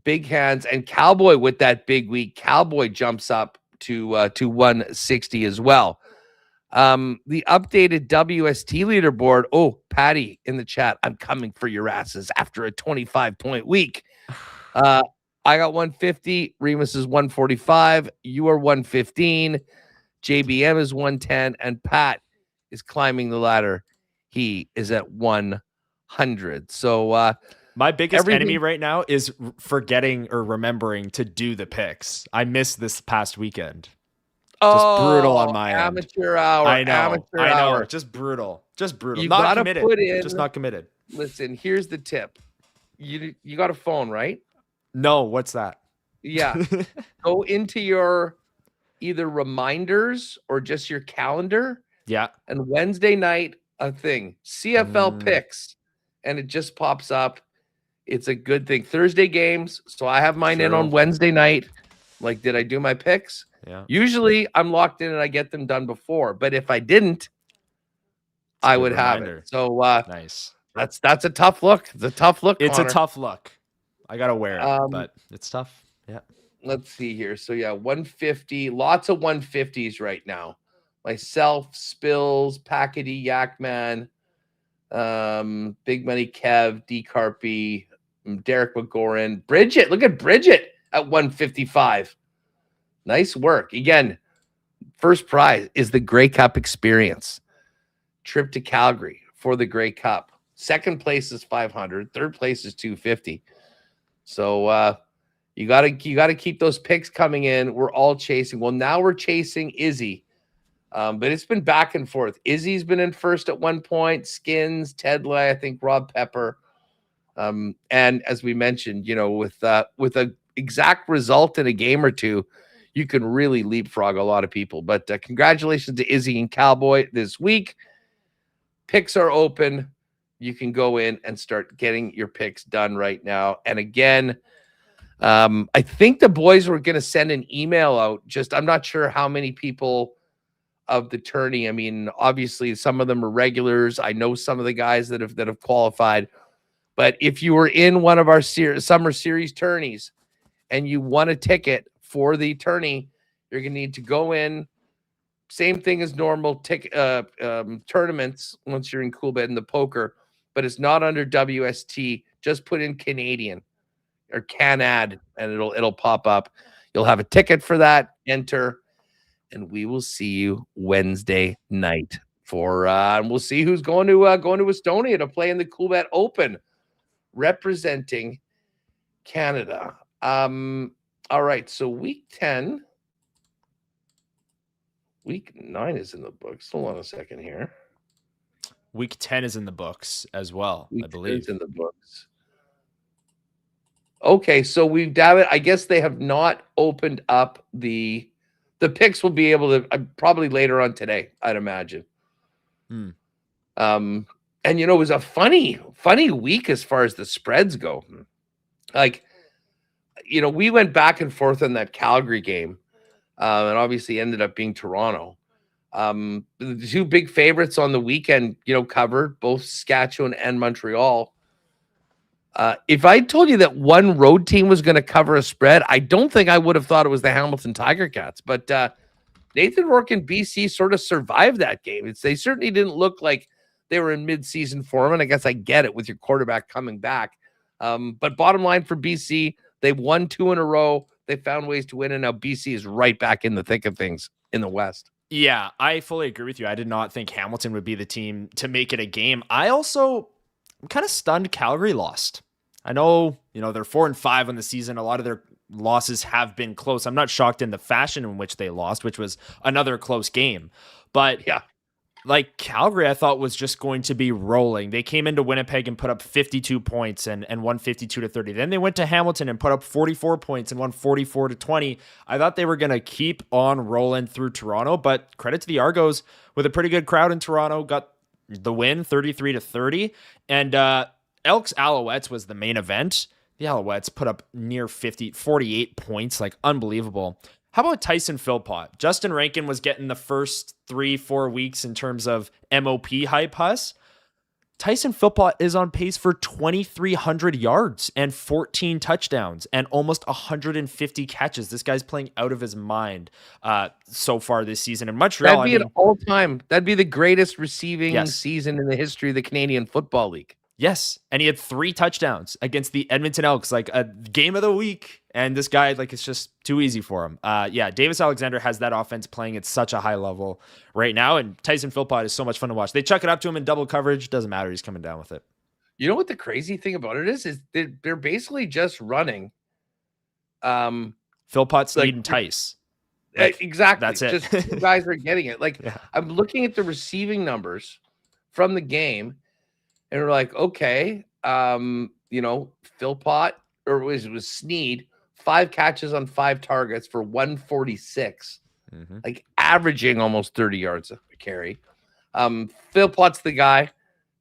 Big Hands and Cowboy with that big week. Cowboy jumps up to 160 as well. The updated WST leaderboard. Oh, Patty in the chat. I'm coming for your asses after a 25-point week. I got 150. Remus is 145. You are 115. JBM is 110. And Pat is climbing the ladder. He is at 100. So my biggest enemy right now is forgetting or remembering to do the picks. I missed this past weekend. Just brutal on my amateur hour. I know. Amateur I know. hour. Just brutal. You not gotta committed. put in. Just not committed. Listen, here's the tip. You got a phone, right? No, what's that? Yeah. Go into your either reminders or just your calendar. Yeah. And Wednesday night, a thing. CFL picks. And it just pops up. It's a good thing. Thursday games. So I have mine in on Wednesday night. Like, did I do my picks? Yeah. Usually I'm locked in and I get them done before. But if I didn't, I would have it. So nice. That's a tough look. It's a tough look. It's Connor. a tough look. I gotta wear it, but it's tough. Yeah. Let's see here. So yeah, 150. Lots of 150s right now. Myself, Spills, Packety, Yakman, Big Money Kev, D Carpy, Derek McGoran, Bridget. Look at Bridget at 155. Nice work. Again, first prize is the Grey Cup experience. Trip to Calgary for the Grey Cup. Second place is 500. Third place is 250. So you gotta keep those picks coming in. We're all chasing. Well, now we're chasing Izzy. But it's been back and forth. Izzy's been in first at one point. Skins, Tedley, I think Rob Pepper. And as we mentioned, with a exact result in a game or two, you can really leapfrog a lot of people. But congratulations to Izzy and Cowboy this week. Picks are open. You can go in and start getting your picks done right now. And again, I think the boys were going to send an email out. I'm not sure how many people of the tourney. I mean, obviously some of them are regulars. I know some of the guys that have qualified. But if you were in one of our summer series tourneys and you won a ticket for the tourney, you're going to need to go in. Same thing as normal tournaments once you're in Coolbet and the poker, but it's not under WST. Just put in Canadian or Canad and it'll pop up. You'll have a ticket for that. Enter, and we will see you Wednesday night and we'll see who's going to Estonia to play in the Coolbet Open, representing Canada. All right, so week 10. Week 9 is in the books. Hold on a second here. Week 10 is in the books as well, I believe. It's in the books. Okay, so I guess they have not opened up the picks. Will be able to probably later on today, I'd imagine. And it was a funny week as far as the spreads go. Like, we went back and forth on that Calgary game. And obviously ended up being Toronto. The two big favorites on the weekend, covered both Saskatchewan and Montreal. If I told you that one road team was going to cover a spread, I don't think I would have thought it was the Hamilton Tiger Cats. But Nathan Rourke and BC sort of survived that game. They certainly didn't look like they were in mid-season form, and I guess I get it with your quarterback coming back. But bottom line for BC, they've won 2 in a row. They found ways to win, and now BC is right back in the thick of things in the West. Yeah, I fully agree with you. I did not think Hamilton would be the team to make it a game. I also I'm kind of stunned Calgary lost. I know, they're 4-5 on the season. A lot of their losses have been close. I'm not shocked in the fashion in which they lost, which was another close game. But yeah, like Calgary, I thought was just going to be rolling. They came into Winnipeg and put up 52 points and won 52-30. Then they went to Hamilton and put up 44 points and won 44-20. I thought they were going to keep on rolling through Toronto, but credit to the Argos with a pretty good crowd in Toronto, got the win 33-30. And Elks Alouettes was the main event. The Alouettes put up near 48 points, like unbelievable. How about Tyson Philpott? Justin Rankin was getting the first 3-4 weeks in terms of MOP hype Huss. Tyson Philpott is on pace for 2,300 yards and 14 touchdowns and almost 150 catches. This guy's playing out of his mind so far this season. In Montreal, that'd be an all-time. That'd be the greatest receiving season in the history of the Canadian Football League. Yes, and he had 3 touchdowns against the Edmonton Elks, like a game of the week. And this guy, like, it's just too easy for him. Davis Alexander has that offense playing at such a high level right now, and Tyson Philpott is so much fun to watch. They chuck it up to him in double coverage. Doesn't matter. He's coming down with it. You know what the crazy thing about it is they're basically just running. Philpott's leading Tice. Exactly. That's it. Just two guys are getting it. I'm looking at the receiving numbers from the game, and we're like, okay, Philpott, or it was Sneed, 5 catches on 5 targets for 146, like averaging almost 30 yards a carry. Philpott's the guy.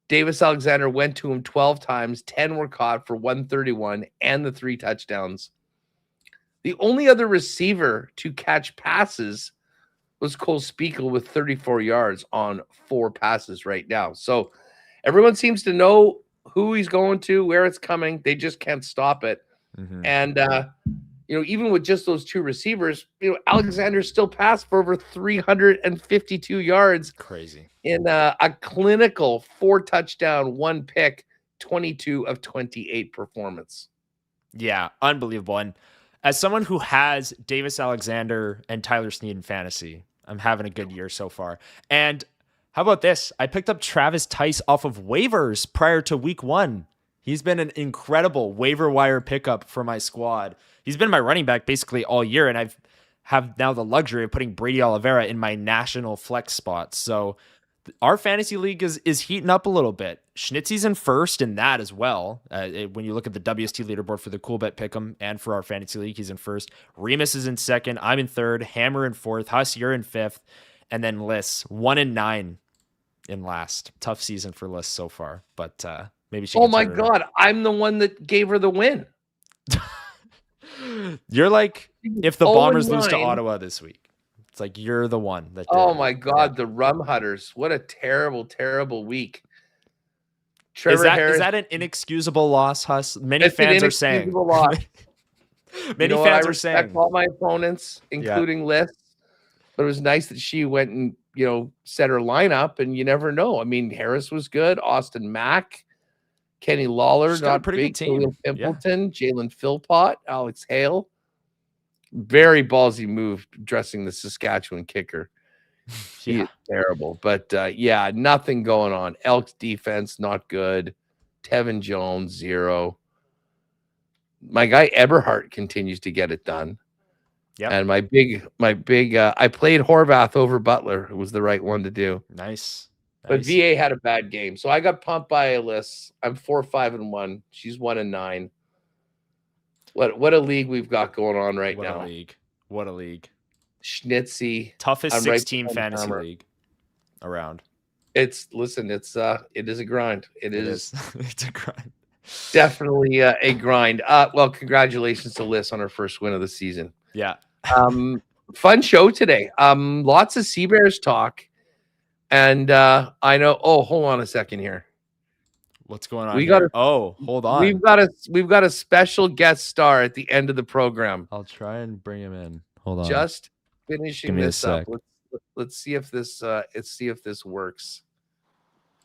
Davis Alexander went to him 12 times, 10 were caught for 131 and the 3 touchdowns. The only other receiver to catch passes was Cole Spiegel with 34 yards on 4 passes right now. So everyone seems to know who he's going to, where it's coming. They just can't stop it. And, even with just those 2 receivers, Alexander still passed for over 352 yards. Crazy. In a clinical 4 touchdown, 1 pick, 22 of 28 performance. Yeah, unbelievable. And as someone who has Davis Alexander and Tyler Sneed in fantasy, I'm having a good year so far. And how about this? I picked up Travis Tice off of waivers prior to week 1. He's been an incredible waiver wire pickup for my squad. He's been my running back basically all year, and I've have now the luxury of putting Brady Oliveira in my national flex spot. So our fantasy league is heating up a little bit. Schnitzy's in first in that as well. When you look at the WST leaderboard for the Cool Bet Pick'em and for our fantasy league, he's in first. Remus is in second. I'm in third. Hammer in fourth. Huss, you're in fifth. And then Liss, 1-9 in last. Tough season for Liss so far, but maybe she. Oh my God, I'm the one that gave her the win. You're like if the Bombers lose to Ottawa this week. It's like you're the one that. Oh my God, the Rum Hutters! What a terrible, terrible week. Is that an inexcusable loss, Huss? Many fans are saying. Loss. Many fans are saying. All my opponents, including Liz, but it was nice that she went and set her lineup, and you never know. I mean, Harris was good. Austin Mack, Kenny Lawler, She's got not a pretty big. good team. Pimpleton, Jalen Philpott, Alex Hale. Very ballsy move dressing the Saskatchewan kicker. He is terrible. But nothing going on. Elks defense, not good. Tevin Jones, 0. My guy Eberhardt continues to get it done. Yeah. And my big I played Horvath over Butler. It was the right one to do. Nice. But VA had a bad game. So I got pumped by Alyssa. I'm 4-5-1. She's 1-9. What a league we've got going on right now. What a league. Schnitzy. Toughest 6-team fantasy league around. It is a grind. It is. It's a grind. Definitely a grind. Well, congratulations to Liz on her first win of the season. Yeah. Fun show today. Lots of Sea Bears talk. And I know. Oh, hold on a second here. What's going on? Hold on. We've got a special guest star at the end of the program. I'll try and bring him in. Hold on. Just finishing this up. Let's see if this works.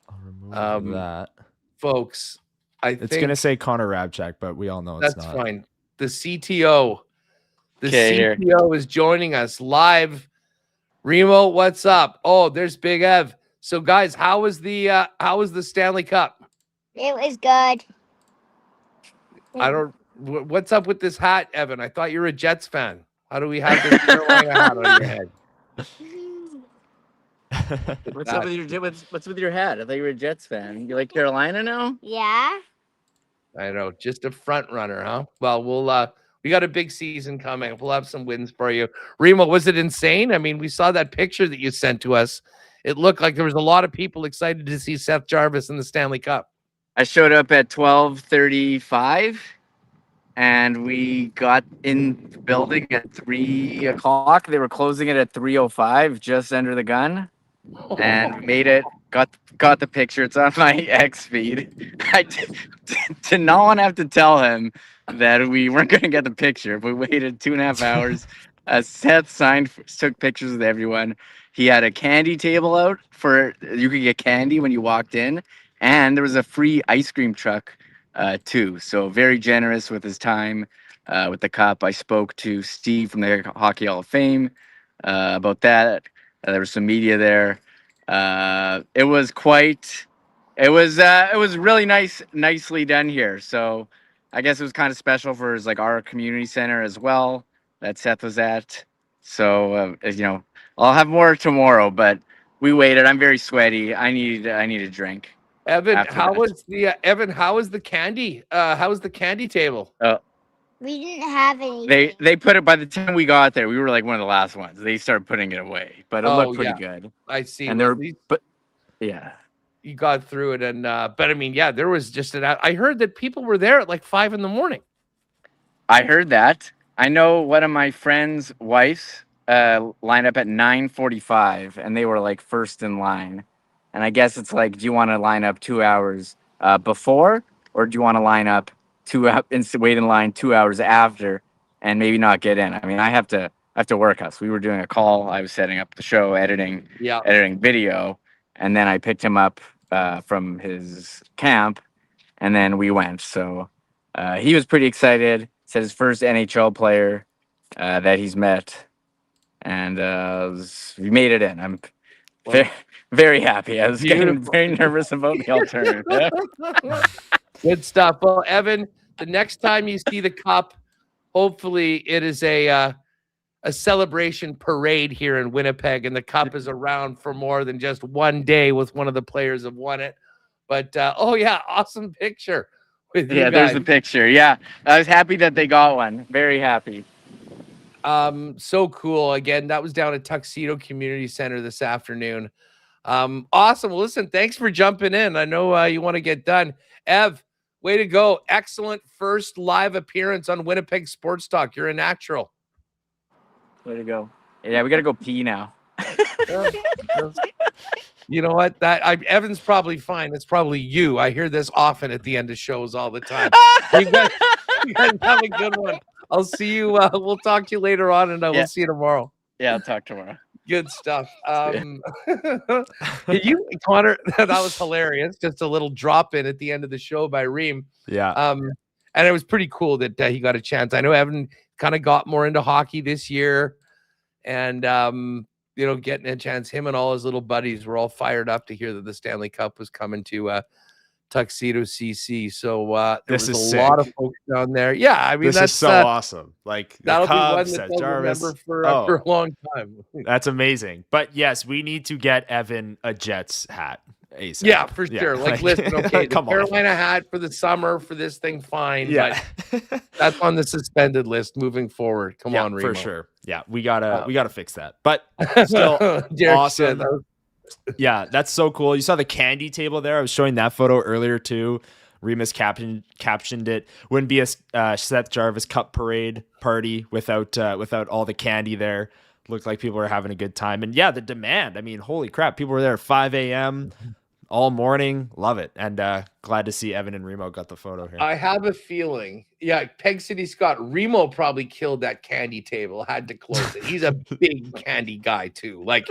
I'll remove that. Folks, it's gonna say Connor Hrabchak, but we all know it's not. That's fine. The CTO. The CTO is joining us live. Remo, what's up? Oh, there's Big Ev. So guys, how was the Stanley Cup? It was good. I don't. What's up with this hat, Evan? I thought you were a Jets fan. How do we have this Carolina hat on your head? What's up with what's with your hat? I thought you were a Jets fan. You like Carolina now? Yeah. I know, just a front runner, huh? Well, we got a big season coming. We'll have some wins for you. Remo, was it insane? I mean, we saw that picture that you sent to us. It looked like there was a lot of people excited to see Seth Jarvis in the Stanley Cup. I showed up at 12:35, and we got in the building at 3 o'clock. They were closing it at 3:05, just under the gun, and we made it. Got the picture. It's on my X feed. I did not want to have to tell him that we weren't going to get the picture. We waited 2.5 hours. Seth took pictures with everyone. He had a candy table out you could get candy when you walked in, and there was a free ice cream truck too. So very generous with his time with the cup. I spoke to Steve from the Hockey Hall of Fame about that. There was some media there. It was really nicely done here. So I guess it was kind of special for our community center as well that Seth was at. So I'll have more tomorrow, but we waited. I'm very sweaty. I need a drink. Evan, how was the candy? How was the candy table? We didn't have any. They put it by the time we got there. We were like one of the last ones. They started putting it away, but it looked pretty good. I see. And yeah, you got through it, and but I mean, yeah, there was just I heard that people were there at like 5 a.m. I heard that. I know one of my friends' wives lined up at 9:45, and they were like first in line. And I guess it's like, do you want to line up 2 hours before, or do you want to line up wait in line 2 hours after and maybe not get in? I mean, I have to work us. We were doing a call. I was setting up the show, editing video, and then I picked him up from his camp, and then we went. So he was pretty excited. Said his first NHL player that he's met, and we made it in. I'm very happy. I was getting very nervous about the alternative. Good stuff. Well, Evan, the next time you see the cup, hopefully it is a celebration parade here in Winnipeg, and the cup is around for more than just one day with one of the players have won it. But awesome picture with you guys. There's the picture. Yeah, I was happy that they got one. Very happy. So cool. Again, that was down at Tuxedo Community Center this afternoon. Awesome. Well, listen, thanks for jumping in. I know you want to get done. Ev, way to go. Excellent first live appearance on Winnipeg Sports Talk. You're a natural. Way to go. Yeah, we got to go pee now. You know what? Evan's probably fine. It's probably you. I hear this often at the end of shows all the time. You guys have a good one. I'll see you. We'll talk to you later on, and we'll see you tomorrow. Yeah, I'll talk tomorrow. Good stuff. Connor, that was hilarious. Just a little drop in at the end of the show by Reem. Yeah. And it was pretty cool that he got a chance. I know Evan kind of got more into hockey this year, and getting a chance. Him and all his little buddies were all fired up to hear that the Stanley Cup was coming to Tuxedo CC. So this was a lot of folks down there. Yeah, I mean, that's so awesome. Like that'll Cubs, be one that they'll remember for a long time. That's amazing. But yes, we need to get Evan a Jets hat ASAP. Yeah, for sure. Like listen, okay, the come Carolina hat for the summer for this thing, fine. Yeah, but that's on the suspended list moving forward. Come on, Remo. for sure. Yeah, we gotta fix that. But still awesome. Yeah, that's so cool. You saw the candy table there. I was showing that photo earlier too. Remus captioned it. Wouldn't be a Seth Jarvis Cup parade party without all the candy there. Looked like people were having a good time. And yeah, the demand. I mean, holy crap. People were there at 5 a.m. all morning. Love it. And glad to see Evan and Remo got the photo here. I have a feeling. Yeah, Peg City Scott. Remo probably killed that candy table. Had to close it. He's a big candy guy too. Like,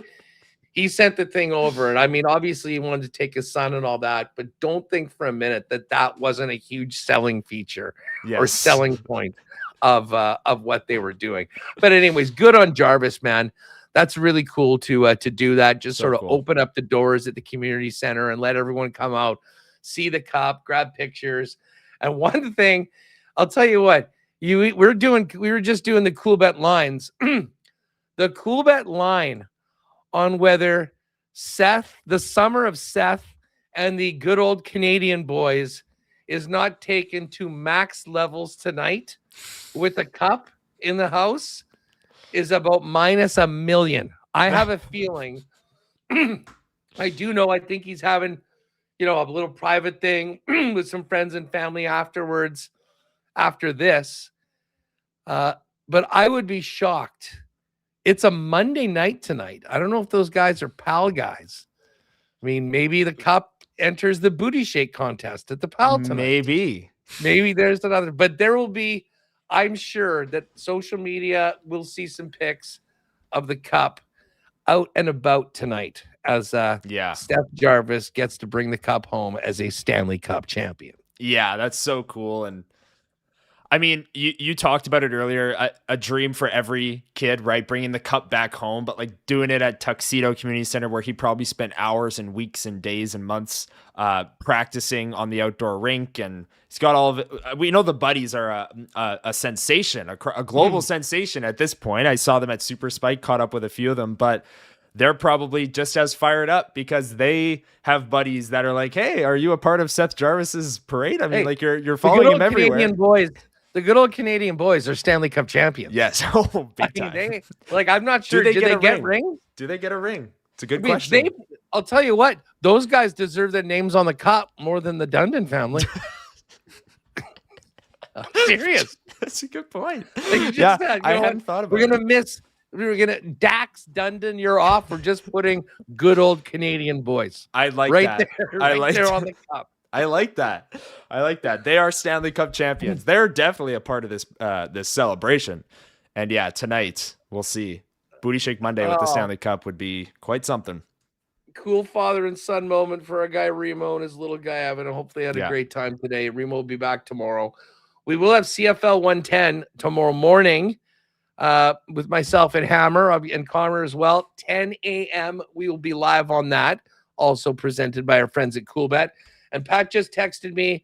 he sent the thing over, and I mean, obviously he wanted to take his son and all that, but don't think for a minute that wasn't a huge selling feature or selling point of what they were doing. But anyways, good on Jarvis, man. That's really cool to do that. Just sort of open up the doors at the community center and let everyone come out, see the cup, grab pictures. And one thing, I'll tell you what, we were just doing the Coolbet lines. The Coolbet line on whether the summer of Seth and the good old Canadian boys is not taken to max levels tonight with the cup in the house is about -1 million. I have a feeling, I think he's having, a little private thing with some friends and family afterwards, after this. But I would be shocked. It's a Monday night tonight. I don't know if those guys are PAL guys. I mean, maybe the cup enters the booty shake contest at the PAL tonight. Maybe there's another, but there will be, I'm sure that social media will see some pics of the cup out and about tonight as Steph Jarvis gets to bring the cup home as a Stanley Cup champion. Yeah, that's so cool. And I mean, you talked about it earlier, a dream for every kid, right? Bringing the cup back home, but like doing it at Tuxedo Community Center, where he probably spent hours and weeks and days and months practicing on the outdoor rink. And he's got all of it. We know the buddies are a sensation, a global sensation at this point. I saw them at Super Spike, caught up with a few of them, but they're probably just as fired up because they have buddies that are like, hey, are you a part of Seth Jarvis's parade? I mean, like you're following him everywhere. The good old Canadian boys are Stanley Cup champions. Yes. Oh, big time. I'm not sure. Do they get rings? Do they get a ring? It's a good question. I'll tell you what, those guys deserve their names on the cup more than the Dundon family. I'm serious. That's a good point. I hadn't thought about it. We're gonna Dax Dundon, you're off. We're just putting good old Canadian boys. I like right that. There, right there on the cup. I like that. They are Stanley Cup champions. They're definitely a part of this this celebration. And yeah, tonight we'll see. Booty Shake Monday with the Stanley Cup would be quite something. Cool father and son moment for our guy Remo and his little guy Evan. And hopefully had a great time today. Remo will be back tomorrow. We will have CFL 110 tomorrow morning with myself and Hammer and Connor as well. 10 a.m. We will be live on that. Also presented by our friends at Coolbet. And Pat just texted me.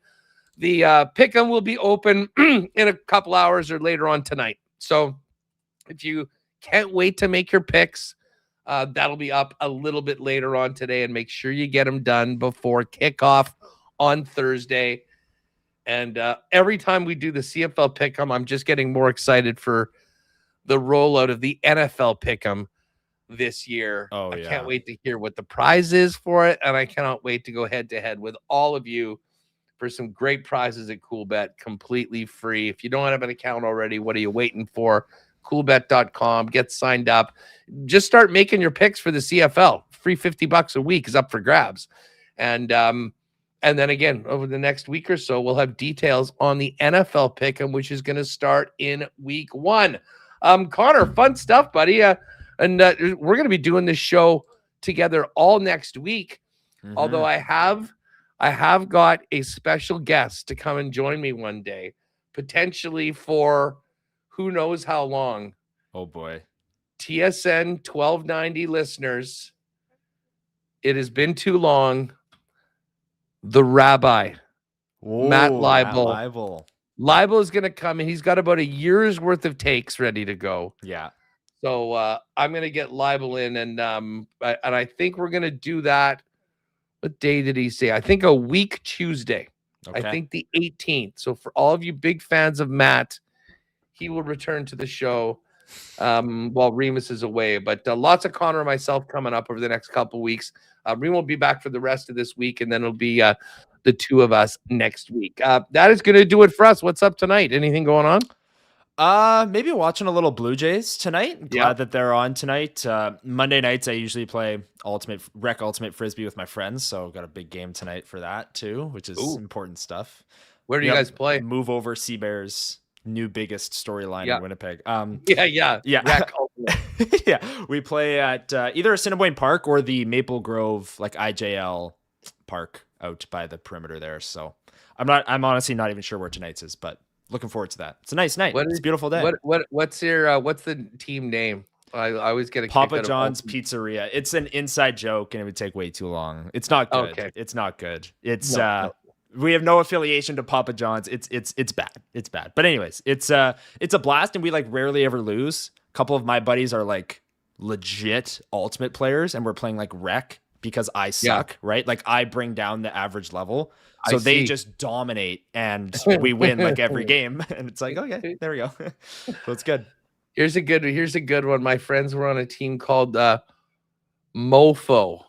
The pick'em will be open in a couple hours or later on tonight. So if you can't wait to make your picks, that'll be up a little bit later on today. And make sure you get them done before kickoff on Thursday. And every time we do the CFL pick'em, I'm just getting more excited for the rollout of the NFL pick'em this year. I can't wait to hear what the prize is for it, and I cannot wait to go head to head with all of you for some great prizes at Coolbet, completely free. If you don't have an account already, what are you waiting for? Coolbet.com, get signed up. Just start making your picks for the CFL. Free $50 a week is up for grabs. And then again, over the next week or so, we'll have details on the NFL pick'em, which is going to start in week 1. Connor, fun stuff, buddy. And we're going to be doing this show together all next week. Mm-hmm. Although I have got a special guest to come and join me one day, potentially for who knows how long. Oh boy. TSN 1290 listeners, it has been too long. The Rabbi, Matt Leibel. Leibel is going to come and he's got about a year's worth of takes ready to go. Yeah. So I'm going to get Leibel in, and I think we're going to do that. What day did he say? I think a week Tuesday. Okay. I think the 18th. So for all of you big fans of Matt, he will return to the show while Remus is away. But lots of Connor and myself coming up over the next couple weeks. Remus will be back for the rest of this week, and then it'll be the two of us next week. That is going to do it for us. What's up tonight? Anything going on? Maybe watching a little Blue Jays tonight. Glad that they're on tonight. Monday nights I usually play Ultimate Frisbee with my friends, so got a big game tonight for that too, which is important stuff. Where do you guys play? Move over Sea Bears, new biggest storyline in Winnipeg. Yeah. Yeah, we play at either Assiniboine Park or the Maple Grove IJL Park out by the perimeter there. So I'm honestly not even sure where tonight's is, but looking forward to that. It's a nice night. It's a beautiful day. What's the team name? I always get a Papa John's Pizzeria. It's an inside joke, and it would take way too long. It's not good. Okay. It's not good. It's No. we have no affiliation to Papa John's. It's bad. It's bad. But anyways, it's a blast, and we like rarely ever lose. A couple of my buddies are like legit ultimate players, and we're playing like rec because I suck, right? Like I bring down the average level. So they just dominate, and we win like every game. And it's like, okay, there we go. So it's good. Here's a good one. My friends were on a team called MoFo,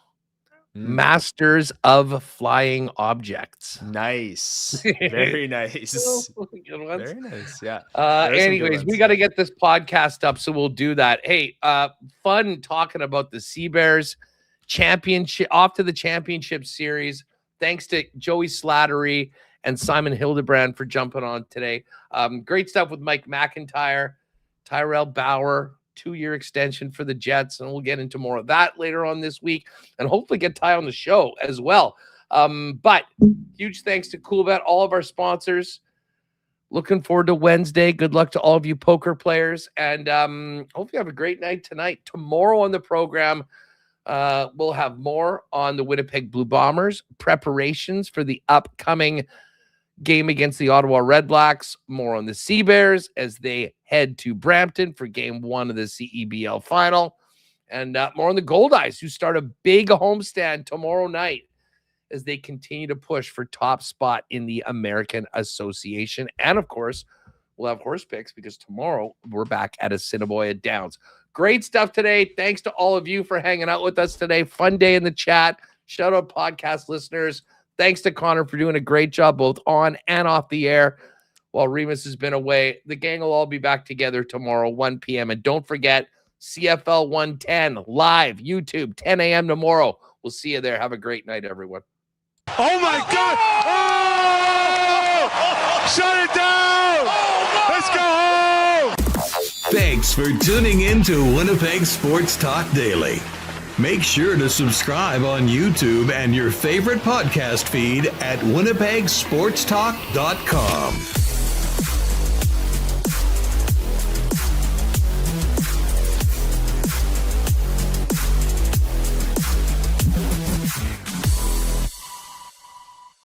Masters of Flying Objects. Nice. Very nice. Good ones. Very nice. Yeah. Anyways, we got to get this podcast up, so we'll do that. Hey, fun talking about the Sea Bears championship, off to the championship series. Thanks to Joey Slattery and Simon Hildebrand for jumping on today. Great stuff with Mike McIntyre, Tyrell Bauer, 2-year extension for the Jets, and we'll get into more of that later on this week, and hopefully get Ty on the show as well. But huge thanks to Coolbet, all of our sponsors. Looking forward to Wednesday. Good luck to all of you poker players, and hope you have a great night tonight. Tomorrow on the program, we'll have more on the Winnipeg Blue Bombers, preparations for the upcoming game against the Ottawa Redblacks, more on the Sea Bears as they head to Brampton for game 1 of the CEBL final, and more on the Goldeyes, who start a big homestand tomorrow night as they continue to push for top spot in the American Association. And of course, we'll have horse picks because tomorrow we're back at Assiniboia Downs. Great stuff today. Thanks to all of you for hanging out with us today. Fun day in the chat. Shout out podcast listeners. Thanks to Connor for doing a great job both on and off the air while Remus has been away. The gang will all be back together tomorrow, 1 p.m. And don't forget, CFL 110 live, YouTube, 10 a.m. tomorrow. We'll see you there. Have a great night, everyone. Oh, my God. Oh! Shut it down. Let's go home. Thanks for tuning in to Winnipeg Sports Talk Daily. Make sure to subscribe on YouTube and your favorite podcast feed at winnipegsportstalk.com.